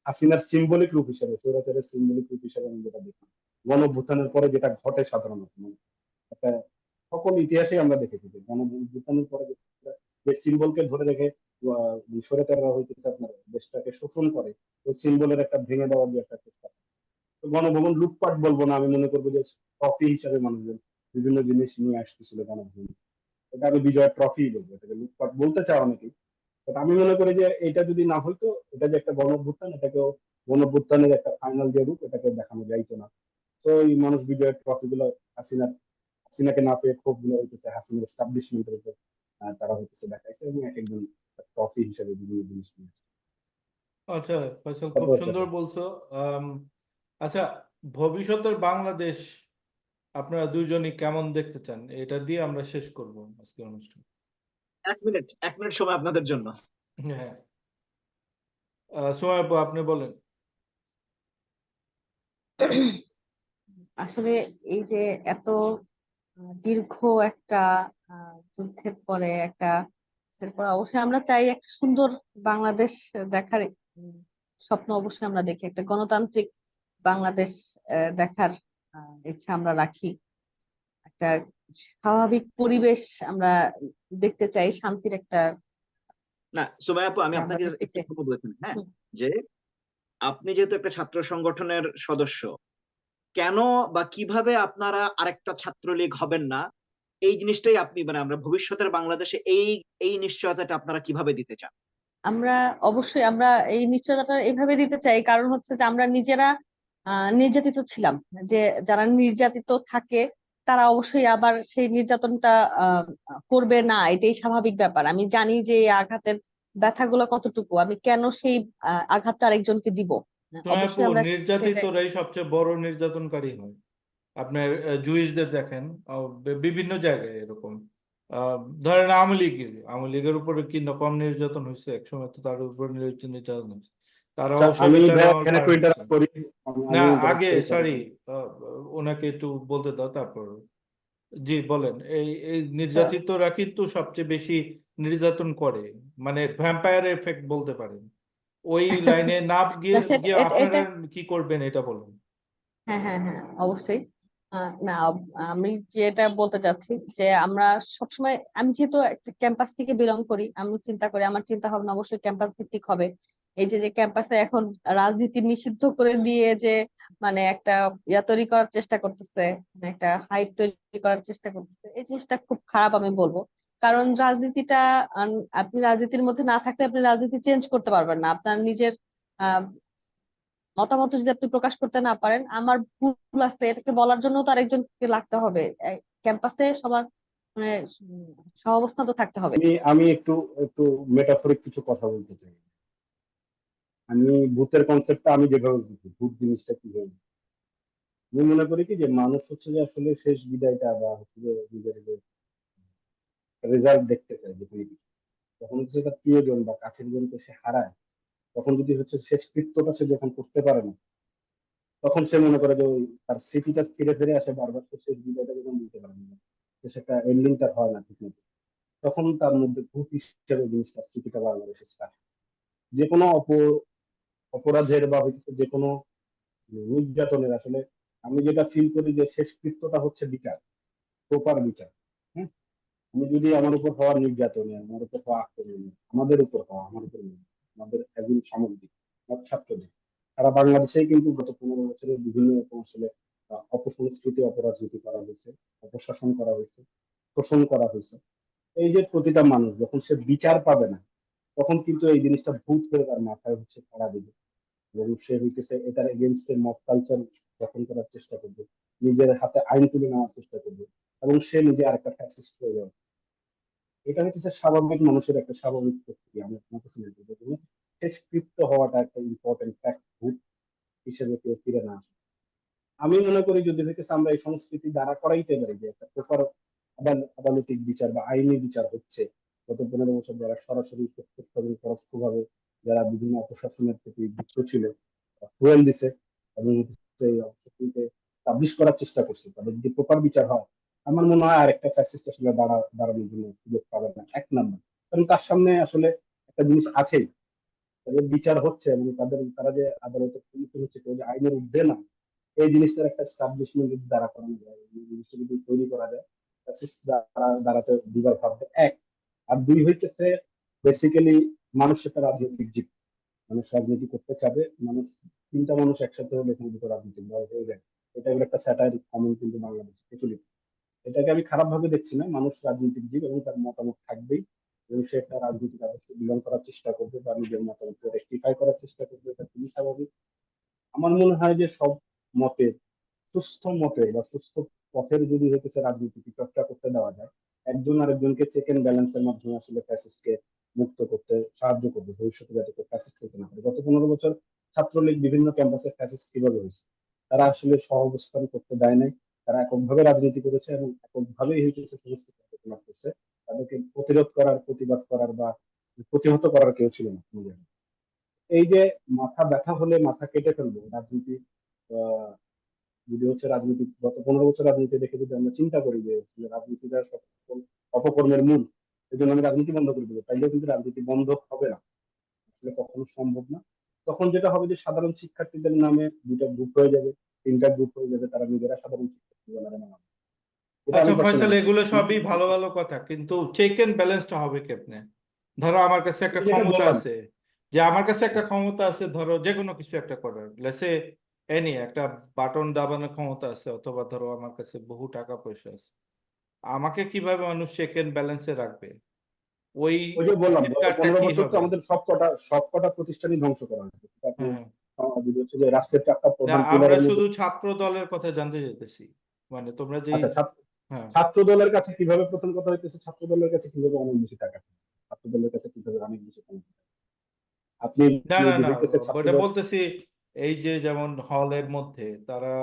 হাসিনার সিম্বলিক রূপ হিসেবে, স্বৈরাচারের সিম্বলিক রূপ হিসেবে আমি যেটা দেখি গণভ্যুত্থানের পরে যেটা ঘটে সাধারণত, মানে একটা সকল ইতিহাসে আমরা দেখেছি যে গণভ্যুত্থানের পরে যে সিম্বলকে ধরে রেখে স্বৈরাচাররা হইতেছে আপনার দেশটাকে শোষণ করে, ওই সিম্বলের একটা ভেঙে দেওয়ার যে একটা চেষ্টা। তো গণভবন লুটপাট বলবো না, আমি মনে করবো যে ট্রফি হিসাবে মানুষজন বিভিন্ন জিনিস নিয়ে আসতেছিল গণভবন। এটা আমি বিজয়ের ট্রফি বলবো, এটাকে লুটপাট বলতে চাও অনেকেই। বাট আমি মনে করি যে এটা যদি না হইতো, এটা যে একটা গণঅভ্যুত্থান, এটাকেও গণঅভ্যুত্থানের একটা ফাইনাল যে রূপ, এটাকে দেখানো যাইতো না। তো এই মানুষ বিজয়ের ট্রফি গুলো হাসিনাকে না পেয়ে ক্ষোভ গুলো হইতেছে হাসিনার এস্টাবলিশমেন্টের উপর, তারা হইতেছে দেখাইছে, এবং এক একজন ট্রফি হিসেবে বিভিন্ন জিনিস নিয়ে আসছে। আচ্ছা ফয়সাল, খুব তারপর সুন্দর বলছো। আচ্ছা, ভবিষ্যতের বাংলাদেশ আপনারা দুইজনই কেমন দেখতে চান, এটা দিয়ে আমরা শেষ করব আজকের অনুষ্ঠান। 1 মিনিট সময় আপনাদের জন্য। হ্যাঁ, সোমায় আপু আপনি বলেন। আসলে এই যে এত দীর্ঘ একটা যুদ্ধের পরে এরপর অবশ্যই আমরা চাই একটা সুন্দর বাংলাদেশ দেখার স্বপ্ন অবশ্যই আমরা দেখি, একটা গণতান্ত্রিক বাংলাদেশ দেখার ইচ্ছা আমরা রাখি, একটা স্বাভাবিক পরিবেশ আমরা দেখতে চাই, শান্তির একটা না সুমাইয়া আপু, আমি আমরা আপনাকে দেখতে একটু চাই। বলবো এখানে, হ্যাঁ, হুম। যে আপনি যেহেতু একটা ছাত্র সংগঠনের সদস্য, কেন বা কিভাবে আপনারা আরেকটা ছাত্রলীগ হবেন না, এই জিনিসটাই আপনি মানে আমরা ভবিষ্যতের বাংলাদেশে এই নিশ্চয়তাটা আপনারা কিভাবে দিতে চান? আমরা অবশ্যই আমরা এই নিশ্চয়তাটা এইভাবে দিতে চাই, কারণ হচ্ছে যে আমরা নিজেরা নির্যাতিত ছিলাম, যে যারা নির্যাতিত থাকে তারা অবশ্যই আবার সেই নির্যাতনটা আহ করবে না, এটাই স্বাভাবিক ব্যাপার। আমি জানি যে এই আঘাতের ব্যথাগুলো কতটুকু, আমি কেন সেই আঘাতটা আরেকজনকে দিব। সোমায় আপু, অবশ্যই আমরা সেটা। নির্যাতিতরাই সবচেয়ে বড় নির্যাতনকারী হয়। আপনার জুইসদের দেখেন, বিভিন্ন জায়গায় এরকম। ধরেন আওয়ামী লীগের উপরে কি না কম নির্যাতন হয়েছে? একসময় তো তার উপর নির্যাতন হয়েছে, আচ্ছা, তারাও সে আমি বেচারা ভাই এখানে পার একটু হয়েছে। ইন্টারাপ্ট করি। না, আমি ইন্টারাপ্ট আগে করি, sorry। সরি, ওনাকে একটু বলতে দাও তারপর। জি বলেন। এই আচ্ছা, নির্যাতিতরা কিন্তু সবচেয়ে বেশি নির্যাতন করে, মানে ভ্যাম্পায়ার এফেক্ট বলতে পারেন। ওই লাইনে না গিয়ে না সেটা গিয়ে এটা আপনারা কি করবেন এটা বলুন। হ্যাঁ হ্যাঁ হ্যাঁ, অবশ্যই। না, আমি যেটা বলতে চাচ্ছি যে আমরা সবসময়, আমি যেহেতু একটা ক্যাম্পাস থেকে বিলং করি, আমি চিন্তা করি আমার চিন্তা ভাবনা অবশ্যই ক্যাম্পাস ভিত্তিক হবে। এই যে যে ক্যাম্পাসে এখন রাজনীতি নিষিদ্ধ করে দিয়ে যে মানে একটা তৈরি করার চেষ্টা করতেছে, মানে একটা হাইপ তৈরি করার চেষ্টা করতেছে, এই জিনিসটা খুব খারাপ আমি বলবো। কারণ রাজনীতিটা, আপনি রাজনীতির মধ্যে না থাকলে আপনি রাজনীতি চেঞ্জ করতে পারবেন না। আপনার নিজের আহ মতামত যদি আপনি প্রকাশ করতে না পারেন, আমার ভুল আছে এটাকে বলার জন্য তো আরেকজনকে লাগতে হবে। ক্যাম্পাসে সবার মানে সহাবস্থান তো থাকতে হবে। আমি আমি একটু একটু মেটাফরিক কিছু কথা বলতে চাই। আমি ভূতের কনসেপ্টটা আমি যেভাবে বুঝি, ভূত জিনিসটা কিভাবে বুঝি। আমি মনে করি কি যে মানুষ হচ্ছে যে আসলে শেষ বিদায়টা বা হচ্ছে যে নিজের রেজাল্ট দেখতে চায় যে কোনো কিছু, তখন হচ্ছে তার প্রিয়জন বা কাছের জনকে সে হারায়, তখন যদি হচ্ছে শেষ কৃত্যটা সে যখন করতে পারে না, তখন সে মনে করে যে ওই তার স্মৃতিটা ফিরে ফিরে আসে বারবার, সে শেষ বিদায়টা যখন দিতে পারে না, তো সেটা এন্ডিং তার হয় না ঠিক মতো, তখন তার মধ্যে ভূত হিসেবে জিনিসটা স্মৃতিটা বারবার এসে start হয়। যে কোনো অপরাধের বা হচ্ছে যে কোনো নির্যাতনের আসলে আমি যেটা ফিল করি যে শেষ কৃত্যটা হচ্ছে বিচার, প্রপার বিচার। হ্যাঁ, আমি যদি আমার উপর হওয়া নির্যাতনে, আমার উপর হওয়া আক্রমণে, আমাদের উপর হওয়া, আমার উপর নয়, আমাদের একজন সামগ্রিক ছাত্রদের সারা বাংলাদেশেই কিন্তু গত 15 বছরের বিভিন্ন রকম আসলে অপসংস্কৃতি অপরাজনীতি করা হয়েছে, অপশাসন করা হয়েছে, শোষণ করা হয়েছে। এই যে প্রতিটা মানুষ যখন সে বিচার পাবে না, তখন কিন্তু এই জিনিসটা ভূত হয়ে তার মাথায় হচ্ছে তাড়া দিবে, এবং সে হইতেছে এটার এগেনস্টে মব কালচার গঠন করার চেষ্টা করবে, নিজের হাতে আইন তুলে নেওয়ার চেষ্টা করবে, এবং সে নিজে আরেকটা ফ্যাসিস্ট হয়ে যাবে। এটা হচ্ছে স্বাভাবিক মানুষের একটা স্বাভাবিক প্রক্রিয়া। আমি আপনার কাছে বলতে চাই যে শেষকৃত্য হওয়াটা একটা ইম্পর্টেন্ট ফ্যাক্ট, ভূত হিসেবে কেউ ফিরে না আসে। আমি মনে করি যদি হইতেছে আমরা এই সংস্কৃতি দ্বারা করাইতে পারি যে একটা প্রপার আদালতিক বিচার বা আইনি বিচার হচ্ছে, গত 15 বছর যারা সরাসরি প্রত্যক্ষ এবং পরোক্ষভাবে যারা বিভিন্ন অপশাসনের প্রতি যুক্ত ছিল, ফুয়েল দিছে এবং সেই অপশাসনকে স্টাবলিশ করার চেষ্টা করছে, তাদের যদি প্রপার বিচার হয়, আমার মনে হয় আরেকটা ফ্যাসিস্ট আসলে দাঁড়ানোর জন্য সুযোগ পাবে না, এক নাম্বার। কারণ তার সামনে আসলে একটা জিনিস আছেই, তাদের বিচার হচ্ছে এবং তারা যে আদালতে সম্মুখীন হচ্ছে কেউ যে আইনের ঊর্ধ্বে না, এই জিনিসটার একটা স্টাবলিশমেন্ট যদি দাঁড়া করানো যায়, এই জিনিসটা যদি তৈরি করা যায়, fascist দাঁড়াতে দুবার ভাববে, এক। আর দুই হইতেছে বেসিক্যালি মানুষ একটা রাজনৈতিক জীব, মানুষ রাজনীতি করতে চাবে, মানুষ তিনটা মানুষ একসাথে হলে এখানে দুটো রাজনৈতিক দল হয়ে যায়। এটা হলো একটা স্যাটাইরিক কমেন্ট কিন্তু বাংলাদেশে প্রচলিত। এটাকে আমি খারাপ ভাবে দেখছি না, মানুষ রাজনৈতিক জীব এবং তার মতামত থাকবেই, এবং সে একটা রাজনৈতিক আদর্শ বিলং করার চেষ্টা করবে বা নিজের মতামত রেকটিফাই করার চেষ্টা করবে, এটা খুবই স্বাভাবিক। আমার মনে হয় যে সব মতে, সুস্থ মতে বা সুস্থ পথের যদি হইতেছে রাজনীতি চর্চা করতে দেওয়া যায়, একজন আরেকজনকে চেক এন্ড ব্যালেন্সের মাধ্যমে আসলে ফ্যাসিস্টকে মুক্ত করতে সাহায্য করবে, ভবিষ্যতে যাতে কেউ ফ্যাসিস্ট হতে না পারে। গত 15 বছর ছাত্রলীগ বিভিন্ন ক্যাম্পাসে ফ্যাসিস্ট কিভাবে হয়েছে, তারা আসলে সহাবস্থান করতে দেয় নাই, তারা এককভাবে রাজনীতি করেছে এবং এককভাবেই হইতেছে সমস্ত কার্যকলাপ করছে। তাদেরকে প্রতিরোধ করার, প্রতিবাদ করার বা প্রতিহত করার কেউ ছিল না কোনো জায়গায়। এই যে মাথা ব্যথা হলে মাথা কেটে ফেলবো রাজনীতি, আহ, যদি হচ্ছে রাজনীতি গত 15 বছর রাজনীতি দেখে যদি আমরা চিন্তা করি যে আসলে রাজনীতিটা সকল অপকর্মের মূল, এই জন্য আমি রাজনীতি বন্ধ করে দেবো, তাইলেও কিন্তু রাজনীতি বন্ধ হবে না, আসলে কখনো সম্ভব না। তখন যেটা হবে যে সাধারণ শিক্ষার্থীদের নামে দুটো গ্রুপ হয়ে যাবে, তিনটা গ্রুপ হয়ে যাবে, তারা নিজেরা সাধারণ শিক্ষার্থী বলে নামে। এটা আচ্ছা আমি ফয়সাল, পার্সোনালি এগুলো সবই ভালো ভালো কথা, কিন্তু চেক এন্ড ব্যালেন্সটা হবে কেমনে? ধরো আমার কাছে একটা যেটা ক্ষমতা বললাম। আছে, যে আমার কাছে একটা ক্ষমতা আছে, ধরো যে কোনো কিছু একটা করার, লেটসে এনি একটা বাটন দাবানোর ক্ষমতা আছে, অথবা ধরো আমার কাছে বহু টাকা পয়সা আছে, আমাকে কিভাবে মানুষ চেক এন্ড ব্যালেন্সে রাখবে? ওই ওই যে বললাম গত কার্ডটা পনেরো কি বছর তো হবে? আমাদের সবকটা প্রতিষ্ঠানই ধ্বংস করা হয়েছে, সেটা আপনি হ্যাঁ হ্যাঁ। যদি হচ্ছে যে রাষ্ট্রের চারটা না, প্রধান আমরা পিলারের মধ্যে। শুধু ছাত্র দলের কথা জানতে চাইতেছি, মানে তোমরা যেই। আচ্ছা, হ্যাঁ। ছাত্র দলের কাছে কিভাবে, প্রথম কথা হইতেছে ছাত্র দলের কাছে কিভাবে অনেক বেশি টাকা থাকে, ছাত্র দলের কাছে কিভাবে অনেক বেশি টাকা থাকে। আপনি না না যদি না, হইতেছে ছাত্র ওটা দল, বলতেছি, এই যে যেমন হলের মধ্যে তারা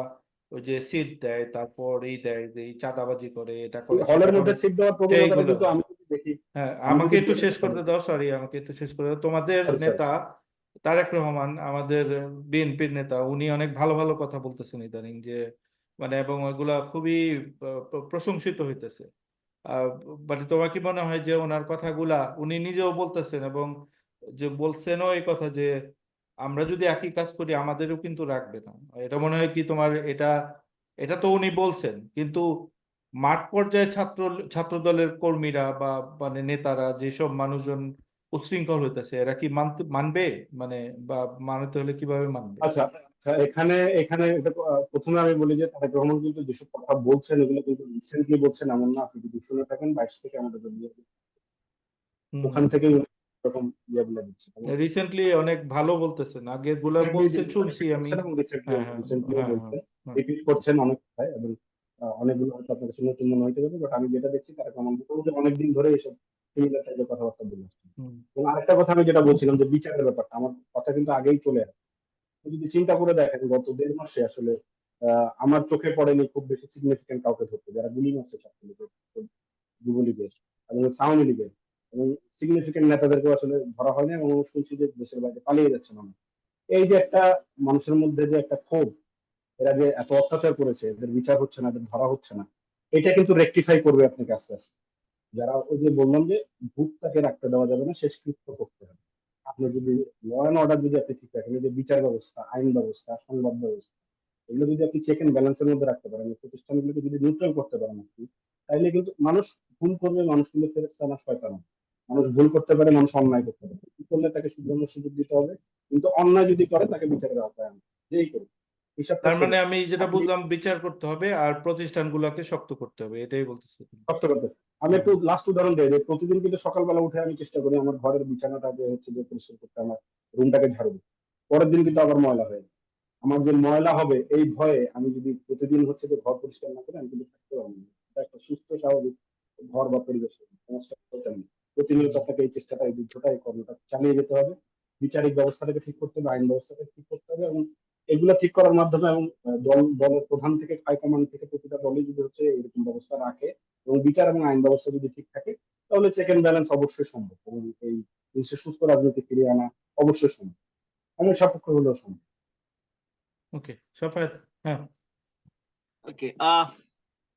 ওই যে সিট দেয়, তারপর এই দেয়, যে এই চাঁদাবাজি করে, এটা করে সেটা হলের করে, মধ্যে সিট দেওয়ার প্রবণতাটা সেইগুলো। কিন্তু আমি যদি দেখি, হ্যাঁ, আমি আমাকে যদি একটু শেষ আচ্ছা করতে দাও, সরি, আমাকে একটু শেষ করে দাও। তোমাদের সরি সরি নেতা তারেক রহমান, আমাদের বিএনপির নেতা, উনি অনেক ভালো ভালো কথা বলতেছেন ইদানিং, যে মানে এবং ওইগুলা খুবই প্রশংসিত হইতেছে। আহ, মানে তোমার কি মনে হয় যে ওনার কথাগুলা উনি নিজেও বলতেছেন, এবং যে বলছেনও এই কথা যে আমরা যদি একই কাজ করি আমাদেরও কিন্তু রাখবে না? এটা মনে হয় কি তোমার এটা এটা তো উনি বলছেন, কিন্তু মাঠ পর্যায়ে ছাত্র দলের কর্মীরা বা মানে নেতারা যেসব মানুষজন উচ্ছৃঙ্খল হইতেছে, এরা কি মানবে, মানে বা মানতে হলে কিভাবে মানবে? আচ্ছা আচ্ছা, এখানে এখানে প্রথমে আমি বলি যে তারেক রহমান কিন্তু যেসব কথা বলছেন এগুলো কিন্তু রিসেন্টলি বলছেন এমন না। আপনি যদি শুনে থাকেন 22 থেকে আমাদের ওখান থেকে এরকম ইয়েগুলো দিচ্ছে। রিসেন্টলি অনেক ভালো বলতেছেন, আগের গুলা বলছেন শুনছি আমি। হ্যাঁ, হ্যাঁ, রিসেন্টলিও হ্যাঁ, বলছেন, হ্যাঁ, রিপিট করছেন অনেক কথায়, এবং অনেকগুলো হয়তো আপনার কাছে নতুন মনে হইতে পারে, বাট আমি যেটা দেখছি তারেক রহমান মোটামুটি অনেকদিন ধরে এসব সিমিলার টাইপের কথাবার্তা বলে আসছেন। হুম, এবং আরেকটা কথা আমি যেটা বলছিলাম যে বিচারের ব্যাপারটা, আমার কথা কিন্তু আগেই চলে আসে। আপনি যদি চিন্তা করে দেখেন গত 1.5 মাসে আসলে আমার চোখে পড়েনি খুব বেশি সিগনিফিকেন্ট কাউকে ধরতে, যারা গুলি মারছে ছাত্রলীগের, যুবলীগের এবং আওয়ামী লীগের, এবং সিগনিফিকেন্ট নেতাদেরকে আসলে ধরা হয়নি, এবং শুনছি যে দেশের বাইরে পালিয়ে যাচ্ছে মানুষ। এই যে একটা মানুষের মধ্যে যে একটা ক্ষোভ, এরা যে এত অত্যাচার করেছে, এদের বিচার হচ্ছে না, এদের ধরা হচ্ছে না, এটা কিন্তু রেকটিফাই করবে আপনাকে আস্তে আস্তে। যারা ওই যে বললাম যে ভূতটাকে রাখতে দেওয়া যাবে না, শেষকৃত্য করতে হবে। আপনি যদি ল অ্যান্ড অর্ডার যদি আপনি ঠিক রাখেন, এই যে বিচার ব্যবস্থা, আইন ব্যবস্থা, সংবাদ ব্যবস্থা, এগুলো যদি আপনি চেক এন্ড ব্যালেন্সের মধ্যে রাখতে পারেন, এই প্রতিষ্ঠানগুলোকে যদি নিউট্রাল করতে পারেন আপনি, তাহলে কিন্তু মানুষ ভুল করবে, মানুষ কিন্তু ফেরেশতা না শয়তান না। মানুষ ভুল করতে পারে, মানুষ অন্যায় করতে পারে, ভুল করলে তাকে শুধরানোর সুযোগ দিতে হবে, কিন্তু অন্যায় যদি করে তাকে বিচারের আওতায় আনতে হবে, যেই করুক হিসাবটা তার মানে সোজা। আমি যেটা আপনি বুঝলাম, বিচার করতে হবে আর প্রতিষ্ঠানগুলোকে শক্ত করতে হবে, এটাই বলতেছি। শক্ত করতে, আমি একটু লাস্ট উদাহরণ দিই যে প্রতিদিন কিন্তু সকালবেলা উঠে আমি চেষ্টা করি আমার ঘরের বিছানাটা যে হচ্ছে যে পরিষ্কার করতে, আমার রুমটাকে ঝাড়ু দিই। পরের দিন কিন্তু আবার ময়লা হয়ে যায়। আমার যে ময়লা হবে এই ভয়ে আমি যদি প্রতিদিন হচ্ছে যে ঘর পরিষ্কার না করে আমি কিন্তু থাকতে পারবো না। এটা একটা সুস্থ স্বাভাবিক ঘর বা পরিবেশ সমস্যা হতে নেই। প্রতিনিয়ত আপনাকে এই চেষ্টাটা, এই যুদ্ধটা, এই কর্মটা চালিয়ে যেতে হবে। বিচারিক ব্যবস্থাটাকে ঠিক করতে হবে, আইন ব্যবস্থাটাকে ঠিক করতে হবে, এবং এগুলো ঠিক করার মাধ্যমে, এবং দলের প্রধান থেকে হাইকমান্ড থেকে প্রতিটা দলই যদি হচ্ছে এরকম ব্যবস্থা রাখে এবং বিচার এবং আইন ব্যবস্থা যদি ঠিক থাকে, তাহলে চেক এন্ড ব্যালেন্স অবশ্যই সম্ভব, এবং এই দেশে সুস্থ রাজনীতি ফিরিয়ে আনা অবশ্যই সম্ভব, অনেক সাপেক্ষ হলেও সম্ভব। ওকে, সাফায়াত। হ্যাঁ, ওকে,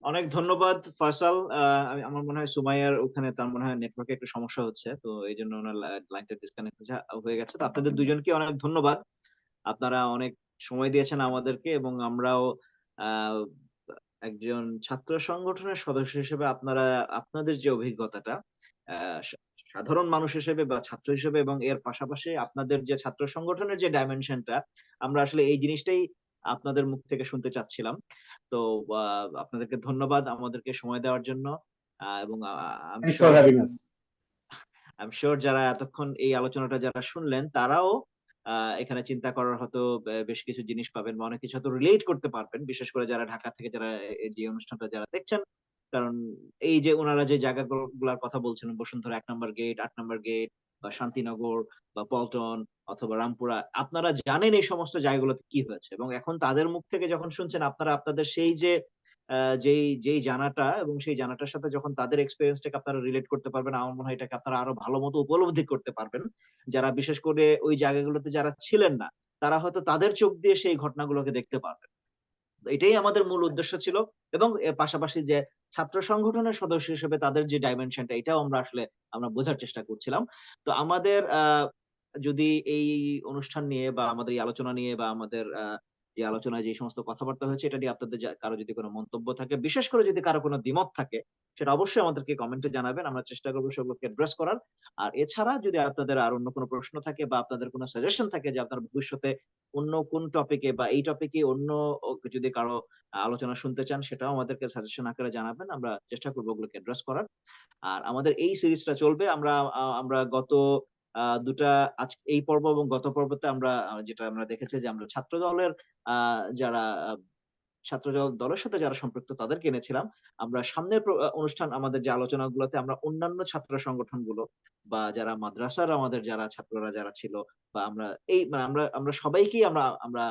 অনেক ধন্যবাদ ফয়সাল। আমার মনে হয় সুমাইয়ার ওখানে তার মনে হয় নেটওয়ার্কে একটু সমস্যা হচ্ছে, তো এই জন্য ওনার লাইনটা ডিসকানেক্ট হয়ে গেছে। তো আপনাদের দুজনকে অনেক ধন্যবাদ, আপনারা অনেক সময় দিয়েছেন আমাদেরকে, এবং আমরাও আহ একজন ছাত্র সংগঠনের সদস্য হিসেবে আপনারা আপনাদের যে অভিজ্ঞতাটা সাধারণ মানুষ হিসেবে বা ছাত্র হিসেবে, এবং এর পাশাপাশি আপনাদের যে ছাত্র সংগঠনের যে ডাইমেনশনটা, আমরা আসলে এই জিনিসটাই আপনাদের মুখ থেকে শুনতে চাচ্ছিলাম। তো আপনাদেরকে ধন্যবাদ আমাদেরকে সময় দেওয়ার জন্য। এবং আমি থ্যাংকস ফর শিওর হ্যাভিং আস। যারা এতক্ষণ এই আলোচনাটা যারা শুনলেন তারাও এখানে চিন্তা করার হয়তো বেশ কিছু জিনিস পাবেন, বা অনেক কিছু হয়তো রিলেট করতে পারবেন, বিশেষ করে যারা ঢাকা থেকে যারা এই যে অনুষ্ঠানটা যারা দেখছেন। কারণ এই যে ওনারা যে জায়গাগুলোর কথা বলছেন, বসুন্ধরা 1 নম্বর গেট, 8 নম্বর গেট, বা শান্তিনগর, বা পল্টন, অথবা রামপুরা, আপনারা জানেন এই সমস্ত জায়গাগুলোতে কি হয়েছে, এবং এখন তাদের মুখ থেকে যখন শুনছেন আপনারা আপনাদের সেই যে যেই যেই জানাটা, এবং সেই জানাটার সাথে যখন তাদের এক্সপেরিয়েন্সটাকে আপনারা রিলেট করতে পারবেন, আমার মনে হয় এটাকে আপনারা আরো ভালো মতো উপলব্ধি করতে পারবেন। যারা বিশেষ করে ওই জায়গাগুলোতে যারা ছিলেন না, তারা হয়তো তাদের চোখ দিয়ে সেই ঘটনাগুলোকে দেখতে পারবেন। তো এটাই আমাদের মূল উদ্দেশ্য ছিল, এবং এর পাশাপাশি যে ছাত্র সংগঠনের সদস্য হিসেবে তাদের যে ডাইমেনশনটা, এটাও আমরা বোঝার চেষ্টা করছিলাম। তো আমাদের যদি এই অনুষ্ঠান নিয়ে, বা আমাদের এই আলোচনা নিয়ে, বা আমাদের যে আলোচনায় যে সমস্ত কথাবার্তা হয়েছে, এটা নিয়ে আপনাদের কারো যদি কোনো মন্তব্য থাকে, বিশেষ করে যদি কারো কোনো দ্বিমত থাকে, সেটা অবশ্যই আমাদেরকে কমেন্টে জানাবেন, আমরা চেষ্টা করবো সেগুলোকে অ্যাড্রেস করার। আর এছাড়া যদি আপনাদের আর অন্য কোনো প্রশ্ন থাকে, বা আপনাদের কোনো সাজেশন থাকে যে আপনারা ভবিষ্যতে অন্য কোন টপিকে, বা এই টপিকে অন্য যদি কারো আলোচনা শুনতে চান, সেটাও আমাদেরকে সাজেশন আকারে জানাবেন, আমরা চেষ্টা করবো ওগুলোকে অ্যাড্রেস করার। আর আমাদের এই সিরিজটা চলবে, আমরা গত দুটা, আজ এই পর্ব এবং গত পর্বতে আমরা যেটা আমরা দেখেছি যে আমরা ছাত্র দলের যারা দলের সাথে যারা সম্পৃক্ত তাদেরকে এনেছিলাম। আমরা সামনের অনুষ্ঠান, আমাদের যে আলোচনাগুলোতে আমরা অন্যান্য ছাত্র সংগঠনগুলো, বা যারা মাদ্রাসার আমাদের যারা ছাত্ররা যারা ছিল, বা আমরা এই মানে আমরা আমরা সবাইকেই আমরা আমরা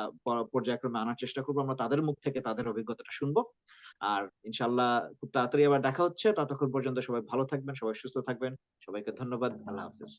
পর্যায়ক্রমে আনার চেষ্টা করবো, আমরা তাদের মুখ থেকে তাদের অভিজ্ঞতাটা শুনবো। আর ইনশাআল্লাহ খুব তাড়াতাড়ি আবার দেখা হচ্ছে। ততক্ষণ পর্যন্ত সবাই ভালো থাকবেন, সবাই সুস্থ থাকবেন। সবাইকে ধন্যবাদ। আল্লাহ হাফেজ।